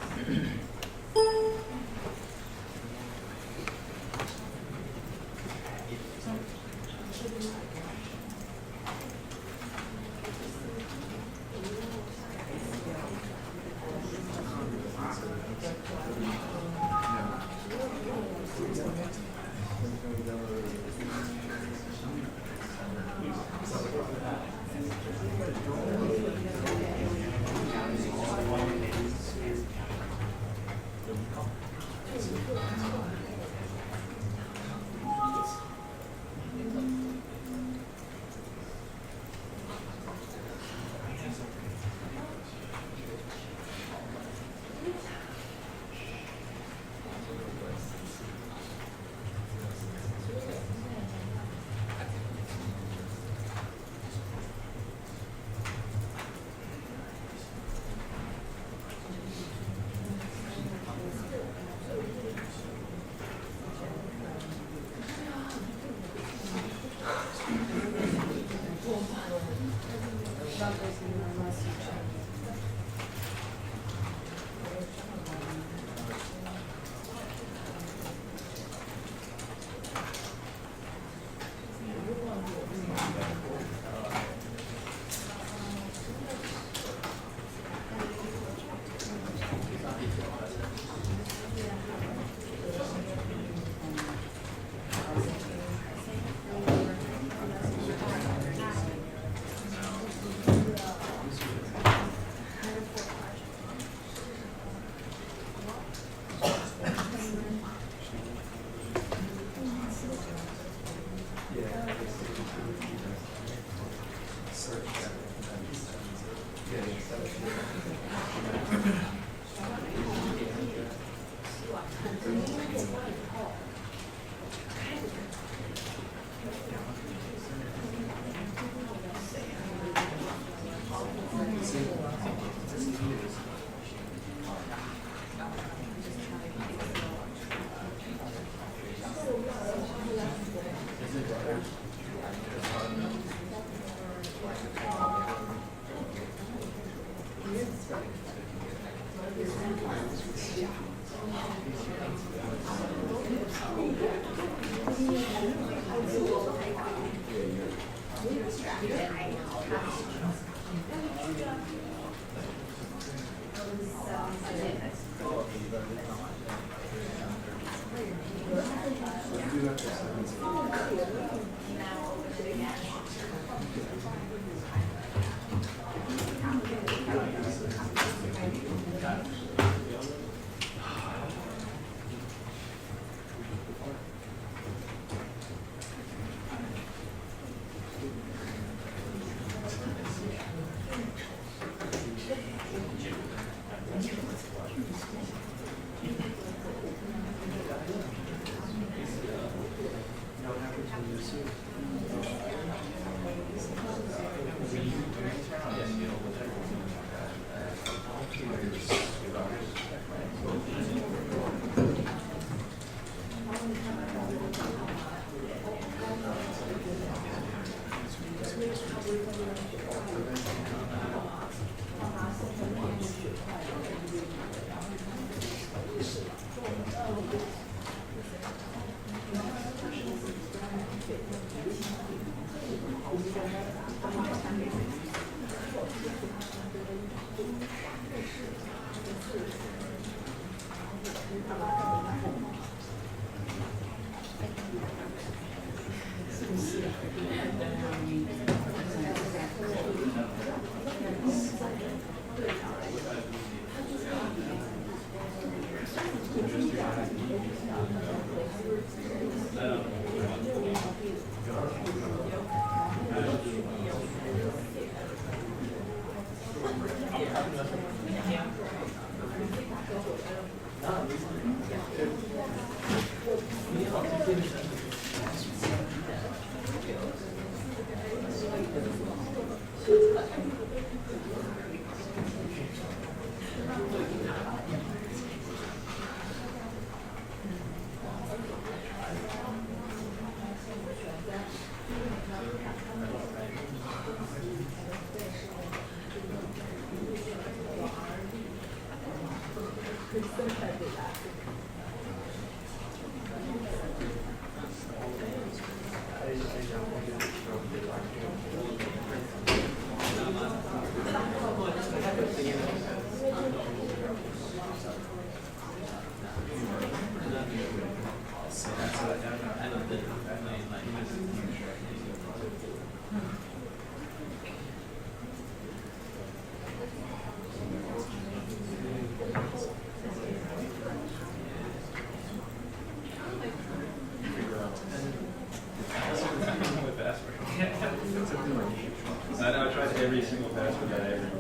F: I tried every single password that I ever used.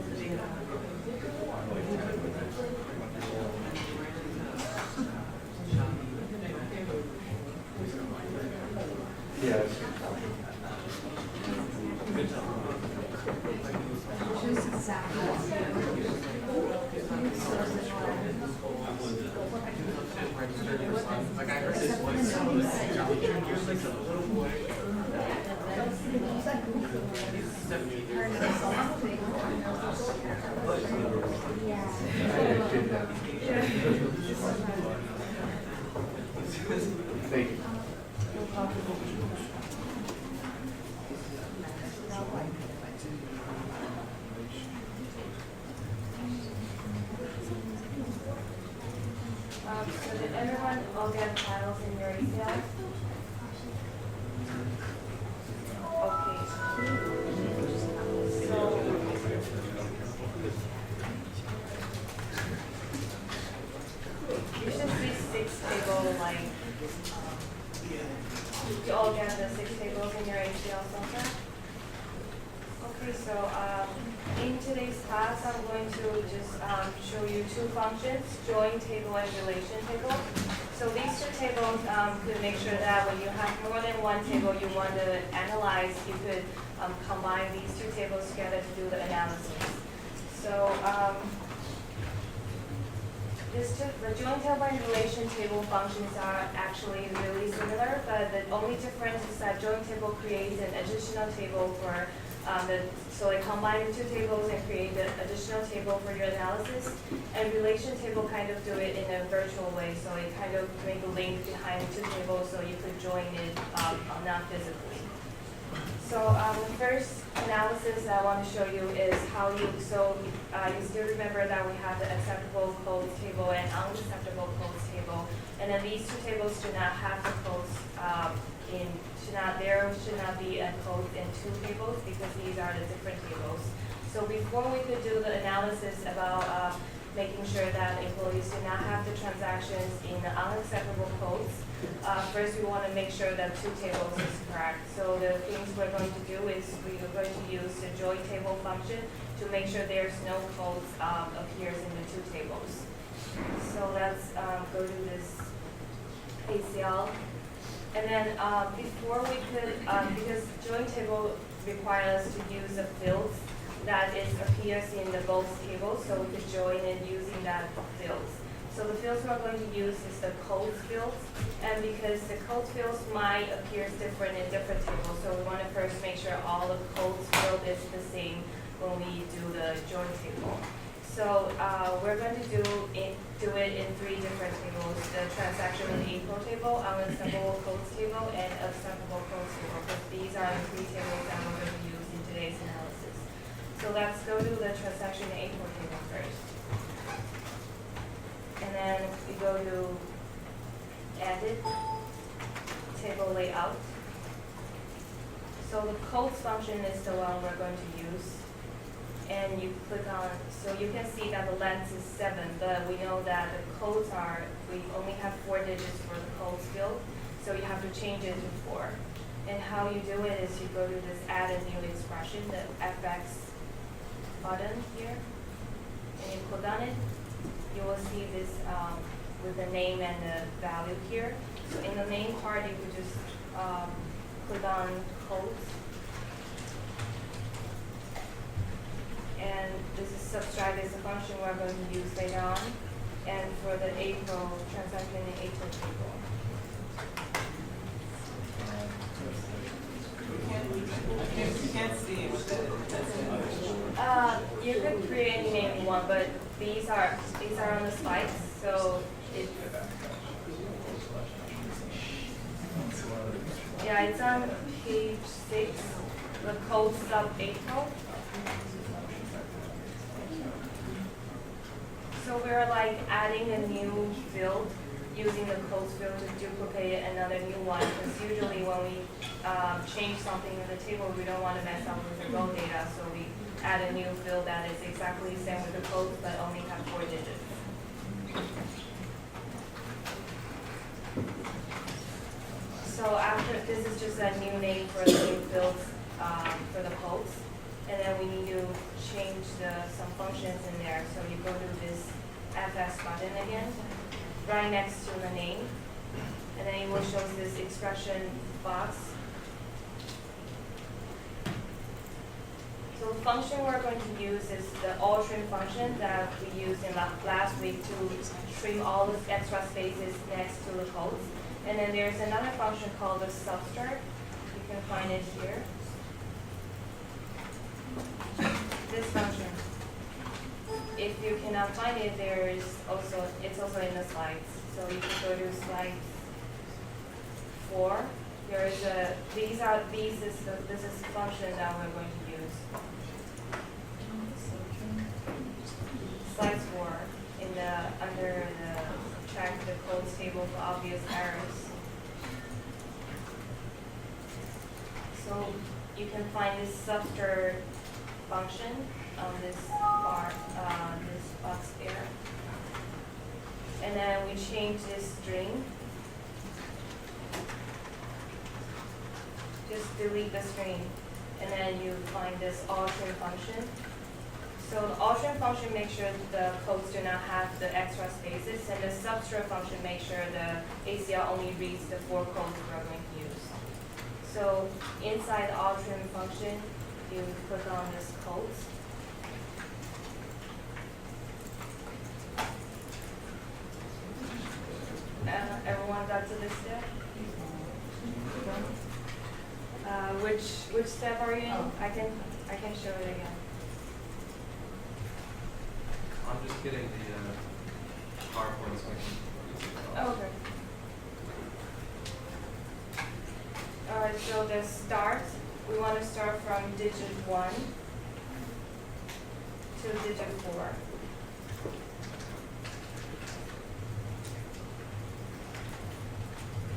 F: Yes.
K: Like I heard this voice, like a little boy.
A: Thank you.
P: So did everyone all get files in your email? Okay. So you should see 6 table like you all get the 6 tables in your ACL software. Okay, so in today's class, I'm going to just show you 2 functions, join table and relation table. So these 2 tables could make sure that when you have more than one table you want to analyze, you could combine these 2 tables together to do the analysis. So the join table and relation table functions are actually really similar, but the only difference is that join table creates an additional table for so I combine the 2 tables and create the additional table for your analysis. And relation table kind of do it in a virtual way, so it kind of make a link behind the 2 tables so you could join it not physically. So the first analysis I want to show you is how you still remember that we have the acceptable codes table and unacceptable codes table. And then these 2 tables do not have the codes there should not be a code in 2 tables because these are the different tables. So before we could do the analysis about making sure that employees do not have the transactions in the unacceptable codes, first we want to make sure that 2 tables is correct. So the things we're going to do is we're going to use the join table function to make sure there's no codes appears in the 2 tables. So let's go to this ACL And then before we could, because join table requires us to use the fields that appears in the both tables, so we could join in using that fields. So the fields we're going to use is the codes fields, and because the codes fields might appear different in different tables, so we want to first make sure all the codes field is the same when we do the join table. So we're going to do it in 3 different tables: the transaction and April table, unacceptable codes table, and acceptable codes table. Because these are the 3 tables that we're going to use in today's analysis. So let's go to the transaction and April table first. And then we go to edit, table layout. So the codes function is the one we're going to use. And you click on, so you can see that the length is 7, but we know that the codes we only have 4 digits for the codes field, so you have to change it to 4. And how you do it is you go to this add a new expression, the FX button here, and you click on it. You will see this with the name and the value here. So in the name part, you could just click on codes. And this is subtract is a function we're going to use later on. And for the April transaction in April table.
C: You can't see it.
P: You could create any name you want, but these are on the slides, so it's it's on page 6, the code sub April. So we're like adding a new field using the codes field to duplicate another new one, because usually when we change something in the table, we don't want to mess up with the raw data, so we add a new field that is exactly the same with the codes, but only have 4 digits. So after, this is just a new name for the new fields for the codes, and then we need to change some functions in there. So you go to this FS button again, right next to the name, and then it will show this expression box. So the function we're going to use is the all trim function that we used in last week to trim all the extra spaces next to the codes. And then there's another function called the subtract. You can find it here. This function. If you cannot find it, it's also in the slides. So you can go to slide 4. This is the function that we're going to use. Slide 4 under the track the codes table for obvious errors. So you can find this subtract function on this bar, this box there. And then we change this string. Just delete the string. And then you find this all trim function. So the all trim function makes sure the codes do not have the extra spaces, and the subtract function makes sure the ACL only reads the 4 codes we're going to use. So inside the all trim function, you click on this codes. Everyone got to this step? Which step are you in? I can show it again.
E: I'm just getting the PowerPoint so I can.
P: Oh, okay. All right, so the start, we want to start from digit 1 to digit 4.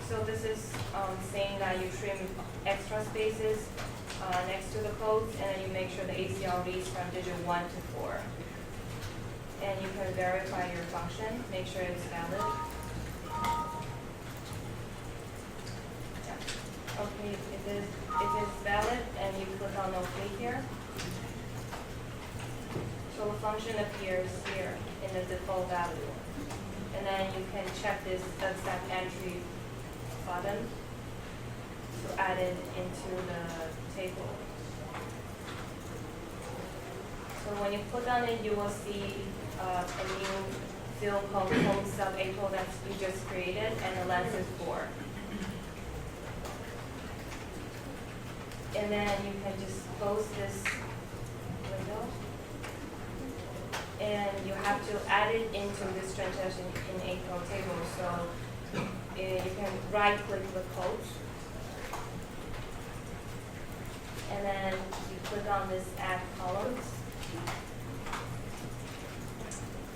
P: So this is saying that you trim extra spaces next to the codes, and then you make sure the ACL reads from digit 1 to 4. And you can verify your function, make sure it's valid. Yeah. Okay, if it's valid, and you click on OK here. So the function appears here in the default value. And then you can check this accept entry button. to add it into the table. So when you click on it, you will see a new field called code sub April that you just created, and the length is 4. And then you can just close this window. And you have to add it into this transaction in April table. So you can right click the code. And then you click on this add columns.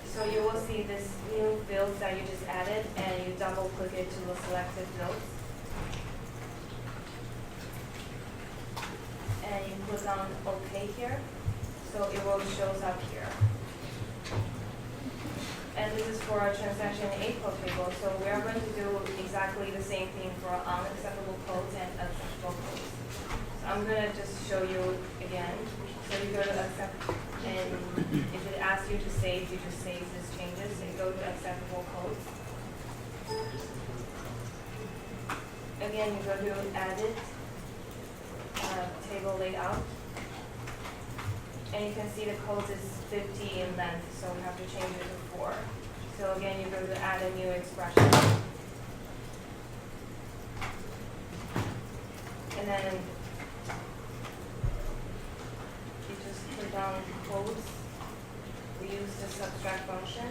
P: So you will see this new fields that you just added, and you double click it to the selected fields. And you click on OK here, so it will shows up here. And this is for a transaction April table, so we are going to do exactly the same thing for unacceptable codes and acceptable codes. So I'm going to just show you again. So you go to accept, and if it asks you to save, you just save these changes. So you go to acceptable codes. Again, you go to edit, table layout. And you can see the codes is 50 in length, so we have to change it to 4. So again, you go to add a new expression. And then you just click on codes. We use the subtract function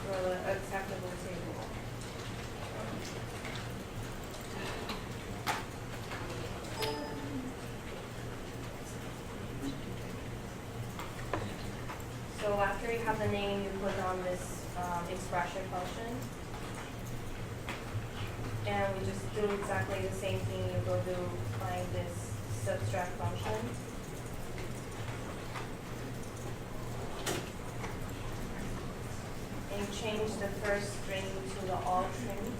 P: for the acceptable table. So after you have the name, you click on this expression function. And we just do exactly the same thing. You go to find this subtract function. And you change the first string to the all string.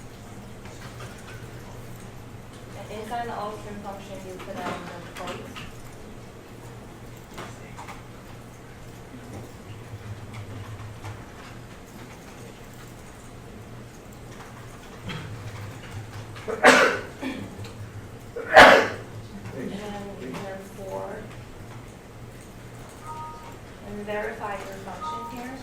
P: And inside the all string function, you put on the quotes. Verify your function here.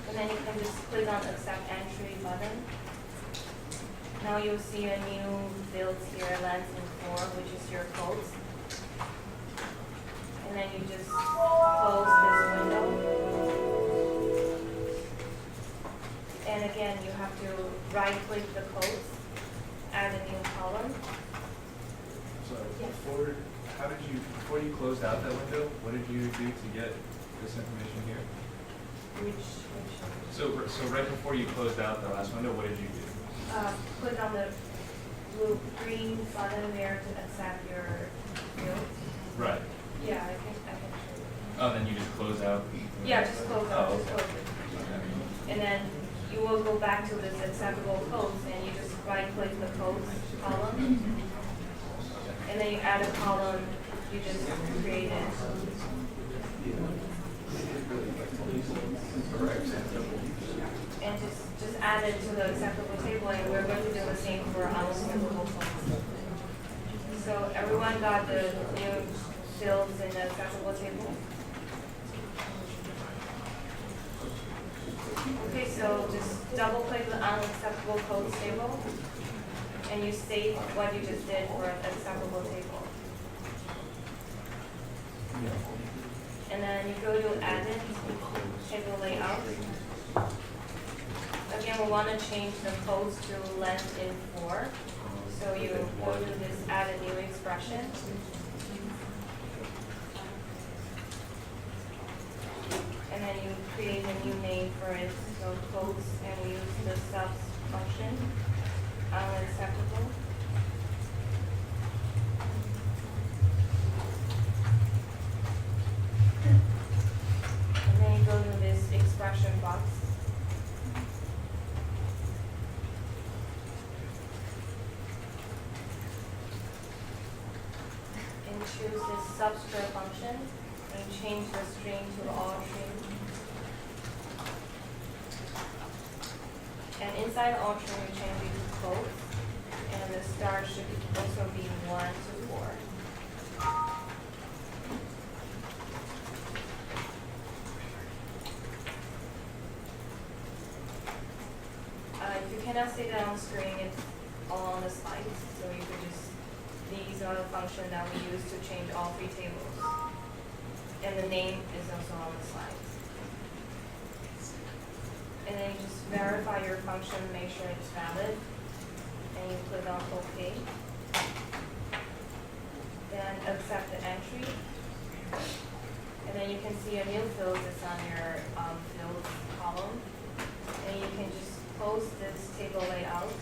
P: And then you can just click on accept entry button. Now you'll see a new field here, length and 4, which is your codes. And then you just close this window. And again, you have to right click the codes, add a new column.
F: So
P: Yes.
F: before you closed out that window, what did you do to get this information here? So right before you closed out the last window, what did you do?
P: Click on the green button there to accept your field.
F: Right.
P: Yeah, I can show you.
F: Oh, then you just close out?
P: Yeah, just close out,
F: Oh,
P: just
F: okay.
P: close it. And then you will go back to this acceptable codes, and you just right click the codes column. And then you add a column you just created. And just add it to the acceptable table, and we're going to do the same for unacceptable codes. So everyone got the new fields in the acceptable table? Okay, so just double click the unacceptable codes table, and you state what you just did for the acceptable table. And then you go to edit, table layout. Again, we want to change the codes to length in 4. So you go to this add a new expression. And then you create a new name for it, so codes, and we use the subs function, unacceptable. And then you go to this expression box. And choose this substring function, and change the string to all string. inside the alternate, you change it to codes, and the star should also be 1 to 4. If you cannot see that on screen, it's all on the slides. So you could just, these are the functions that we use to change all 3 tables. And the name is also on the slides. And then you just verify your function, make sure it's valid. And you click on OK. Then accept the entry. And then you can see a new field that's on your fields column. And you can just close this table layout.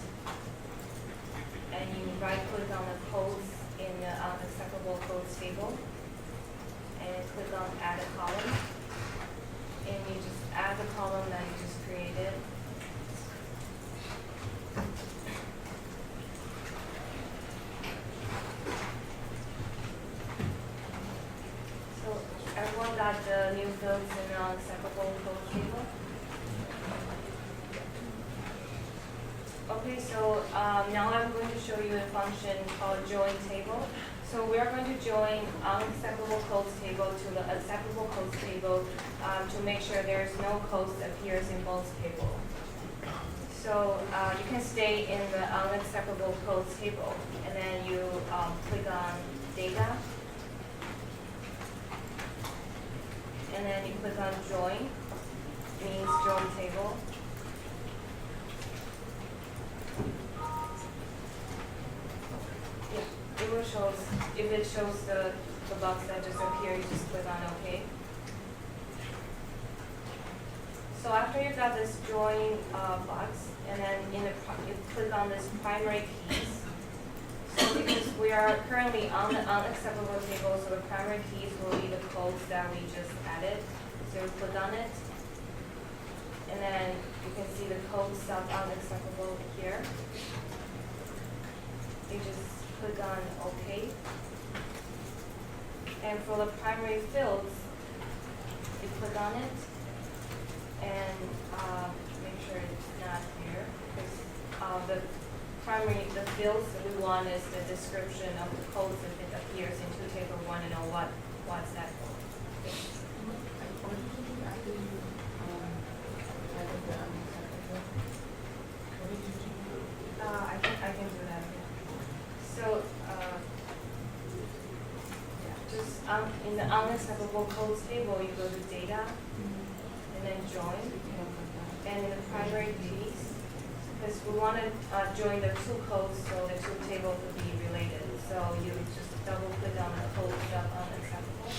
P: And you right click on the codes in the unacceptable codes table. And click on add a column. And you just add the column that you just created. So everyone got the new fields in the unacceptable codes table? Okay, so now I'm going to show you a function called join table. So we are going to join unacceptable codes table to the acceptable codes table to make sure there's no codes that appears in both tables. So you can stay in the unacceptable codes table, and then you click on data, and then you click on join, means join table. It will show, if it shows the box that just appeared, you just click on OK. So after you've got this join box, and then you click on this primary keys. So because we are currently on the unacceptable table, so the primary keys will be the codes that we just added. So you click on it, and then you can see the code stuff unacceptable here. You just click on OK. And for the primary fields, you click on it and make sure it's not here, because the fields that we want is the description of the codes if it appears in 2 table. We want to know what's that for. I can do that. So, just in the unacceptable codes table, you go to data, and then join, and in the primary keys, because we want to join the 2 codes so the 2 tables will be related. So you just double click on the code stuff unacceptable.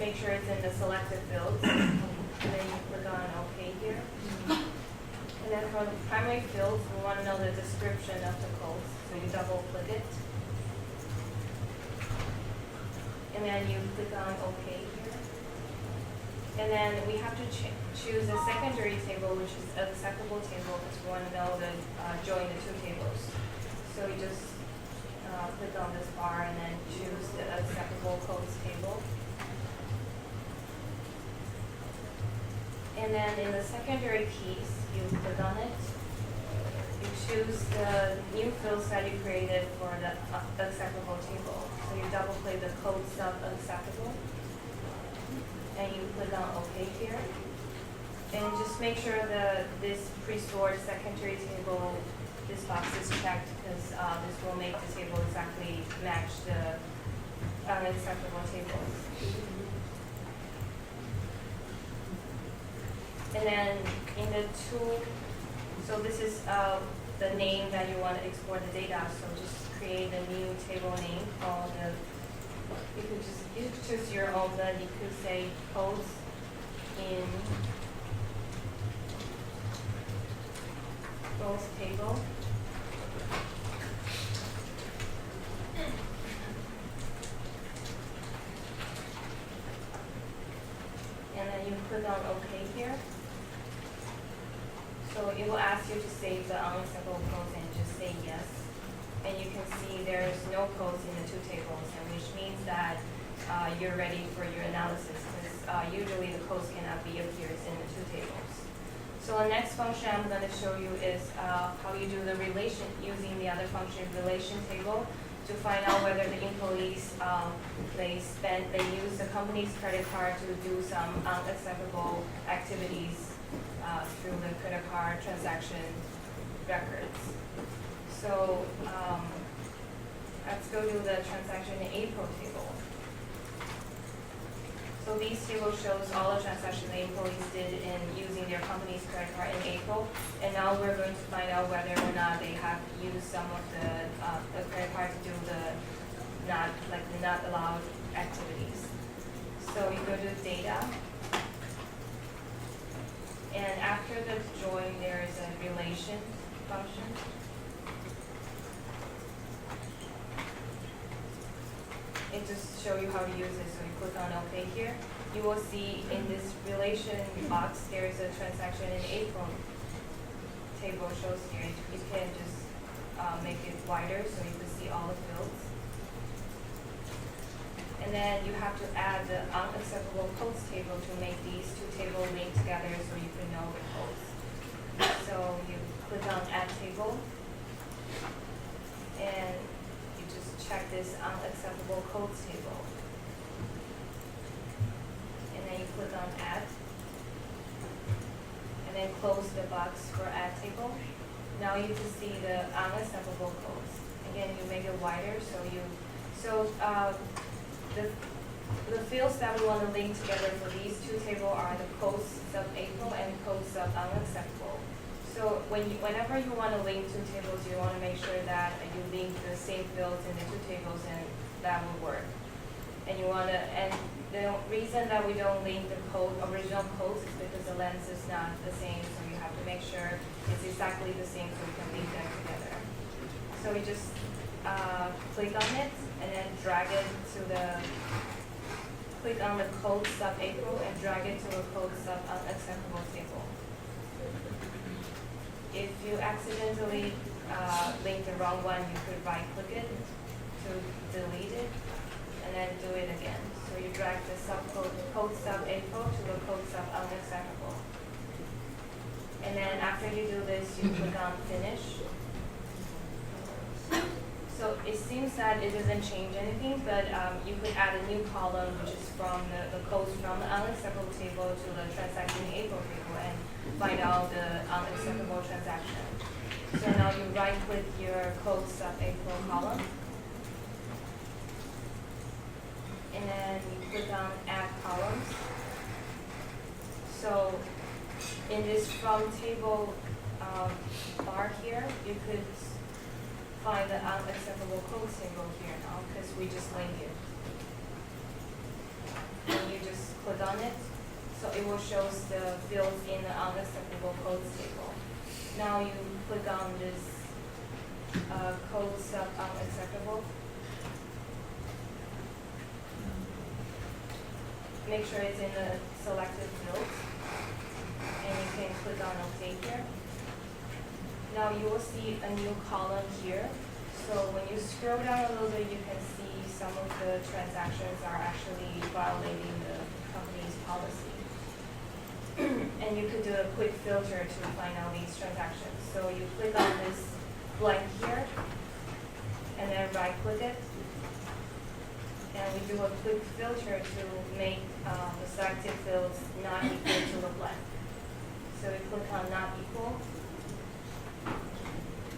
P: Make sure it's in the selected fields, and then you click on OK here. And then for the primary fields, we want to know the description of the codes. So you double click it. And then you click on OK here. And then we have to choose a secondary table, which is an acceptable table, because we want to know the join the 2 tables. So you just click on this bar and then choose the acceptable codes table. And then in the secondary keys, you click on it. You choose the new fields that you created for the acceptable table. So you double click the code sub acceptable. And you click on OK here. And just make sure that this pre-stored secondary table, this box is checked, because this will make the table exactly match the unacceptable tables. And then in the 2, so this is the name that you want to export the data. So just create a new table name called you could choose your own. Then you could say codes in both table. And then you click on OK here. So it will ask you to save the unacceptable codes and just say yes. And you can see there's no codes in the 2 tables, and which means that you're ready for your analysis, because usually the codes cannot be appears in the 2 tables. So the next function I'm going to show you is how you do the relation, using the other function relation table to find out whether the employees, they use the company's credit card to do some unacceptable activities through the credit card transaction records. So let's go to the transaction in April table. So these tables shows all the transactions the employees did in using their company's credit card in April. And now we're going to find out whether or not they have used some of the credit card to do the not allowed activities. So you go to data. And after the join, there is a relation function. It just show you how to use it. So you click on OK here. You will see in this relation box there is a transaction in April table shows here. You can just make it wider so you can see all the fields. And then you have to add the unacceptable codes table to make these two tables link together so you can know the codes. So you click on Add Table, and you just check this unacceptable codes table. And then you click on Add, and then close the box for Add Table. Now you can see the unacceptable codes. Again, you make it wider the fields that we want to link together for these two tables are the codes sub April and codes sub unacceptable. So whenever you want to link two tables, you want to make sure that you link the same fields in the two tables, and that will work. And the reason that we don't link the original codes is because the length is not the same, so you have to make sure it's exactly the same so we can link them together. So we just click on it and then drag it to click on the code sub April and drag it to a code sub unacceptable table. If you accidentally link the wrong one, you could right click it to delete it and then do it again. So you drag the code sub April to the code sub unacceptable. And then after you do this, you click on finish. So it seems that it doesn't change anything, but you could add a new column, which is from the codes from the unacceptable table to the transaction in April table, and find out the unacceptable transaction. So now you right-click your code sub April column, and then you click on Add Columns. So in this from table bar here, you could find the unacceptable code table here now because we just link it. And you just click on it, so it will show the fields in the unacceptable codes table. Now you click on this code sub unacceptable. Make sure it's in the selected fields, and you can click on OK here. Now you will see a new column here. So when you scroll down a little bit, you can see some of the transactions are actually violating the company's policy. And you could do a quick filter to find out these transactions. So you click on this blank here, and then right click it. And we do a quick filter to make the selected fields not equal to the blank. So we click on not equal.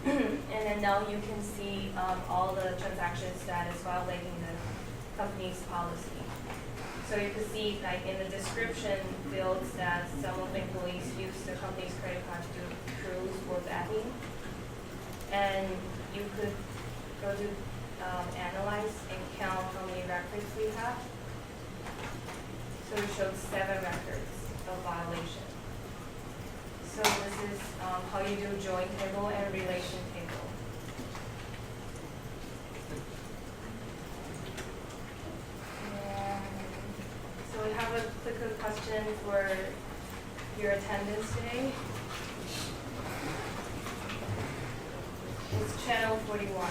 P: And then now you can see all the transactions that is violating the company's policy. So you can see, like in the description fields, that some of the employees use the company's credit card to do cruise or betting. And you could go to analyze and count how many records we have. So it shows 7 records of violation. So this is how you do join table and relation table. And so we have a quick question for your attendance today. It's channel 41.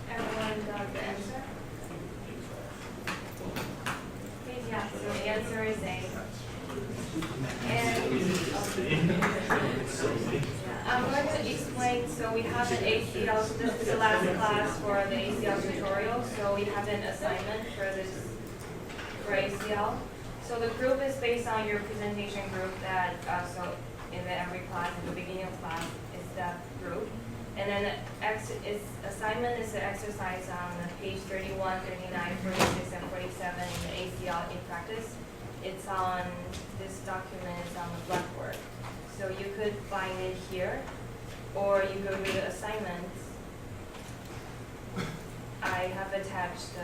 P: Everyone got the answer? Okay, yeah, so the answer is A. And I'm going to explain, so we have an ACL, so this is the last class for the ACL tutorial, so we have an assignment for ACL. So the group is based on your presentation group that, so in every class, at the beginning of class, is that group. And then assignment is the exercise on page 31, 39, 46, and 47 in the ACL in practice. It's on, this document is on the Blackboard. So you could find it here, or you go to the assignments. I have attached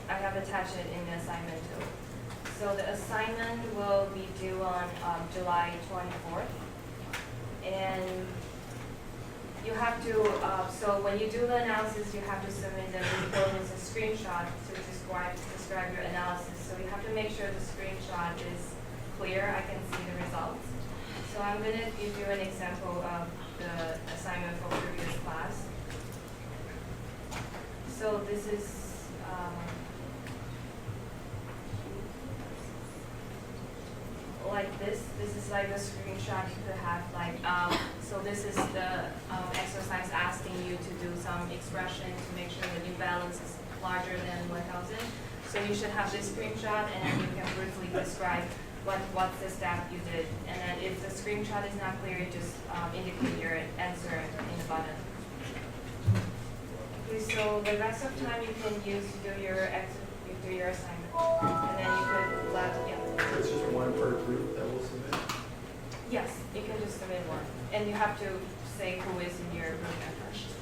P: it in the assignment too. So the assignment will be due on July 24th. And you have to, so when you do the analysis, you have to submit the report with a screenshot to describe your analysis. So you have to make sure the screenshot is clear. I can see the results. So I'm going to give you an example of the assignment for previous class. So this is, like this is like a screenshot you could have, like, so this is the exercise asking you to do some expression to make sure the new balance is larger than 1,000. So you should have this screenshot, and then you can briefly describe what's the step you did. And then if the screenshot is not clear, you just indicate your answer in the button. Okay, so the rest of time you can use to do your assignment. And then you could
K: So it's just one per group that will submit?
P: Yes, you can just submit one. And you have to say who is in your group member.